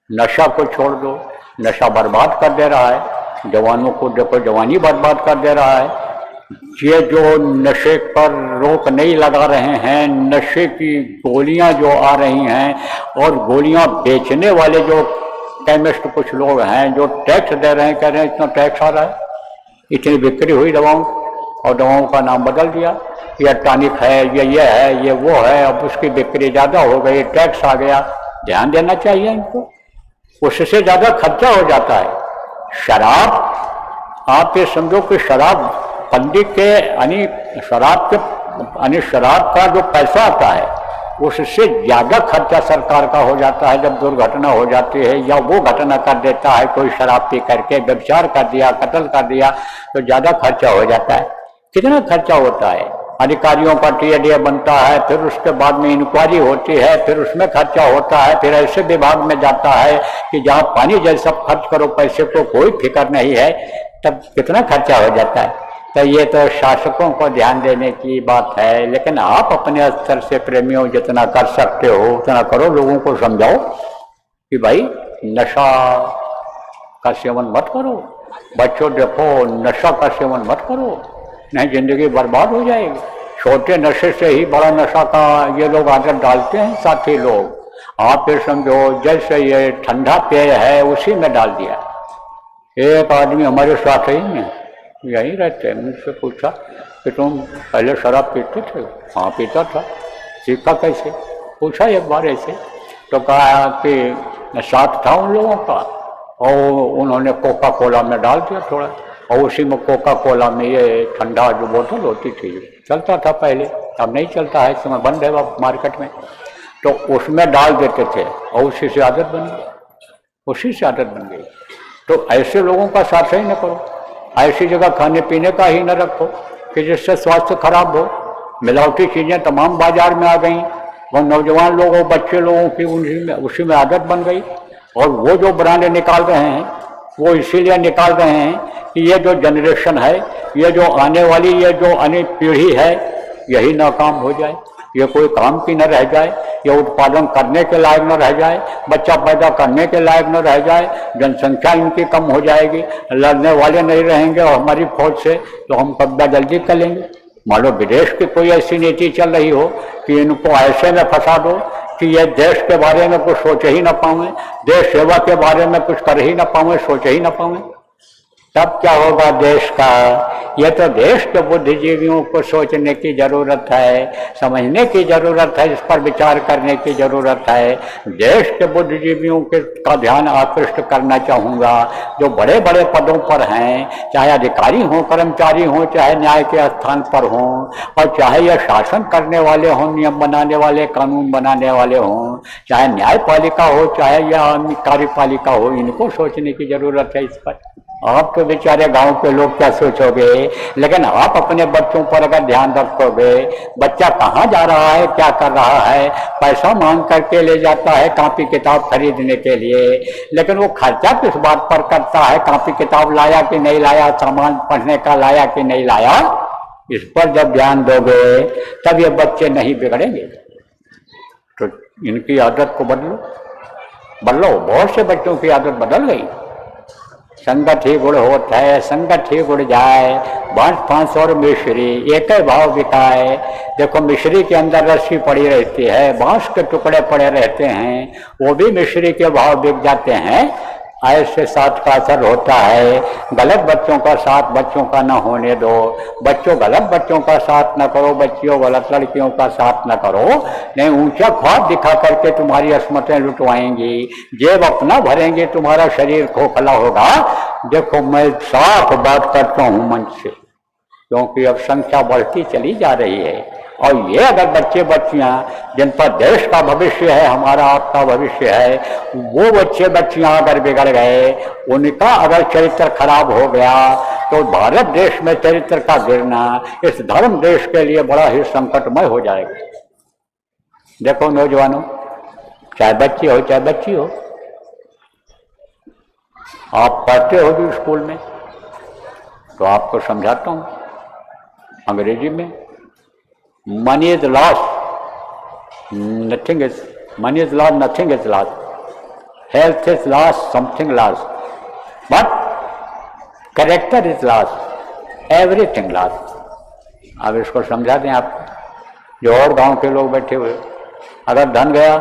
नशा को छोड़ दो, नशा बर्बाद कर दे रहा है, जवानों को देखो जवानी बर्बाद कर दे रहा है। ये जो नशे पर रोक नहीं लगा रहे हैं, नशे की गोलियां जो आ रही हैं, और गोलियां बेचने वाले जो केमिस्ट कुछ लोग हैं जो टैक्स दे रहे हैं, कह रहे हैं इतना टैक्स आ रहा है, इतनी बिक्री हुई दवाओं, और दवाओं का नाम बदल दिया। ये टॉनिक है, ये है, ये वो है, अब उसकी बिक्री ज़्यादा हो गई, टैक्स आ गया, ध्यान देना चाहिए इनको, उससे ज़्यादा खर्चा हो जाता है। शराब, आप ये समझो कि शराब बंदी के यानी शराब का जो पैसा आता है उससे ज़्यादा खर्चा सरकार का हो जाता है जब दुर्घटना हो जाती है या वो घटना कर देता है, कोई शराब पी करके व्यभिचार कर दिया, कत्ल कर दिया, तो ज़्यादा खर्चा हो जाता है। कितना खर्चा होता है, अधिकारियों का टीएडीए बनता है, फिर उसके बाद में इंक्वायरी होती है, फिर उसमें खर्चा होता है, फिर ऐसे विभाग में जाता है कि जहाँ पानी जैसा खर्च करो पैसे को कोई फिक्र नहीं है, तब कितना खर्चा हो जाता है। तो ये तो शासकों को ध्यान देने की बात है, लेकिन आप अपने स्तर से प्रेमियों जितना कर सकते हो उतना करो, लोगों को समझाओ कि भाई नशा का सेवन मत करो, बच्चों देखो नशा का सेवन मत करो, नहीं जिंदगी बर्बाद हो जाएगी। छोटे नशे से ही बड़ा नशा का ये लोग आदत डालते हैं साथी लोग। आप ये समझो जैसे ये ठंडा पेय है उसी में डाल दिया। एक आदमी हमारे साथ ही में यहीं रहते हैं, मुझसे पूछा कि तुम पहले शराब पीते थे? हाँ पीता था। सीखा कैसे? पूछा एक बार ऐसे, तो कहा कि साथ था उन लोगों का और उन्होंने कोका कोला में डाल दिया थोड़ा, और उसी में कोका कोला में ये ठंडा जो बोतल होती थी चलता था पहले, अब नहीं चलता है, इस समय बंद है मार्केट में, तो उसमें डाल देते थे और उसी से आदत बन गई, उसी से आदत बन गई। तो ऐसे लोगों का साथ ही न करो, ऐसी जगह खाने पीने का ही न रखो कि जिससे स्वास्थ्य खराब हो। मिलावटी चीज़ें तमाम बाजार में आ गई, वो नौजवान लोगों बच्चे लोगों की उसी में आदत बन गई, और वो जो ब्रांड निकाल रहे हैं वो इसीलिए निकाल रहे हैं कि ये जो जनरेशन है, ये जो आने वाली ये जो आने पीढ़ी है, यही नाकाम हो जाए, ये कोई काम की न रह जाए, ये उत्पादन करने के लायक न रह जाए, बच्चा पैदा करने के लायक न रह जाए, जनसंख्या इनकी कम हो जाएगी, लड़ने वाले नहीं रहेंगे और हमारी फौज से, तो हम कब्जा जल्दी कर लेंगे। मान लो विदेश की कोई ऐसी नीति चल रही हो कि इनको ऐसे में फंसा दो कि ये देश के बारे में कुछ सोच ही ना पाएं, देश सेवा के बारे में कुछ कर ही ना पाएं, सोच ही ना पाएं, तब क्या होगा देश का? ये तो देश के बुद्धिजीवियों को सोचने की जरूरत है, समझने की जरूरत है, इस पर विचार करने की जरूरत है। देश के बुद्धिजीवियों के का ध्यान आकृष्ट करना चाहूँगा, जो बड़े बड़े पदों पर हैं, चाहे अधिकारी हों, कर्मचारी हों, चाहे न्याय के स्थान पर हों, और चाहे यह शासन करने वाले हों, नियम बनाने वाले, कानून बनाने वाले हों, चाहे न्यायपालिका हो, चाहे यह कार्यपालिका हो, इनको सोचने की जरूरत है इस पर। आप तो बेचारे गांव के लोग क्या सोचोगे, लेकिन आप अपने बच्चों पर अगर ध्यान रखोगे, बच्चा कहाँ जा रहा है, क्या कर रहा है, पैसा मांग करके ले जाता है कॉपी किताब खरीदने के लिए, लेकिन वो खर्चा किस बात पर करता है, कॉपी किताब लाया कि नहीं लाया, सामान पढ़ने का लाया कि नहीं लाया, इस पर जब ध्यान दोगे तब ये बच्चे नहीं बिगड़ेंगे। तो इनकी आदत को बदलो। बहुत से बच्चों की आदत बदल गई। संगत ही गुड़ होत है, संगत ही गुड़ जाए, बांस फांस और मिश्री एक ही भाव बिकाए। देखो मिश्री के अंदर रस्सी पड़ी रहती है, बांस के टुकड़े पड़े रहते हैं, वो भी मिश्री के भाव बिक जाते हैं। ऐसे साथ का असर होता है। गलत बच्चों का साथ बच्चों का न होने दो, बच्चों गलत बच्चों का साथ न करो, बच्चियों गलत लड़कियों का साथ न करो, नहीं ऊंचा ख्वाब दिखा करके तुम्हारी अस्मतें लुटवाएंगी, जेब अपना भरेंगे, तुम्हारा शरीर खोखला होगा। देखो मैं साफ बात करता हूँ मंच से, क्योंकि अब संख्या बढ़ती चली जा रही है, और ये अगर बच्चे बच्चियां जिन पर देश का भविष्य है, हमारा आपका भविष्य है, वो बच्चे बच्चियां अगर बिगड़ गए, उनका अगर चरित्र खराब हो गया, तो भारत देश में चरित्र का गिरना इस धर्म देश के लिए बड़ा ही संकटमय हो जाएगा। देखो नौजवानों, चाहे बच्चे हो चाहे बच्ची हो, आप पढ़ते हो भी स्कूल में, तो आपको समझाता हूँ अंग्रेजी में, money is lost, nothing is, money is lost, nothing is lost, health is lost, something lost, but character is lost, everything lost। अब इसको समझा दें आप, जो और गांव के लोग बैठे हुए, अगर धन गया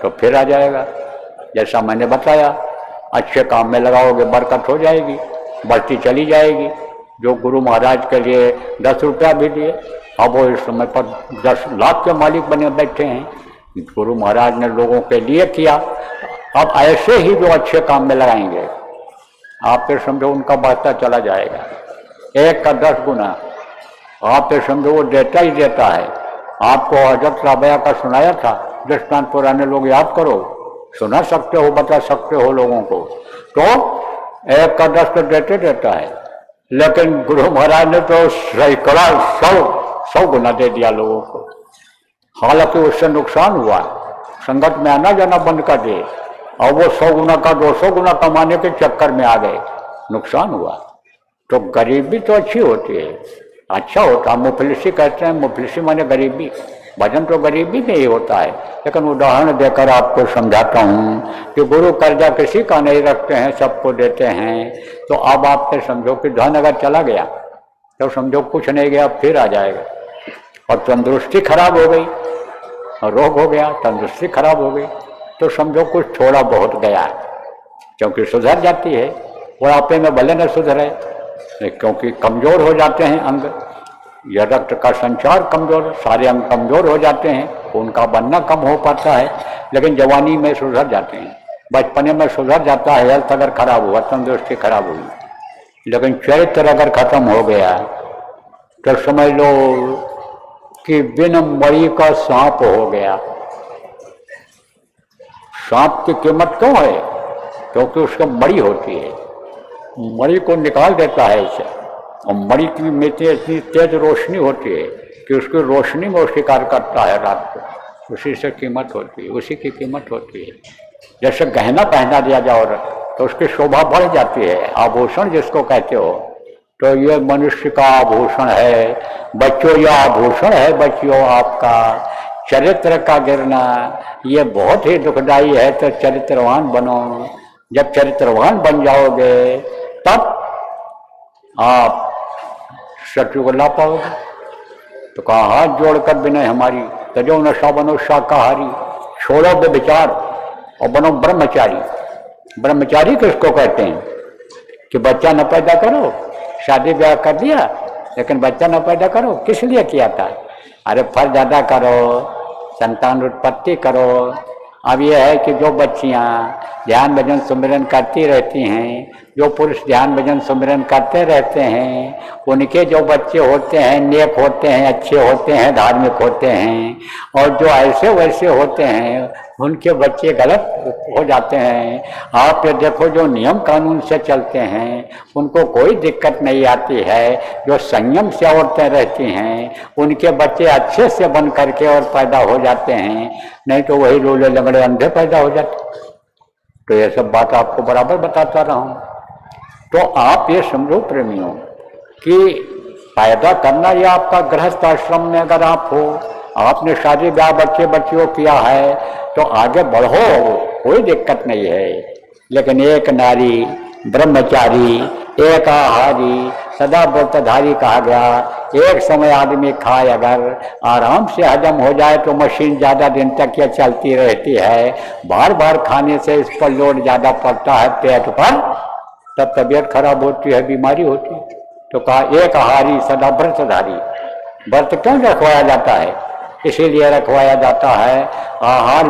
तो फिर आ जाएगा, जैसा मैंने बताया, अच्छे काम में लगाओगे बरकत हो जाएगी, बढ़ती चली जाएगी, जो गुरु महाराज के लिए 10 रुपया भी दिए, अब वो इस समय पर 10 लाख के मालिक बने बैठे हैं। गुरु महाराज ने लोगों के लिए किया, अब ऐसे ही जो अच्छे काम में लगाएंगे आप फिर समझो उनका बढ़ता चला जाएगा, 1 का 10 गुना। आप फिर समझो वो देता ही देता है। आपको हजरत राबया का सुनाया था दृष्टांत, पुराने लोग याद करो, सुना सकते हो, बता सकते हो लोगों को। तो 1 का 10 तो देते देता है, लेकिन गुरु महाराज ने तो सैकड़ा 100 गुना दे दिया लोगों को। हालांकि उससे नुकसान हुआ, संगत में आना जाना बंद कर दिए और वो 100 गुना का 200 गुना कमाने के चक्कर में आ गए, नुकसान हुआ। तो गरीबी तो अच्छी होती है, अच्छा होता। मुफलिसी कहते हैं, मुफलिसी माने गरीबी, भजन तो गरीबी में ही होता है। लेकिन उदाहरण देकर आपको समझाता हूँ कि गुरु कर्जा किसी का नहीं रखते हैं, सबको देते हैं। तो अब आप फिर समझो कि धन अगर चला गया तो समझो कुछ नहीं गया, फिर आ जाएगा। और तंदुरुस्ती खराब हो गई, रोग हो गया, तंदुरुस्ती खराब हो गई, तो समझो कुछ थोड़ा बहुत गया, क्योंकि सुधर जाती है। बुढ़ापे में भले न सुधरे, क्योंकि कमजोर हो जाते हैं अंग, यह रक्त का संचार कमजोर, सारे अंग कमजोर हो जाते हैं, खून का बनना कम हो पाता है। लेकिन जवानी में सुधर जाते हैं, बचपने में सुधर जाता है। हेल्थ अगर खराब हुआ, तंदुरुस्ती खराब हुई, लेकिन चरित्र अगर खत्म हो गया तो समझ लो कि बिन मणि का सांप हो गया। सांप की कीमत क्यों है? क्योंकि उसका मणि होती है, मणि को निकाल देता है इसे, और मणि की में इतनी तेज रोशनी होती है कि उसकी रोशनी में वो शिकार करता है रात को, उसी से कीमत होती है, उसी की कीमत होती है। जैसे गहना पहना दिया जाओ तो उसकी शोभा बढ़ जाती है, आभूषण जिसको कहते हो। तो ये मनुष्य का आभूषण है। बच्चों, यह आभूषण है बच्चों आपका चरित्र का गिरना, ये बहुत ही दुखदाई है। तो चरित्रवान बनो, जब चरित्रवान बन जाओगे तब आप सत्य को ला पाओगे। तो कहा हाथ जोड़कर विनय हमारी, तजो नशा बनो शाकाहारी, छोड़ो बेविचार और बनो ब्रह्मचारी। ब्रह्मचारी किसको कहते हैं? कि बच्चा न पैदा करो, शादी ब्याह कर दिया लेकिन बच्चा न पैदा करो, किस लिए किया था? अरे फल ज्यादा करो, संतान उत्पत्ति करो। अब यह है कि जो बच्चियां ध्यान भजन सुमिरन करती रहती हैं, जो पुरुष ध्यान भजन सुमिरन करते रहते हैं, उनके जो बच्चे होते हैं नेक होते हैं, अच्छे होते हैं, धार्मिक होते हैं। और जो ऐसे वैसे होते हैं उनके बच्चे गलत हो जाते हैं। आप ये देखो, जो नियम कानून से चलते हैं उनको कोई दिक्कत नहीं आती है। जो संयम से औरतें रहती हैं उनके बच्चे अच्छे से बन करके और पैदा हो जाते हैं, नहीं तो वही लोले लंगड़े अंधे पैदा हो जाते। तो ये सब बात आपको बराबर बताता रहा हूँ। तो आप ये समझो प्रेमियों कि पैदा करना ये आपका गृहस्थ आश्रम में अगर आप हो, आपने शादी ब्याह बच्चे बच्चियों किया है तो आगे बढ़ो, कोई दिक्कत नहीं है। लेकिन एक नारी ब्रह्मचारी, एक आहारी, सदा व्रतधारी कहा गया। एक समय आदमी खाए, अगर आराम से हजम हो जाए तो मशीन ज़्यादा दिन तक ये चलती रहती है। बार बार खाने से इस पर लोड ज़्यादा पड़ता है पेट पर, तब तबीयत खराब होती है, बीमारी होती है। तो कहा एक आहारी सदा व्रतधारी। व्रत क्यों रखवाया जाता है? इसीलिए रखवाया जाता है, आहार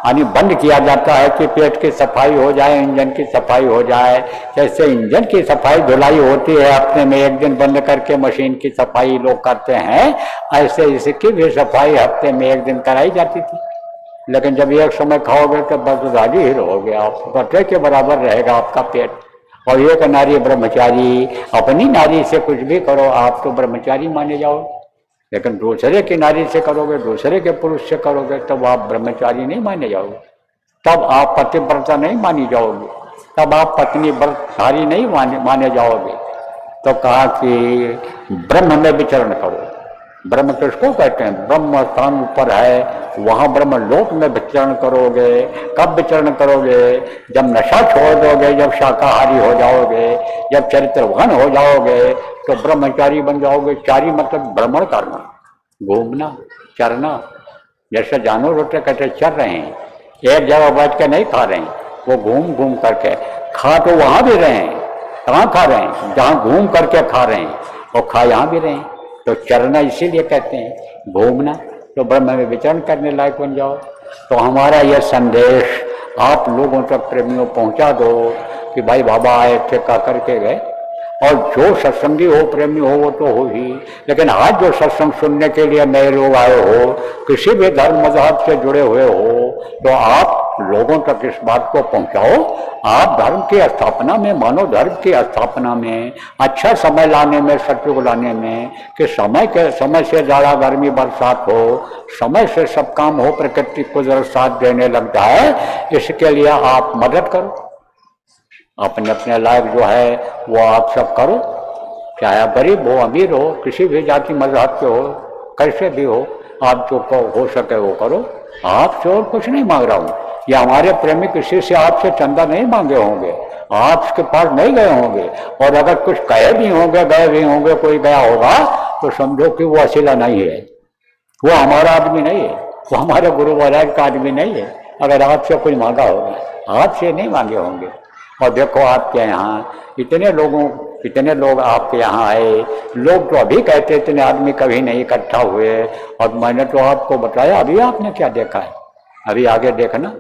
यानी बंद किया जाता है कि पेट की सफाई हो जाए, इंजन की सफाई हो जाए। जैसे इंजन की सफाई धुलाई होती है हफ्ते में एक दिन बंद करके मशीन की सफाई लोग करते हैं, ऐसे इसकी भी सफाई हफ्ते में एक दिन कराई जाती थी। लेकिन जब एक समय खाओगे तो बददारी ही रहोगे आप, बटे के बराबर रहेगा आपका पेट। और एक नारी ब्रह्मचारी, अपनी नारी से कुछ भी करो आप तो ब्रह्मचारी माने जाओ, लेकिन दूसरे की नारी से करोगे, दूसरे के पुरुष से करोगे तब आप ब्रह्मचारी नहीं माने जाओगे, तब आप पतिव्रता नहीं मानी जाओगे, तब आप पत्नी व्रतधारी नहीं माने जाओगे। तो कहा कि ब्रह्म में विचरण करो। ब्रह्म किसको कहते हैं? ब्रह्म स्थान ऊपर है, वहां ब्रह्म लोक में विचरण करोगे। कब विचरण करोगे? जब नशा छोड़ दोगे, जब शाकाहारी हो जाओगे, जब चरित्रवान हो जाओगे तो ब्रह्मचारी बन जाओगे। चारी मतलब भ्रमण करना, घूमना, चरना। जैसे जानवर होते कहते चर रहे हैं, एक जगह बैठ के नहीं खा रहे हैं, वो घूम घूम करके खा तो वहां भी रहे हैं कहाँ खा रहे हैं? जहाँ घूम करके खा रहे हैं और खा यहाँ भी रहे हैं। तो चरना इसीलिए कहते हैं, घूमना। तो ब्रह्म में विचरण करने लायक बन जाओ। तो हमारा यह संदेश आप लोगों तक प्रेमियों पहुंचा दो कि भाई बाबा आए थे, का करके गए। और जो सत्संगी हो, प्रेमी हो, वो तो हो ही, लेकिन आज जो सत्संग सुनने के लिए नए लोग आए हो, किसी भी धर्म मजहब से जुड़े हुए हो, तो आप लोगों तक इस बात को पहुंचाओ। आप धर्म की स्थापना में, मानव धर्म की स्थापना में, अच्छा समय लाने में, सतयुग लाने में, कि समय से ज़्यादा गर्मी बरसात हो, समय से सब काम हो, प्रकृति कुदरत साथ देने लग जाए, इसके लिए आप मदद करो। अपने अपने लायक जो है वो आप सब करो, चाहे आप गरीब हो, अमीर हो, किसी भी जाति मजहब के हो, कैसे भी हो, आप जो हो सके वो करो। आपसे और कुछ नहीं मांग रहा हूँ। या हमारे प्रेमी किसी से आपसे चंदा नहीं मांगे होंगे, आपके पास नहीं गए होंगे, और अगर कुछ कहे भी होंगे, गए भी होंगे, कोई गया होगा, तो समझो कि वो असीला नहीं है, वो हमारा आदमी नहीं है, वो हमारे गुरु महाराज का आदमी नहीं है। अगर आपसे कोई मांगा होगा, आपसे नहीं मांगे होंगे। और देखो आपके यहाँ इतने लोग आपके यहाँ आए, लोग तो अभी कहते इतने आदमी कभी नहीं इकट्ठा हुए, और मैंने तो आपको बताया, अभी आपने क्या देखा है, अभी आगे देखना।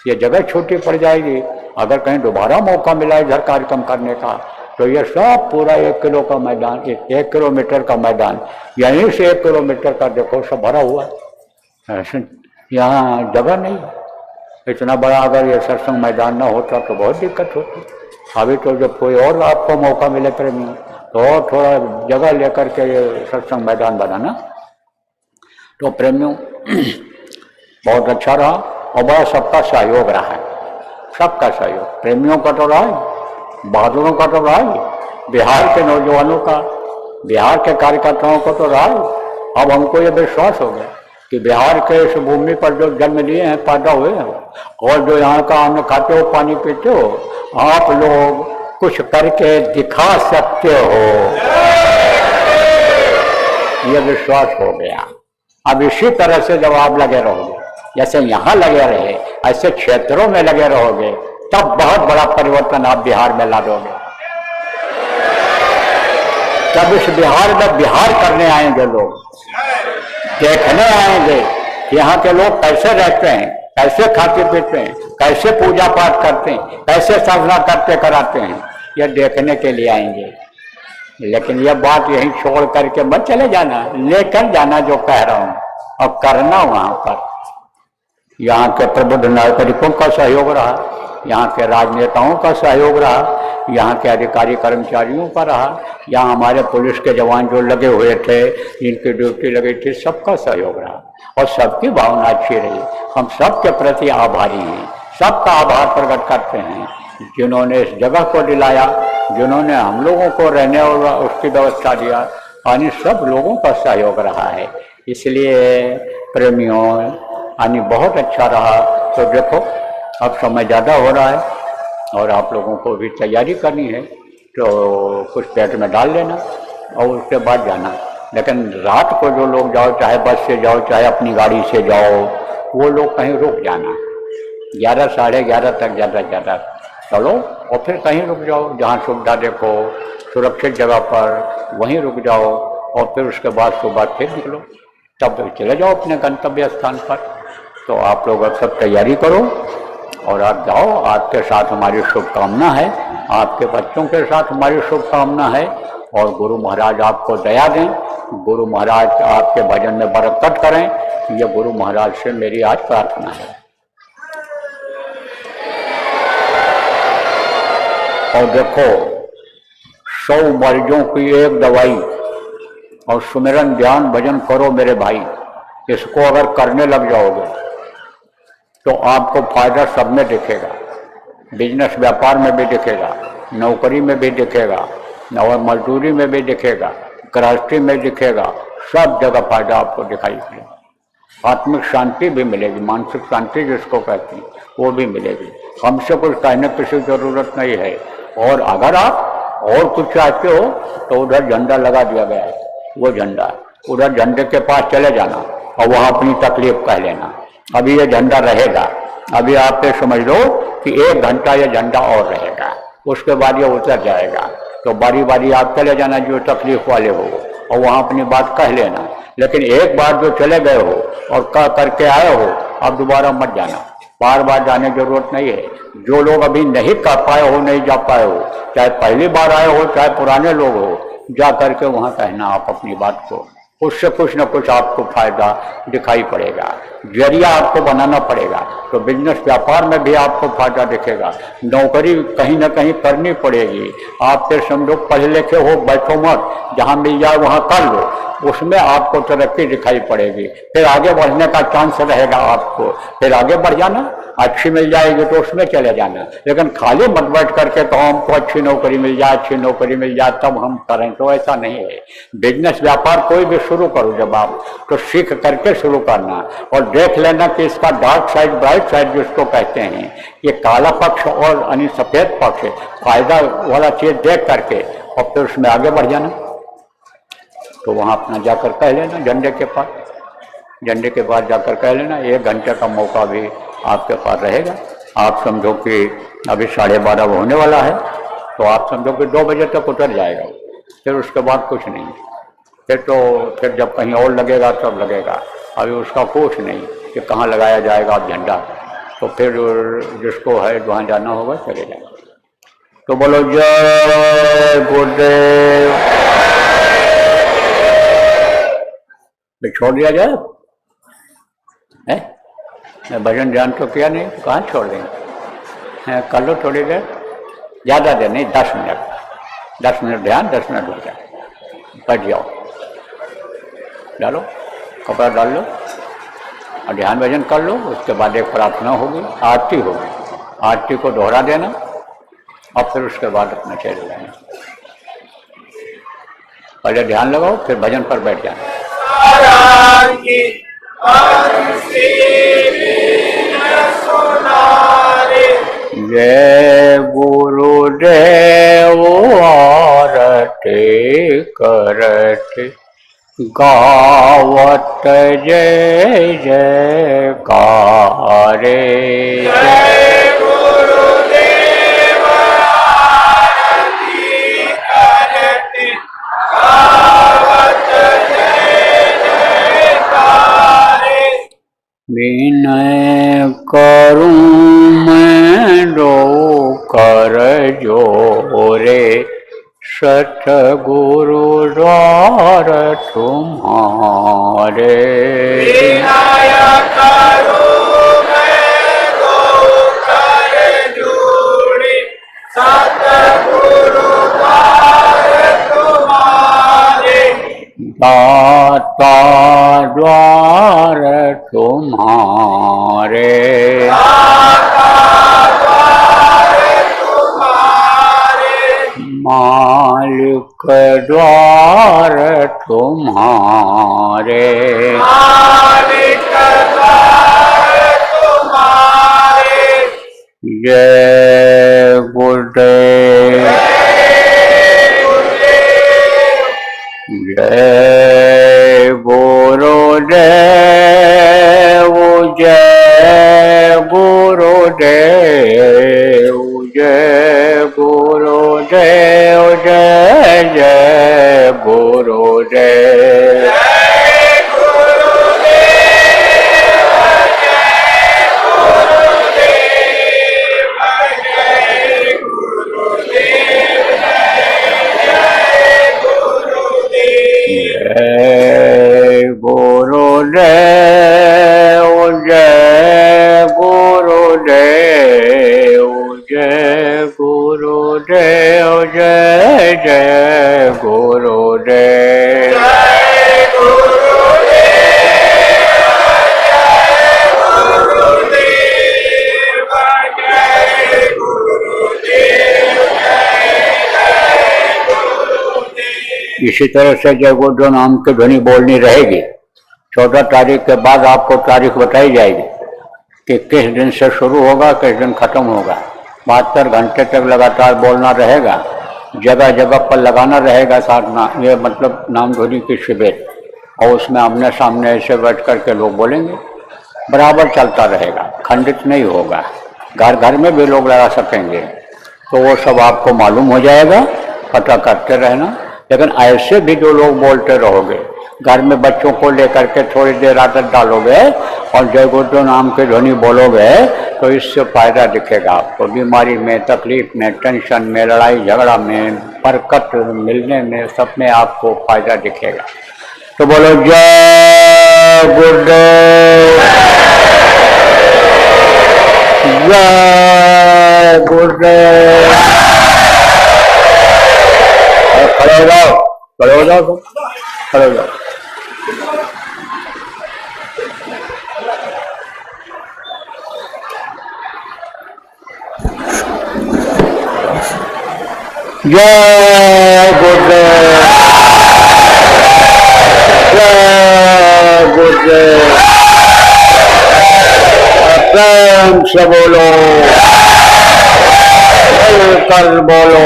ये जगह छोटी पड़ जाएगी। अगर कहीं दोबारा मौका मिला इधर कार्यक्रम करने का, तो ये सब पूरा 1 किलो का मैदान, 1 किलोमीटर का मैदान, यहीं से 1 किलोमीटर का देखो सब भरा हुआ है। यहाँ जगह नहीं, इतना बड़ा अगर ये सत्संग मैदान ना होता तो बहुत दिक्कत होती। अभी तो जब कोई और आपको मौका मिले प्रेमियों, तो और थोड़ा जगह लेकर के ये सत्संग मैदान बनाना। तो प्रेमियों बहुत अच्छा रहा, और बड़ा सबका सहयोग रहा है, सबका सहयोग, प्रेमियों का तो रहा है, बहादुरों का तो रहा है, बिहार के नौजवानों का, बिहार के कार्यकर्ताओं को तो रहा है। अब हमको ये विश्वास हो गया कि बिहार के इस भूमि पर जो जन्म लिए हैं, पैदा हुए हैं, और जो यहाँ का अन्न खाते हो, पानी पीते हो, आप लोग कुछ करके दिखा सकते हो, ये विश्वास हो गया। अब इसी तरह से जब आप लगे रहोगे, जैसे यहाँ लगे रहे, ऐसे क्षेत्रों में लगे रहोगे, तब बहुत बड़ा परिवर्तन आप बिहार में ला दोगे। तब इस बिहार में बिहार करने आएंगे लोग, देखने आएंगे यहाँ के लोग कैसे रहते हैं, कैसे खाते पीते हैं, कैसे पूजा पाठ करते हैं, कैसे साधना करते कराते हैं, ये देखने के लिए आएंगे। लेकिन यह बात यहीं छोड़ करके मत चले जाना, लेकर जाना जो कह रहा हूँ, और करना वहां पर। यहाँ के प्रबुद्ध नागरिकों का सहयोग रहा, यहाँ के राजनेताओं का सहयोग रहा, यहाँ के अधिकारी कर्मचारियों का रहा, यहाँ हमारे पुलिस के जवान जो लगे हुए थे, जिनकी ड्यूटी लगी थी, सबका सहयोग रहा, और सबकी भावना अच्छी रही। हम सबके प्रति आभारी हैं, सबका आभार प्रकट करते हैं, जिन्होंने इस जगह को दिलाया, जिन्होंने हम लोगों को रहने और उसकी व्यवस्था दिया, यानी सब लोगों का सहयोग रहा है। इसलिए प्रेमियों यानी बहुत अच्छा रहा। तो देखो अब समय ज़्यादा हो रहा है, और आप लोगों को भी तैयारी करनी है, तो कुछ पेट में डाल लेना और उसके बाद जाना। लेकिन रात को जो लोग जाओ, चाहे बस से जाओ, चाहे अपनी गाड़ी से जाओ, वो लोग कहीं रुक जाना, 11 साढ़े 11 तक ज़्यादा चलो, और फिर कहीं रुक जाओ जहाँ सुविधा देखो, सुरक्षित जगह पर वहीं रुक जाओ, और फिर उसके बाद सुबह फिर निकलो, तब चले जाओ अपने गंतव्य स्थान पर। तो आप लोग अब सब तैयारी करो और आप जाओ। आपके साथ हमारी शुभकामना है, आपके बच्चों के साथ हमारी शुभकामना है, और गुरु महाराज आपको दया दें, गुरु महाराज आपके भजन में बरकत करें, ये गुरु महाराज से मेरी आज प्रार्थना है। और देखो 100 मरीजों की एक दवाई, और सुमिरन ध्यान भजन करो मेरे भाई, इसको अगर करने लग जाओगे तो आपको फायदा सब में दिखेगा, बिजनेस व्यापार में भी दिखेगा, नौकरी में भी दिखेगा, और मजदूरी में भी दिखेगा, गृहस्थी में दिखेगा, सब जगह फायदा आपको दिखाई देगा। आत्मिक शांति भी मिलेगी, मानसिक शांति जिसको कहते हैं वो भी मिलेगी। हमसे कुछ कहने की जरूरत नहीं है। और अगर आप और कुछ चाहते हो तो उधर झंडा लगा दिया गया है, वो झंडा, उधर झंडे के पास चले जाना और वहाँ अपनी तकलीफ कह लेना। अभी ये झंडा रहेगा, अभी आप ये समझ लो कि 1 घंटा ये झंडा और रहेगा, उसके बाद ये उतर जाएगा। तो बारी बारी आप चले जाना जो तकलीफ वाले हो, और वहाँ अपनी बात कह लेना। लेकिन एक बार जो चले गए हो और कह करके आए हो, अब दोबारा मत जाना, बार बार जाने की जरूरत नहीं है। जो लोग अभी नहीं कर पाए हो, नहीं जा पाए हो, चाहे पहली बार आए हो चाहे पुराने लोग हो, जा करके वहाँ कहना आप अपनी बात को, उससे कुछ न कुछ आपको फायदा दिखाई पड़ेगा, जरिया आपको बनाना पड़ेगा। तो बिजनेस व्यापार में भी आपको फायदा दिखेगा। नौकरी कहीं ना कहीं करनी पड़ेगी। आप फिर समझो पढ़े लिखे हो, बैठो मत, जहाँ मिल जाए वहाँ कर लो, उसमें आपको तरक्की दिखाई पड़ेगी। फिर आगे बढ़ने का चांस रहेगा आपको, फिर आगे बढ़ जाना। अच्छी मिल जाएगी तो उसमें चले जाना, लेकिन खाली मत बैठ करके तो हमको अच्छी नौकरी मिल जाए, अच्छी नौकरी मिल जाए तब हम करें, तो ऐसा नहीं है। बिजनेस व्यापार कोई भी शुरू करो जब आप, तो सीख करके शुरू करना और देख लेना कि इसका डार्क साइड ब्राइट साइड जिसको कहते हैं, ये काला पक्ष और यानी सफेद पक्ष, फायदा वाला चीज देख करके और फिर उसमें आगे बढ़ जाना। तो वहाँ अपना जाकर कह लेना झंडे के पास, झंडे के पास जाकर कह लेना। 1 घंटे का मौका भी आपके पास रहेगा। आप समझो कि अभी 12:30 होने वाला है, तो आप समझो कि 2 बजे तक उतर जाएगा। फिर उसके बाद कुछ नहीं, फिर जब कहीं और लगेगा तब लगेगा। अभी उसका कुछ नहीं कि कहाँ लगाया जाएगा आप झंडा, तो फिर जिसको है वहाँ जाना होगा चले जाएगा। तो बोलो जय गुरुदेव। छोड़ दिया जाए है, भजन ध्यान तो किया नहीं, तो कहाँ छोड़ देंगे। कर लो थोड़ी देर, ज़्यादा देर नहीं, 10 मिनट, 10 मिनट ध्यान, 10 मिनट हो जाए, बैठ जाओ, डालो कपड़ा डाल लो और ध्यान भजन कर लो। उसके बाद एक प्रार्थना होगी, आरती होगी, आरती को दोहरा देना और फिर उसके बाद अपना चले जाना। पहले ध्यान लगाओ, फिर भजन पर बैठ जाना। जय गुरुदेव आरती करते गावत जय जयकारे। जय गुरुदेव आरती करते गावत जय जयकारे। विनय करूं मैं दो कर जोरे, सतगुरु द्वार तुम्हारे। विनय करूं मैं दो कर जोरे, सतगुरु द्वार तुम्हारे। दाता द्वार तुम्हारे, मालिक द्वार तुम्हारे, मालिक द्वार तुम्हारे। जय गुरुदेव, जय गुरुदेव, जय गुरुदेव, जय गुरुदेव, जय जय गुरुदेव। जय गुरुदेव, जय गुरुदेव, जय गुरुदेव, जय गुरुदेव। जय गुरुदेव, जय गुरुदेव, जय जय गुरुदेव। जय गुरुदेव, जय गुरुदेव, जय गुरुदेव, जय गुरुदेव। इसी तरह से जय गुरुदेव नाम की ध्वनि बोलनी रहेगी। 14 तारीख के बाद आपको तारीख बताई जाएगी कि किस दिन से शुरू होगा, किस दिन खत्म होगा। 72 घंटे तक लगातार बोलना रहेगा, जगह जगह पर लगाना रहेगा साधना, ये मतलब नाम ध्वनि की शिविर, और उसमें आमने सामने ऐसे बैठ करके लोग बोलेंगे, बराबर चलता रहेगा, खंडित नहीं होगा। घर घर में भी लोग लगा सकेंगे, तो वो सब आपको मालूम हो जाएगा, पता करते रहना। लेकिन ऐसे भी जो लोग बोलते रहोगे, घर में बच्चों को लेकर के थोड़ी देर आदत डालोगे और जय गुरुदेव नाम की ध्वनि बोलोगे, तो इससे फायदा दिखेगा आपको। बीमारी में, तकलीफ में, टेंशन में, लड़ाई झगड़ा में, बरकत मिलने में, सब में आपको फायदा दिखेगा। तो बोलो जय गुरुदेव, जय गुरुदेव। खड़े हो जाओ, खड़े हो जाओ, खड़े हो जाओ। जय गुरुदेव, जय गुरुदेव। प्रेम से बोलो, मिलकर बोलो,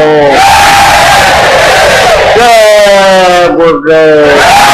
जय गुरुदेव।